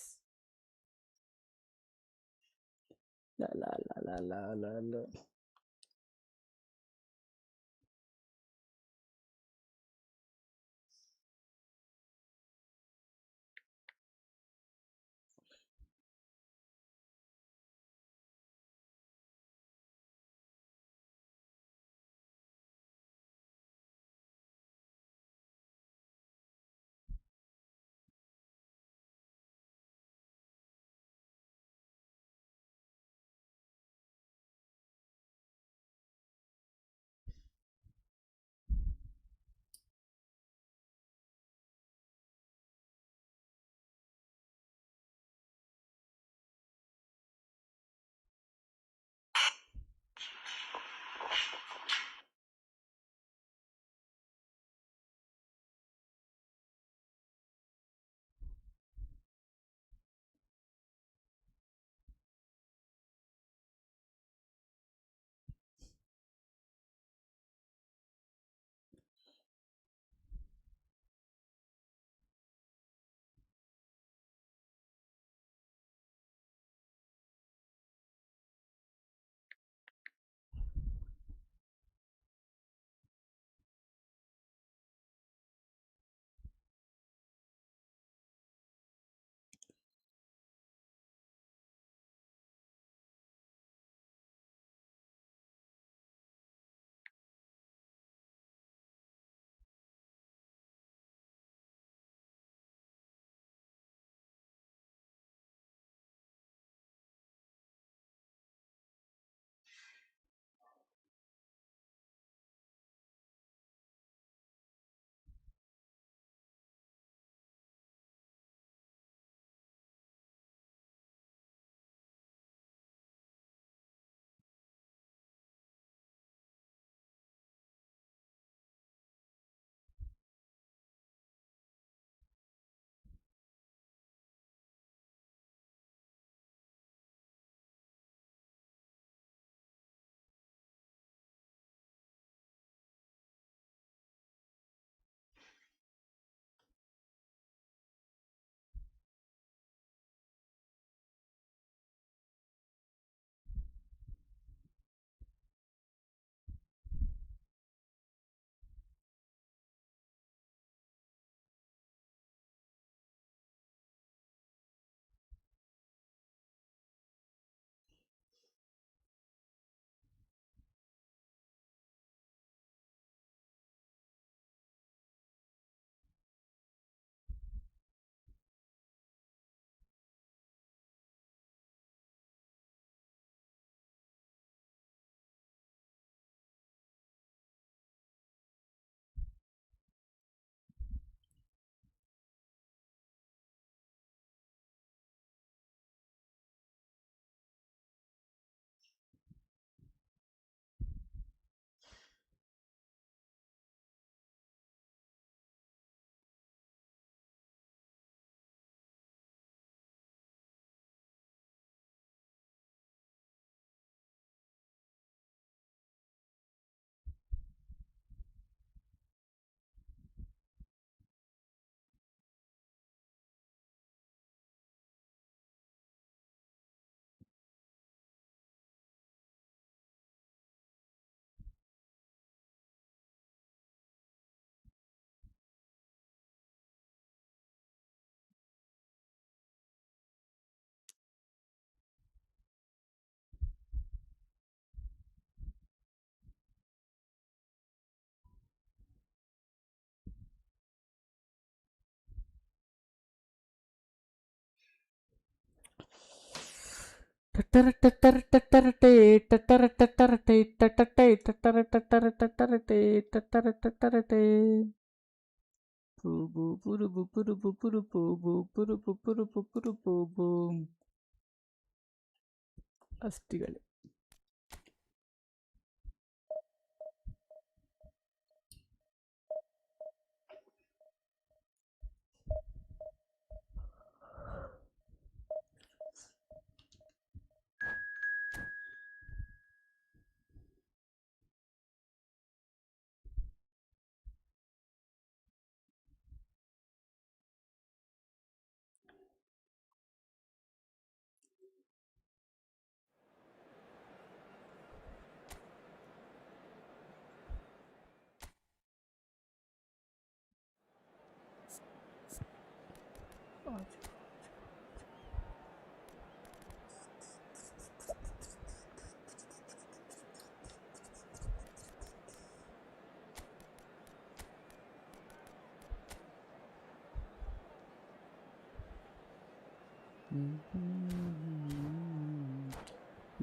Speaker 1: അസ്ഥികളി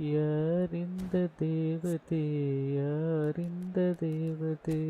Speaker 1: ಯಾರಿಂದ ದೇವತೆ ಯಾರಿಂದ ದೇವತೆ.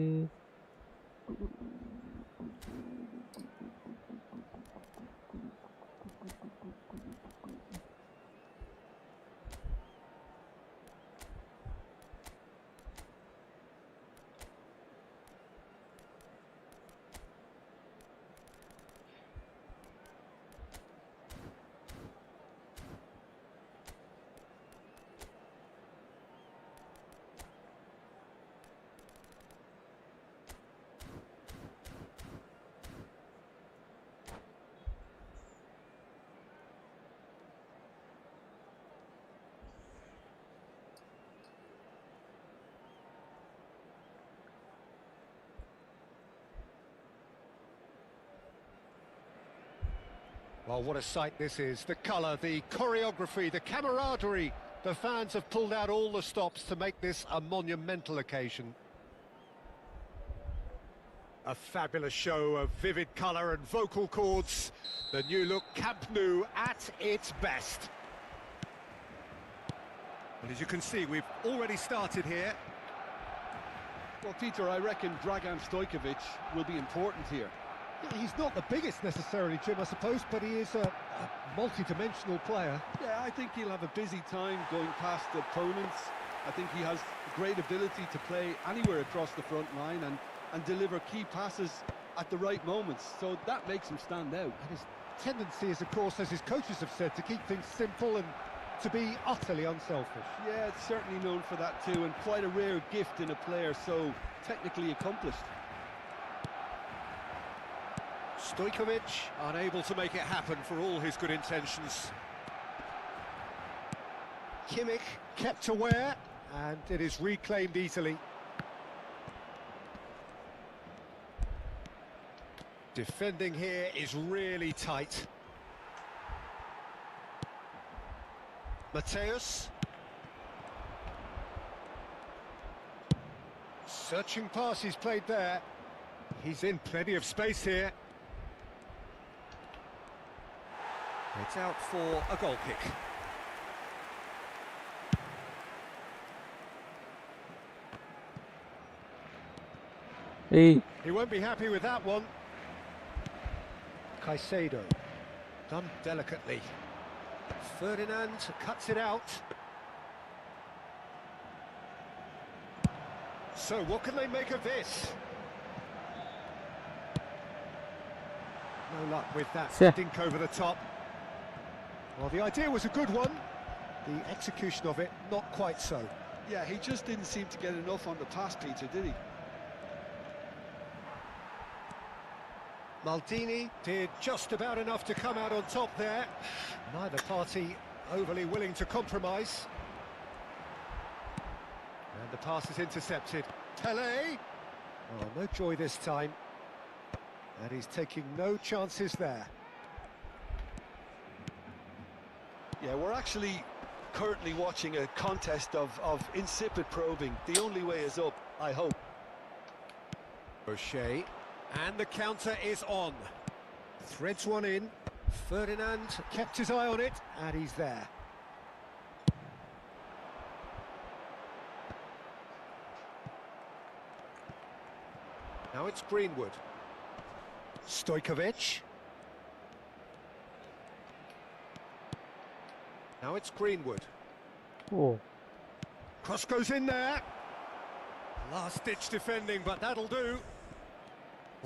Speaker 2: Well, what a sight this is. The colour, the choreography, the camaraderie. The fans have pulled out all the stops to make this a monumental occasion. A fabulous show of vivid colour and vocal cords. The new look Camp Nou at its best. And as you can see, we've already started here.
Speaker 3: Well, Peter, I reckon Dragan Stojkovic will be important here.
Speaker 2: He's not the biggest necessarily, Jim, I suppose, but he is a multi-dimensional player.
Speaker 3: Yeah, I think he'll have a busy time going past opponents. I think he has great ability to play anywhere across the front line and deliver key passes at the right moments. So that makes him stand out.
Speaker 2: And his tendency is, of course, as his coaches have said, to keep things simple and to be utterly unselfish.
Speaker 3: Yeah, it's certainly known for that too, and quite a rare gift in a player so technically accomplished.
Speaker 2: Stojkovic unable to make it happen for all his good intentions. Kimmich kept aware, and it is reclaimed easily. Defending here is really tight. Mateus. Searching pass he's played there. He's in plenty of space here. It's out for a goal kick.
Speaker 1: Hey.
Speaker 2: He won't be happy with that one. Caicedo, done delicately. Ferdinand cuts it out. So what can they make of this? No luck with that dink over the top. Well, the idea was a good one. The execution of it, not quite so.
Speaker 3: Yeah, he just didn't seem to get enough on the pass, Peter, did he?
Speaker 2: Maldini did just about enough to come out on top there. Neither party overly willing to compromise. And the pass is intercepted. Pele! Oh, no joy this time. And he's taking no chances there.
Speaker 3: Yeah, we're actually currently watching a contest of insipid probing. The only way is up, I hope.
Speaker 2: O'Shea, and the counter is on. Threads one in. Ferdinand kept his eye on it, and he's there. Now it's Greenwood. Stojkovic. Now it's Greenwood.
Speaker 1: Oh.
Speaker 2: Cross goes in there. Last-ditch defending, but that'll do.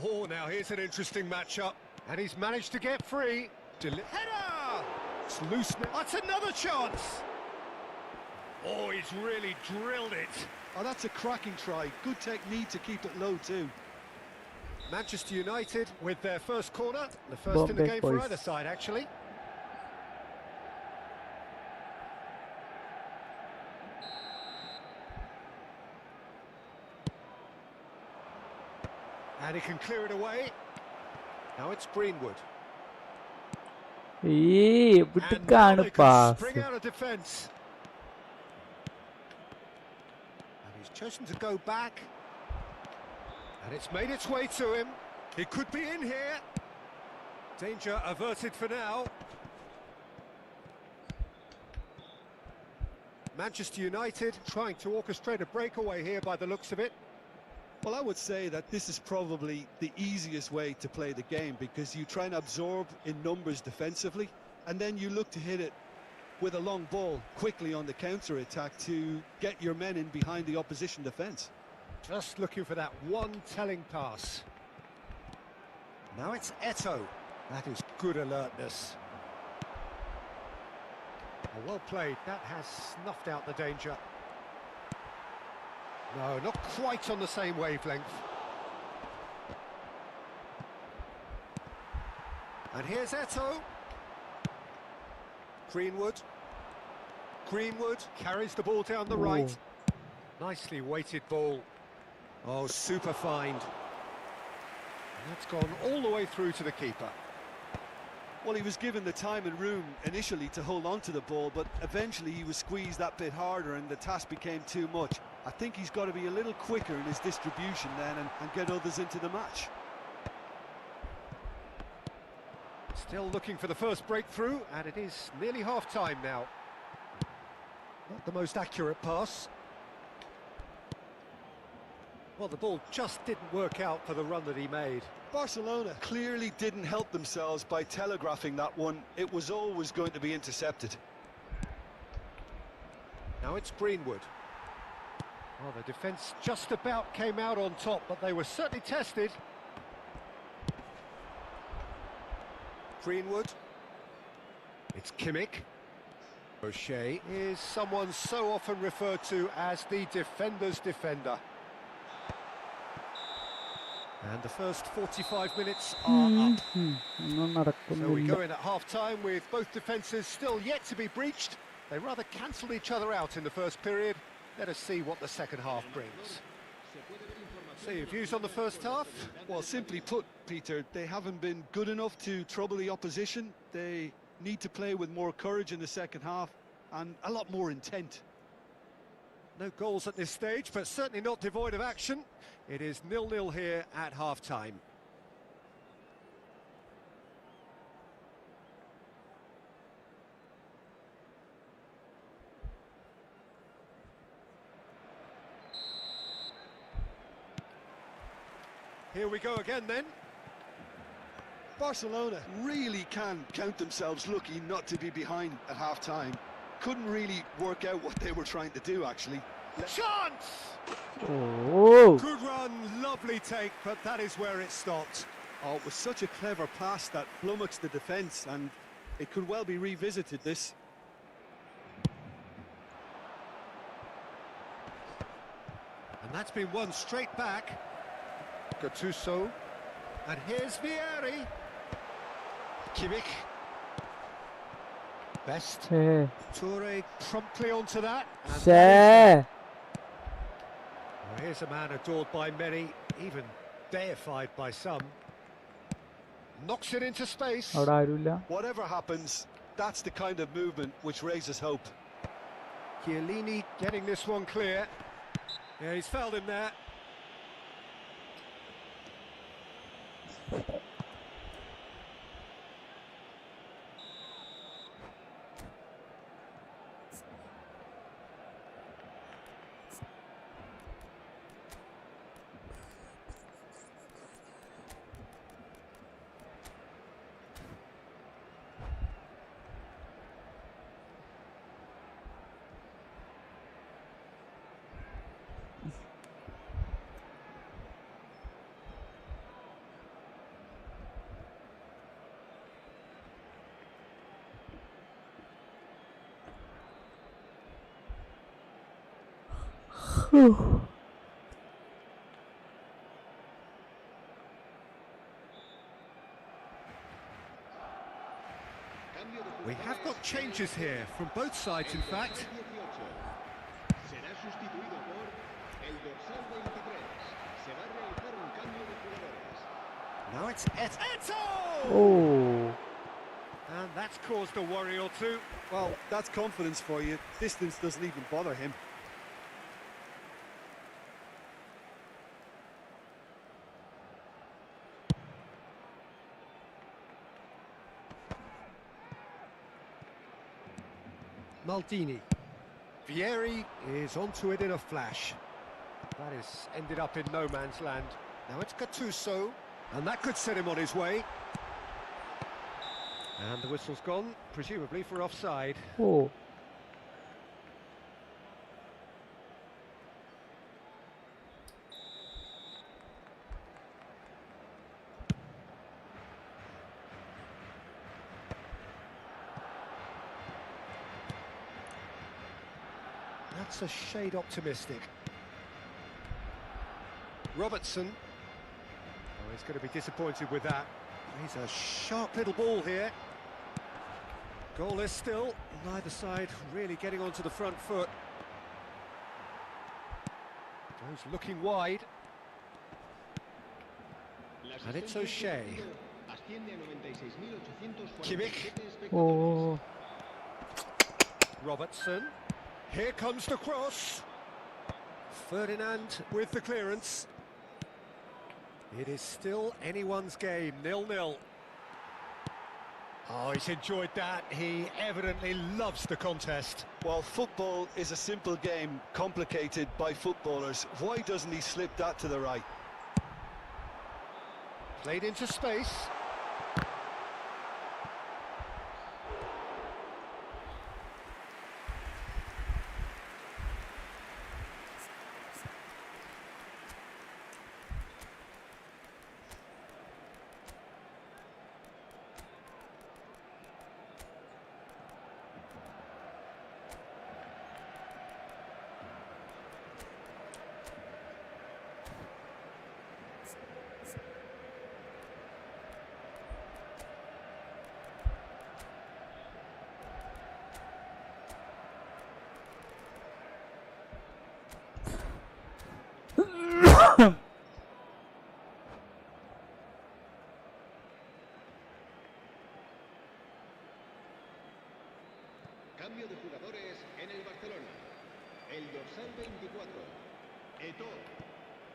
Speaker 2: Oh, now here's an interesting matchup. And he's managed to get free. Header! It's loose now. That's another chance. Oh, he's really drilled it.
Speaker 3: Oh, that's a cracking try. Good technique to keep it low, too.
Speaker 2: Manchester United with their first corner. The first in the game for either side, actually. And he can clear it away. Now it's Greenwood.
Speaker 1: Hey,
Speaker 2: and now they can spring out of defence. And he's chosen to go back. And it's made its way to him. He could be in here. Danger averted for now. Manchester United trying to orchestrate a breakaway here by the looks of it.
Speaker 3: Well, I would say that this is probably the easiest way to play the game, because you try and absorb in numbers defensively, and then you look to hit it with a long ball quickly on the counter-attack to get your men in behind the opposition defence.
Speaker 2: Just looking for that one telling pass. Now it's Eto. That is good alertness. Oh, well played. That has snuffed out the danger. No, not quite on the same wavelength. And here's Eto. Greenwood carries the ball down the right. Nicely weighted ball. Oh, super find. And that's gone all the way through to the keeper.
Speaker 3: Well, he was given the time and room initially to hold on to the ball, but eventually he was squeezed that bit harder and the task became too much. I think he's got to be a little quicker in his distribution then and get others into the match.
Speaker 2: Still looking for the first breakthrough, and it is nearly half-time now. Not the most accurate pass. Well, the ball just didn't work out for the run that he made.
Speaker 3: Barcelona clearly didn't help themselves by telegraphing that one. It was always going to be intercepted.
Speaker 2: Now it's Greenwood. Well, the defence just about came out on top, but they were certainly tested. Greenwood. It's Kimmich. O'Shea is someone so often referred to as the defender's defender. And the first 45 minutes are up. So we go in at half-time with both defences still yet to be breached. They rather cancelled each other out in the first period. Let us see what the second half brings. So your views on the first half?
Speaker 3: Well, simply put, Peter, they haven't been good enough to trouble the opposition. They need to play with more courage in the second half and a lot more intent.
Speaker 2: No goals at this stage, but certainly not devoid of action. It is 0-0 here at half-time. Here we go again then.
Speaker 3: Barcelona really can count themselves lucky not to be behind at half-time. Couldn't really work out what they were trying to do, actually.
Speaker 2: Chance!
Speaker 1: Oh,
Speaker 2: Good run, lovely take, but that is where it stopped.
Speaker 3: Oh, it was such a clever pass that flummoxed the defence, and it could well be revisited, this.
Speaker 2: And that's been won straight back. Gattuso. And here's Vieri. Kimmich. Best. Toure promptly onto that. And
Speaker 1: share.
Speaker 2: well, here's a man adored by many, even deified by some. Knocks it into space.
Speaker 1: അവിടെ ആരുമില്ല.
Speaker 3: Whatever happens, that's the kind of movement which raises hope.
Speaker 2: Chiellini getting this one clear. Yeah, he's fouled him there. We have got changes here from both sides, in fact.
Speaker 4: Será sustituido por el dorsal 23. Se va a realizar un cambio de jugadores.
Speaker 2: Now it's Eto!
Speaker 1: Oh,
Speaker 2: And that's caused a worry or two.
Speaker 3: Well, that's confidence for you. Distance doesn't even bother him.
Speaker 2: Maldini. Vieri is onto it in a flash. That is ended up in no man's land. Now it's Gattuso, and that could set him on his way. And the whistle's gone, presumably for offside.
Speaker 1: Oh.
Speaker 2: That's a shade optimistic. Robertson. Oh, he's going to be disappointed with that. He's a sharp little ball here. Goalless still, neither side really getting onto the front foot. Goes looking wide. And it's O'Shea. Kimmich.
Speaker 1: Oh.
Speaker 2: Robertson. Here comes the cross. Ferdinand with the clearance. It is still anyone's game, 0-0. Oh, he's enjoyed that. He evidently loves the contest.
Speaker 3: Well, football is a simple game, complicated by footballers. Why doesn't he slip that to the right?
Speaker 2: Played into space.
Speaker 4: Cambio de jugadores en el Barcelona. El dorsal 24, Eto'o.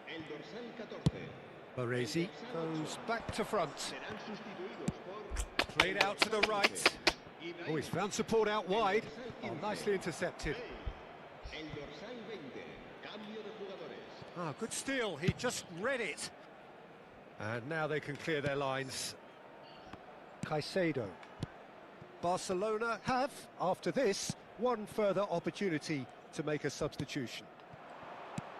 Speaker 4: El dorsal 14.
Speaker 2: Baresi goes back to front.
Speaker 4: Serán sustituidos por
Speaker 2: Played out to the right. Oh, he's found support out wide. Oh, nicely intercepted.
Speaker 4: el dorsal 20. Cambio de jugadores.
Speaker 2: Ah, good steal. He just read it. And now they can clear their lines. Caicedo. Barcelona have, after this, one further opportunity to make a substitution.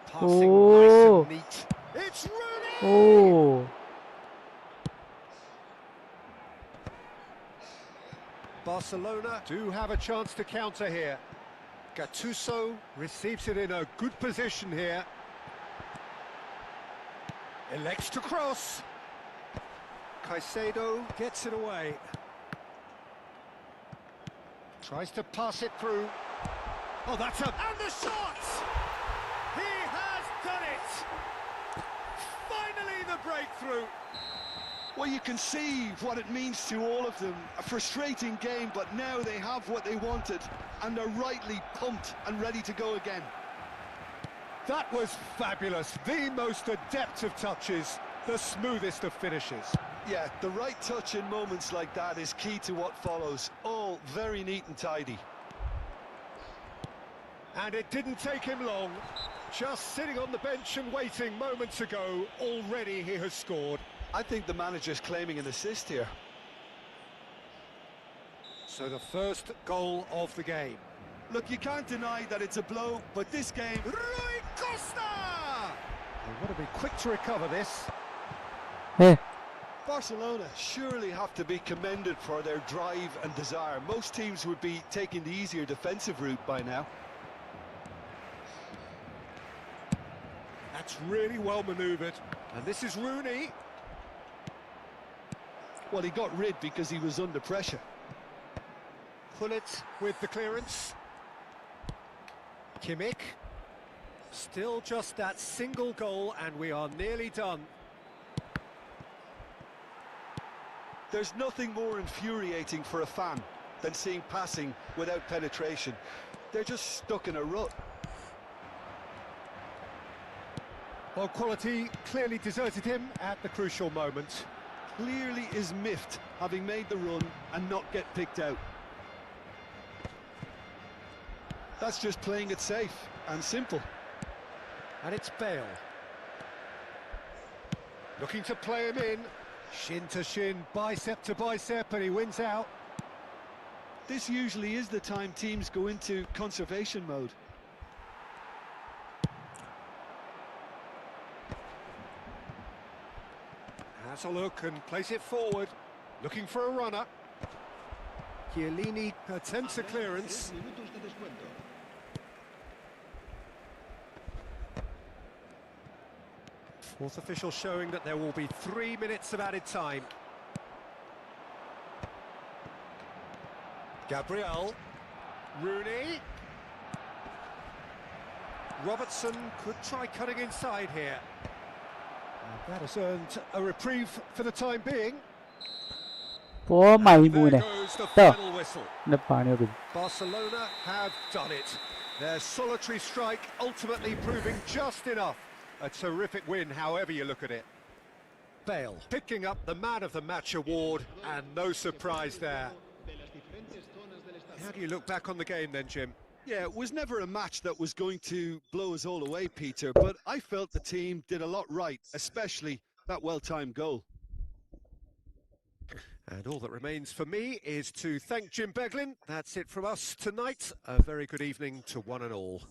Speaker 2: Passing nice and neat. It's Rooney!
Speaker 1: Oh.
Speaker 2: Barcelona do have a chance to counter here. Gattuso receives it in a good position here. Elects to cross. Caicedo gets it away. Tries to pass it through. Oh, that's a... And the shot! He has done it! Finally the breakthrough!
Speaker 3: Well, you can see what it means to all of them. A frustrating game, but now they have what they wanted, and they're rightly pumped and ready to go again.
Speaker 2: That was fabulous. The most adept of touches, the smoothest of finishes.
Speaker 3: Yeah, the right touch in moments like that is key to what follows. All very neat and tidy.
Speaker 2: And it didn't take him long. Just sitting on the bench and waiting moments ago, already he has scored.
Speaker 3: I think the manager's claiming an assist here.
Speaker 2: So the first goal of the game.
Speaker 3: Look, you can't deny that it's a blow, but this game...
Speaker 2: Rui Costa! They want to be quick to recover this.
Speaker 1: Hey.
Speaker 3: Barcelona surely have to be commended for their drive and desire. Most teams would be taking the easier defensive route by now.
Speaker 2: That's really well manoeuvred. And this is Rooney.
Speaker 3: Well, he got rid because he was under pressure.
Speaker 2: Pullet with the clearance. Kimmich. Still just that single goal and we are nearly done.
Speaker 3: There's nothing more infuriating for a fan than seeing passing without penetration. They're just stuck in a rut.
Speaker 2: Well, quality clearly deserted him at the crucial moment.
Speaker 3: Clearly is miffed, having made the run and not get picked out. That's just playing it safe and simple.
Speaker 2: And it's Bale. Looking to play him in. Shin to shin, bicep to bicep, and he wins out.
Speaker 3: This usually is the time teams go into conservation mode.
Speaker 2: Has a look and plays it forward. Looking for a runner. Chiellini attempts a clearance.
Speaker 4: 3 minutos de descuento.
Speaker 2: Fourth official showing that there will be 3 minutes of added time. Gabriel. Rooney. Robertson could try cutting inside here. And that has earned a reprieve for the time being.
Speaker 1: Oh my moon.
Speaker 2: There goes the final whistle. Barcelona have done it. Their solitary strike ultimately proving just enough. A terrific win, however you look at it. Bale picking up the Man of the Match award, and no surprise there. How do you look back on the game then, Jim?
Speaker 3: Yeah, it was never a match that was going to blow us all away, Peter, but I felt the team did a lot right, especially that well-timed goal.
Speaker 2: And all that remains for me is to thank Jim Beglin. That's it from us tonight. A very good evening to one and all.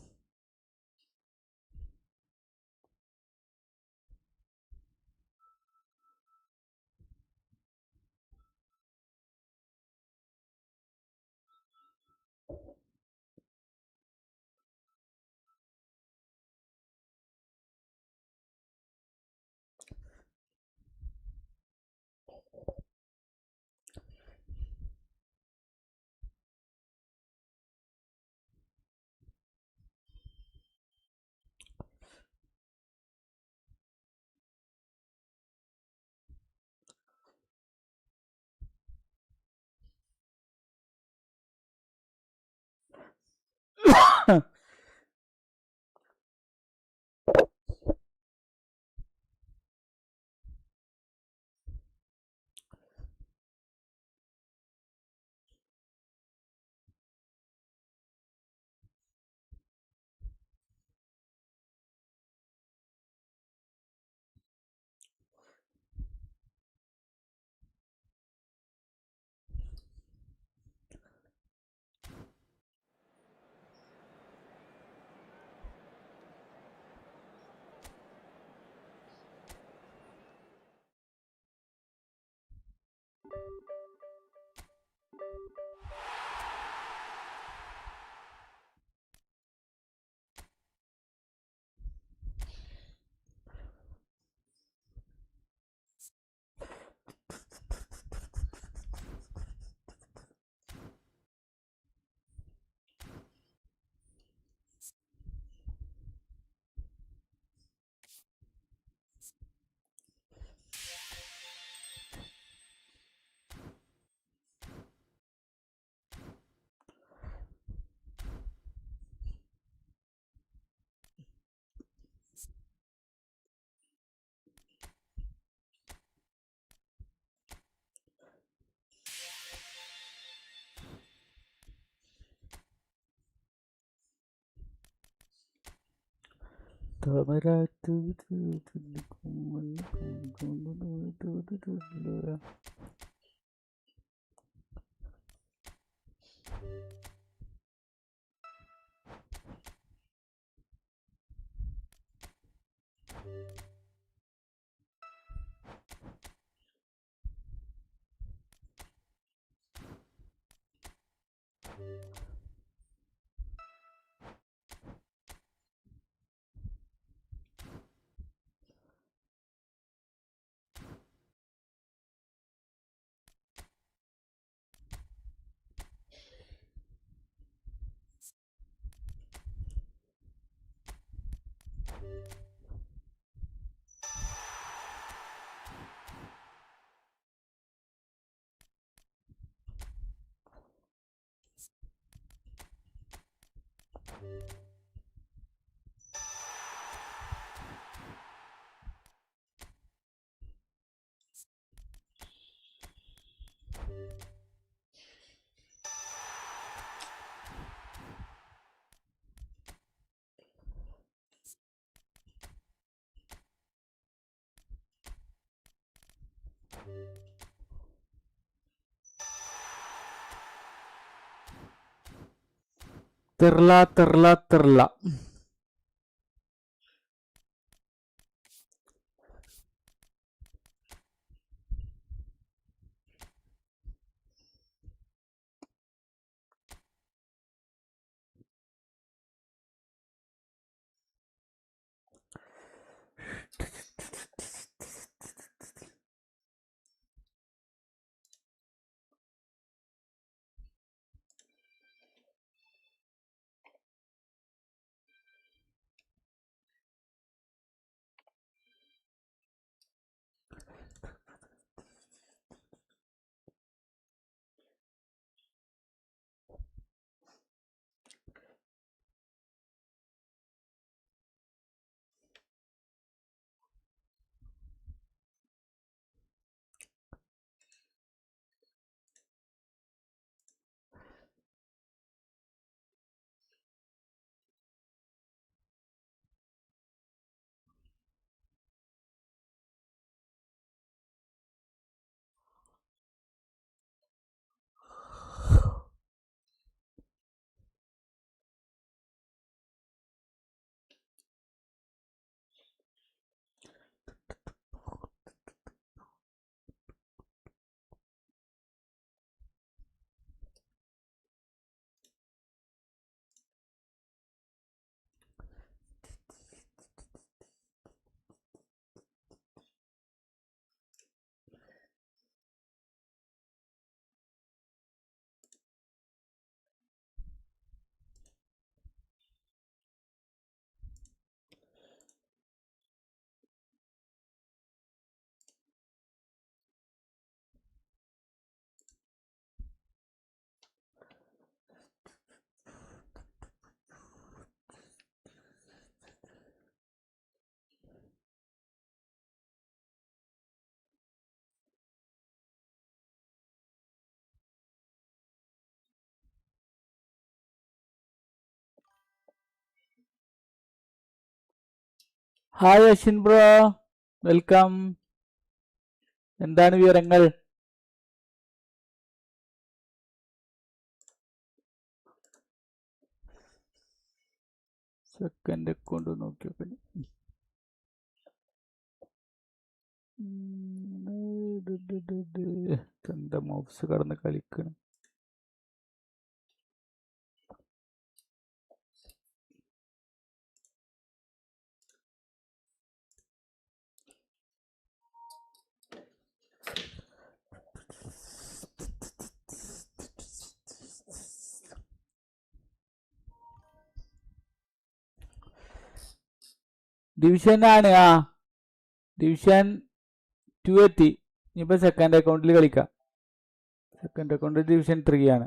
Speaker 1: തെർല. Hi Ashwin bro, welcome. എന്താണ് വിവരങ്ങൾ? Second account നോക്കിയപ്പോ എന്താ mouse കടന്ന് കളിക്കണം. Division ആണ്. Division 2 എത്തി. ഇനിയിപ്പോ സെക്കൻഡ് അക്കൗണ്ടിൽ കളിക്കാം. സെക്കൻഡ് അക്കൗണ്ട് ഡിവിഷൻ 3 ആണ്.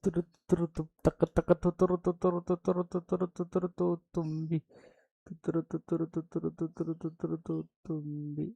Speaker 1: തുമ്പി തുമ്പി.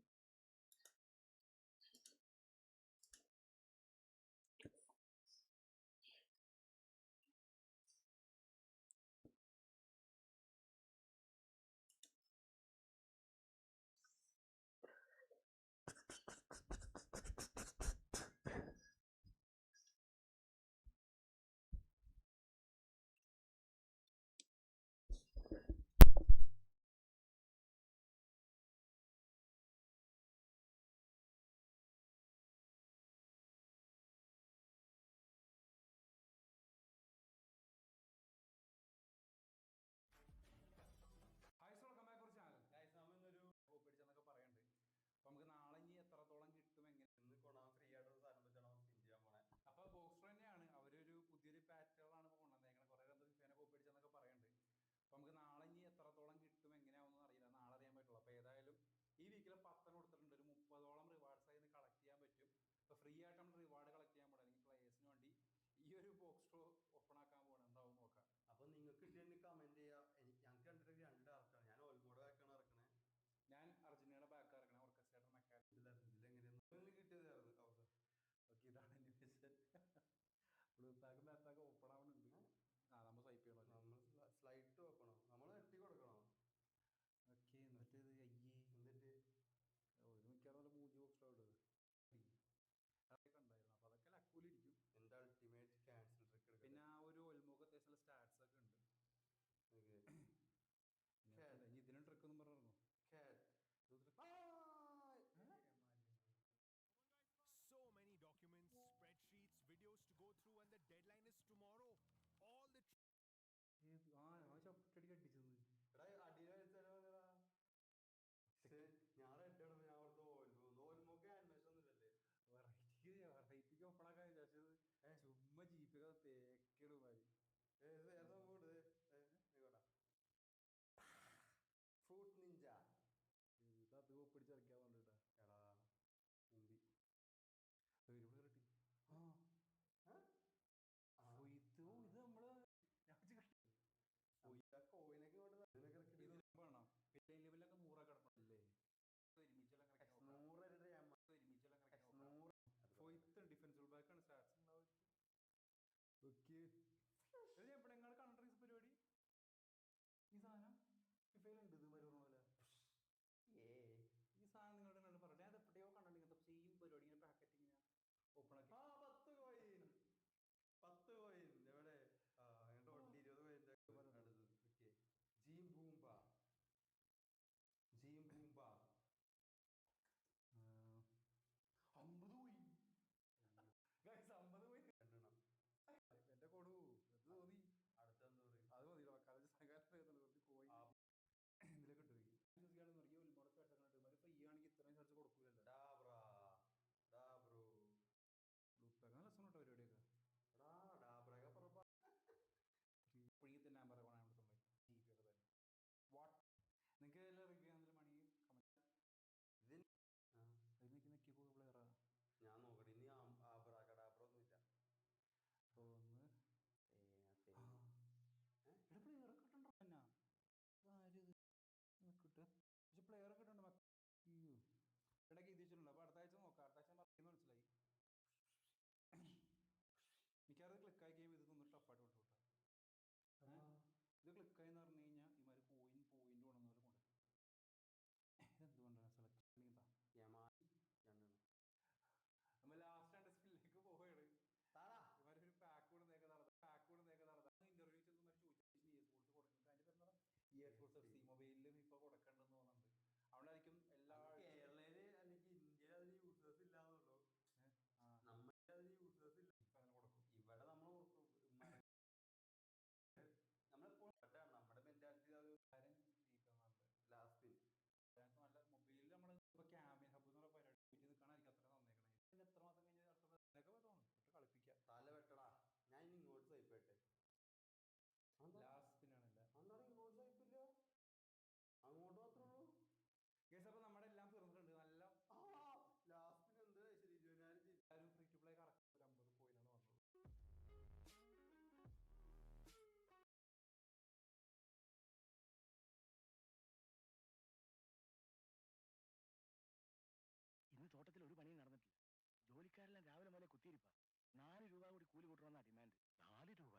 Speaker 8: കൂലി കൂട്ടണമെന്നാ ഡിമാൻഡ്.
Speaker 11: 4 രൂപയോ?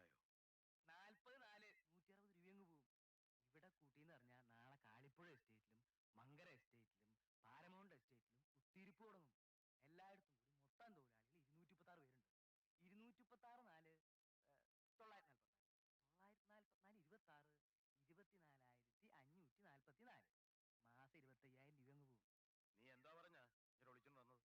Speaker 8: 40 160 രൂപയങ്ങ് പോവും. ഇവിടെ കൂട്ടിന്ന് പറഞ്ഞാൽ നാളെ കാളിപ്പുഴ എസ്റ്റേറ്റിലും മങ്കര എസ്റ്റേറ്റിലും പാരമൗണ്ട് എസ്റ്റേറ്റിലും കുത്തിയിരിപ്പ് തുടങ്ങും. എല്ലായിടത്തും കൂടി മൊത്തം തൊഴിലാളികൾ 236 പേരുണ്ട്. 236 944 944 26 24,544 മാസം 25,000 രൂപ അങ്ങ് പോവും.
Speaker 11: നീ എന്താ പറഞ്ഞ ഇങ്ങനെ വിളിച്ചോണ്ട് വന്നത്?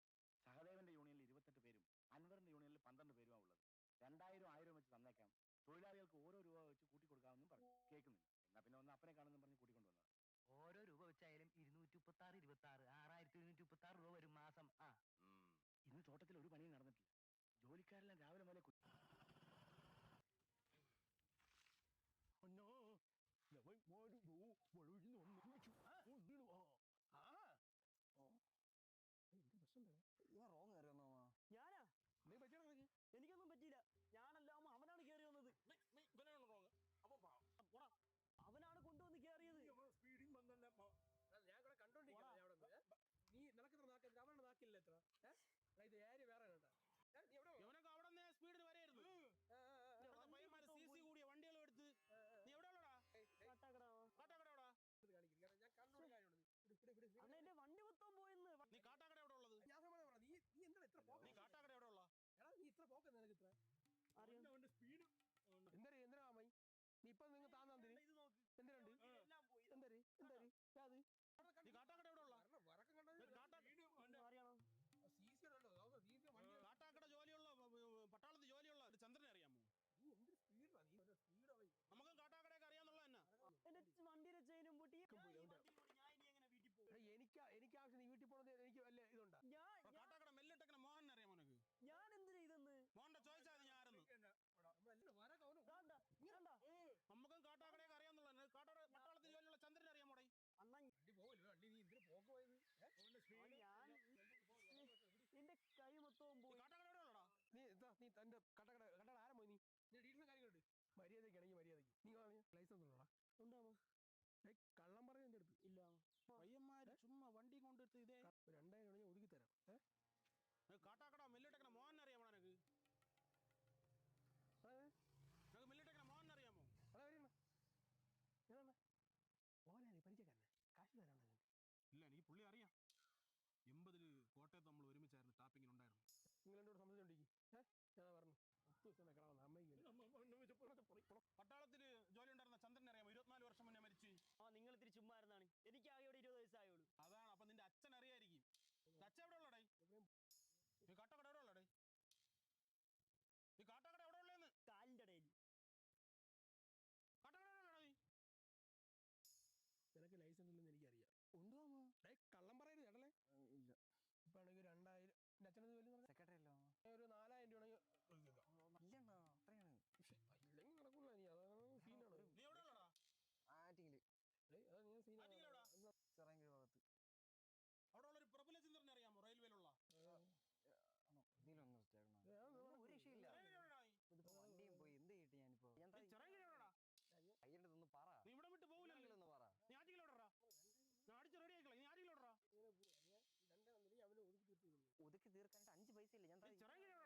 Speaker 8: സഹദേവന്റെ യൂണിയനിൽ 28 പേരും അൻവറിന്റെ യൂണിയനിൽ 12 പേരുമാണ് ഉള്ളത്. 2000 1000 വെച്ച് തന്നേക്കാം, തൊഴിലാളികൾക്ക് ഓരോ രൂപ വെച്ച് കൂട്ടിക്കൊടുക്കാമെന്നും പറഞ്ഞു. കേൾക്കുന്നില്ല. എന്നാ പിന്നെ ഒന്ന് അപ്പനെ കാണുമെന്നും പറഞ്ഞ് കൂട്ടിക്കൊണ്ടുവന്നത്. ഓരോ രൂപ വെച്ചായാലും 236 26 6236 രൂപ വരും മാസം. ഇന്ന് തോട്ടത്തിൽ ഒരു പണിയും നടന്നിട്ടില്ല. ജോലിക്കാരെല്ലാം രാവിലെ മുതലേ
Speaker 9: ഞാനാ എനിക്കൊന്നും പറ്റിയില്ല. ഞാനല്ല അവനാണ് കേറി വന്നത്. അവനാണ് കൊണ്ടുവന്ന് കേറിയത്.
Speaker 12: ഞാൻ കൂടെ കണ്ടോണ്ടിരിക്കണം. നീ നടക്കുന്ന നാക്കില്ല, അവരുടെ നാക്കില്ല. എത്ര ഇത് ഏരിയ വേറെ കേട്ടാ. ഇവനൊക്കെ അവിടെ സ്പീഡിൽ വരെയായിരുന്നു. CC കൂടിയ വണ്ടികളും എടുത്ത്. നീ എവിടെ ഉള്ളടാ? കാട്ടാക്കട. ഞാൻ കണ്ടോണ്ട് കാര്യമുണ്ട്.
Speaker 9: എന്റെ വണ്ടി മൊത്തം പോയിന്ന്.
Speaker 12: നീ കാട്ടാക്കട എവിടെ ഉള്ളത്? ഞാൻ നീ എന്താ ഇത്ര പോക്ക്? നീ കാട്ടാക്കട എവിടെ ഉള്ള? എടാ നീ ഇത്ര പോക്ക് നിനക്ക് ഇത്ര സ്പീഡ് എന്തിനാ അമ്മായി? നീ ഇപ്പൊ നിങ്ങൾ താന്നാന്തിന് എന്തിനുണ്ട്? എന്തര് നീ കാട്ടാക്കട എവിടെ ഉള്ള? കാട്ടാക്കട ജോലിയുള്ള പട്ടാളത്തിൽ ജോലിയുള്ള ഒരു ചന്ദ്രനെ അറിയാമോ? നീ എന്തൊരു സ്പീഡാ? നീ സ്പീഡായി. നമുക്കും കാട്ടാക്കടയൊക്കെ അറിയാന്നുള്ള തന്നെ.
Speaker 9: എന്റെ വണ്ടിയുടെ ചെയിനും പൊട്ടി.
Speaker 12: എനിക്ക് ആവശ്യം നീ വീട്ടിൽ പോണത് എനിക്ക് വല്ല ഇതുണ്ടാ? കാട്ടാക്കട മെല്ലിട്ടക്കണ മോഹൻ അറിയാമോ നിനക്ക്?
Speaker 9: ഞാൻ എന്തിനാ ഇതെന്ന്
Speaker 12: മോഹന്റെ ചോദിച്ചാൽ ഞാൻ ആരെന്ന്. നമുക്കും കാട്ടാക്കടയൊക്കെ അറിയാന്നുള്ള പട്ടാളത്തിൽ ജോലിയുള്ള ചന്ദ്രനെ അറിയാമോടെ?
Speaker 9: എന്റെ കൈ മൊത്തവും പോയി.
Speaker 12: നീ തന്റെ കട്ടക്കട ആരം പോയി? നീ ഡീറ്റെയിലും കാര്യങ്ങളുണ്ട്. മര്യാദയ്ക്കാണെങ്കിൽ മര്യാദയ്ക്ക് നീ ലൈസൻസ് ഉള്ളടാ?
Speaker 9: ഉണ്ടാമോ?
Speaker 12: കള്ളം പറയാൻ എന്റെ അടുത്ത്
Speaker 9: ഇല്ല.
Speaker 12: പയ്യന്മാര് ചുമ്മാ വണ്ടി കൊണ്ടെടുത്ത് ഇതേ 2000 ഞാൻ ഒതുക്കി തരാം. കാട്ടാക്കട മെല്ലിട്ടക്കണ മോഹൻ അറിയാമോ നിനക്ക്? മെല്ലിട്ടക്കണ മോഹൻ അറിയാമോ?
Speaker 13: ഓനാണ് പരിചയക്കാരനെ. കാശ് തരാൻ
Speaker 12: ഇല്ല, എനിക്ക് പുള്ളി അറിയാം. 80 കോട്ടയത്ത് നമ്മൾ ഒരുമിച്ചായിരുന്നു ടാപ്പിങ്ങിന് ഉണ്ടായിരുന്നു. നിങ്ങൾ എന്നോട് സംബന്ധിച്ചോണ്ടിരിക്കും. ഞാൻ പറഞ്ഞു പട്ടാളത്തില് ജോലി ഉണ്ടായിരുന്ന ചന്ദ്രനെ അറിയാമോ? 24 വർഷം മുന്നേ മരിച്ചു.
Speaker 9: നിങ്ങൾ ഇത്തിരി ചുമ്മാരുന്നാണ്. എനിക്ക് ആകെ 20 വയസ്സായുള്ളൂ.
Speaker 12: അതാണ്. അപ്പൊ നിന്റെ അച്ഛൻ അറിയായിരിക്കും. അച്ഛൻ എവിടെ ഉള്ളടേ? നീ കാട്ടാക്കട എവിടെ ഉള്ളടേ? നീ കാട്ടാക്കട എവിടെ ഉള്ളേന്ന്?
Speaker 9: കാലിന്റെ ഇടയിൽ.
Speaker 12: കാട്ടാക്കട എവിടെ? നിനക്ക് ലൈസൻസ് ഇല്ലെന്ന് എനിക്കറിയാം. കള്ളം പറയരുത് ചേട്ടല്ലേ.
Speaker 8: ഇല്ല.
Speaker 12: ഇപ്പൊ ആണെങ്കിൽ 2000 എന്റെ അച്ഛനത്
Speaker 8: സെക്രട്ടറി അല്ലോ.
Speaker 12: ഒരു 4000 രൂപ
Speaker 8: അത്രയാണ്.
Speaker 12: ഇല്ലെങ്കിൽ നടക്കൂല. നീ അതാണ് സീനാണ്. നീ എവിടെ ഉള്ളടാ?
Speaker 8: ആറ്റിങ്ങില് ചെറങ്ങി ഭാഗത്ത്.
Speaker 12: അവിടെ ഉള്ള ഒരു പ്രബല ചന്ദ്രനെ അറിയാമോ? റെയിൽവേയിലുള്ള
Speaker 8: ഒരു രക്ഷയില്ല. വണ്ടിയും പോയി എന്ത് കിട്ടി? ഞാനിപ്പോ അയ്യന്റെ പറ.
Speaker 12: നീ ഇവിടെ വിട്ട് പോകില്ലല്ലോ.
Speaker 8: പറ.
Speaker 12: നീ ആറ്റിങ്ങിലോടാ? ഞാൻ അടിച്ച് റെഡി ആയിക്കളാം. നീ ആറ്റിങ്ങിലോടാ?
Speaker 8: ഒതുക്കി തീർക്കാനായിട്ട് 5 പൈസ ഇല്ല. ഞാൻ
Speaker 12: ചിറങ്ങിലോടാ?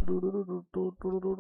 Speaker 2: Well, football is, of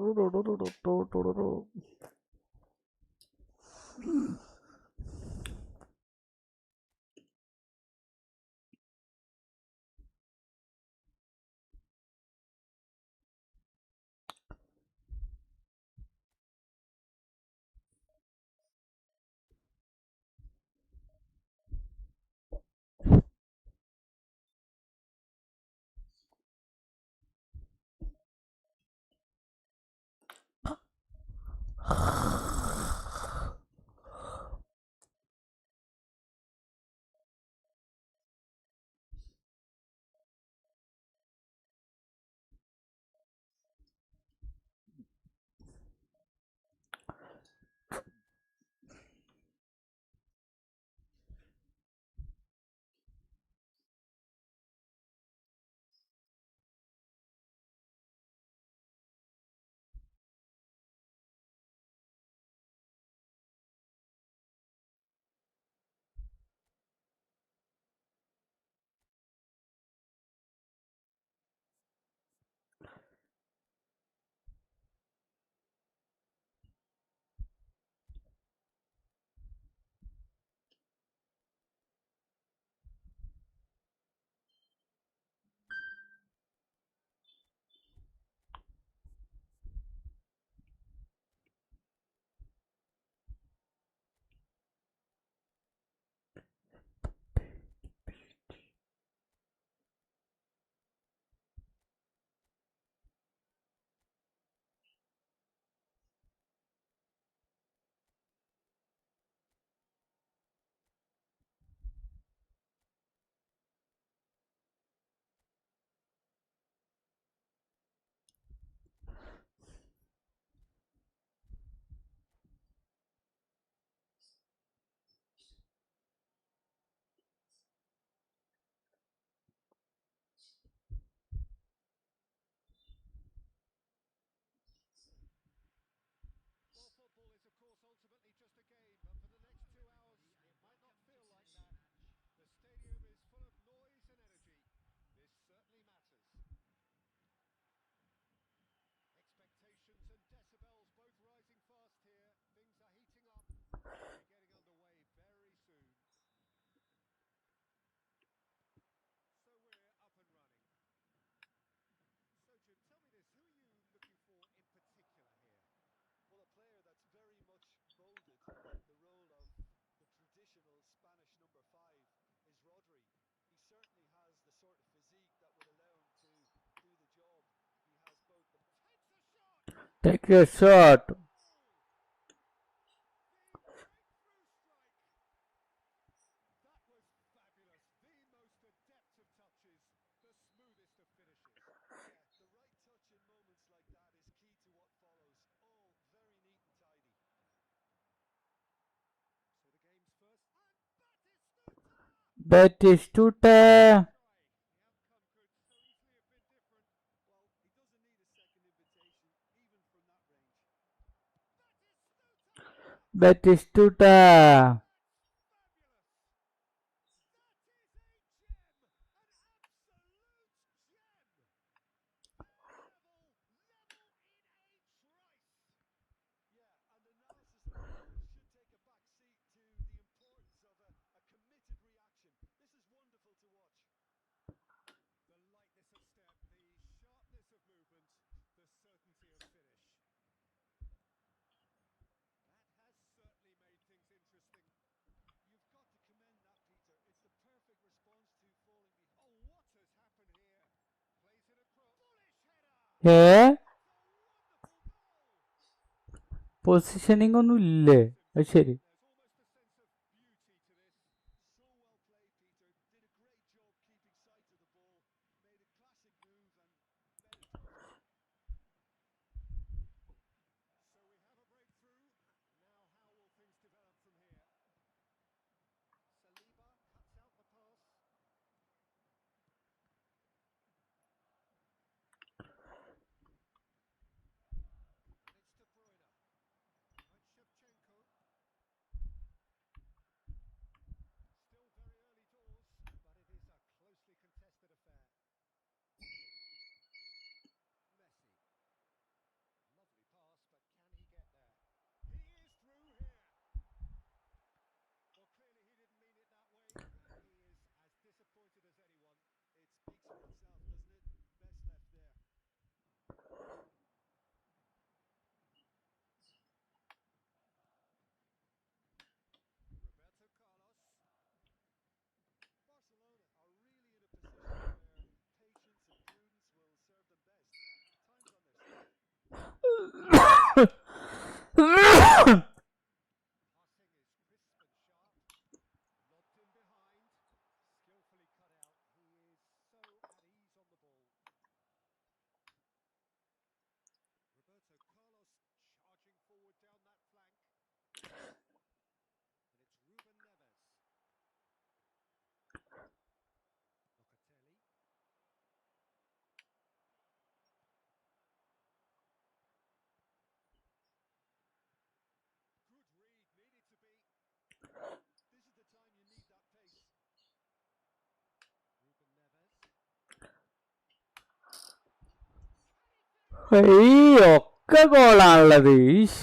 Speaker 2: course, ultimately just a game, but for the next 2 hours, it might not feel like that. The stadium is full of noise and energy. This certainly matters. Expectations and decibels both rising fast here. Things are heating up. We're getting underway very soon. So we're up and running. So, Jim, tell me this. Who are you looking for in particular here?
Speaker 3: Well, a player that's very much molded the role of the traditional Spanish number 5 is Rodri. He certainly has the sort of physique that would allow him to do the job. He has both the...
Speaker 2: Takes a shot!
Speaker 1: Take a shot.
Speaker 2: The breakthrough strike! That was fabulous. The most adept of touches. The smoothest of finishes.
Speaker 3: Yeah, the right touch in moments like that is key to what follows. All very neat and tidy.
Speaker 2: So the game's first. And
Speaker 1: Batistuta.
Speaker 2: strike. The outcome could so easily have been different.
Speaker 3: Well, he doesn't need a second invitation, even from that range.
Speaker 1: Batistuta.
Speaker 2: Fabulous! That is a gem! An absolute gem! Level in a trice!
Speaker 3: Yeah, and analysis of the goal should take a back seat to the importance of a committed reaction. This is wonderful to watch.
Speaker 2: The lightness of step, the sharpness of movement, the certainty of finish. That has certainly made things interesting.
Speaker 3: You've got to commend that, Peter. It's the perfect response to falling behind.
Speaker 2: Oh, what has happened here? Plays it across. Bullish header!
Speaker 1: ഏ
Speaker 2: It's a wonderful goal!
Speaker 1: Positioning ഒന്നും ഇല്ലേ? അത് ശരി.
Speaker 2: There's almost a sense of beauty to this.
Speaker 3: So well played, Peter. Did a great job keeping sight of the ball. Made a classic move and let it drop.
Speaker 2: So we have a breakthrough. Now how will things develop from here? Saliba cuts out the pass. And it's De Bruyne. Behind Shevchenko.
Speaker 1: ഈ ഒക്കെ ഗോളാണുള്ളത്. ഈശ്.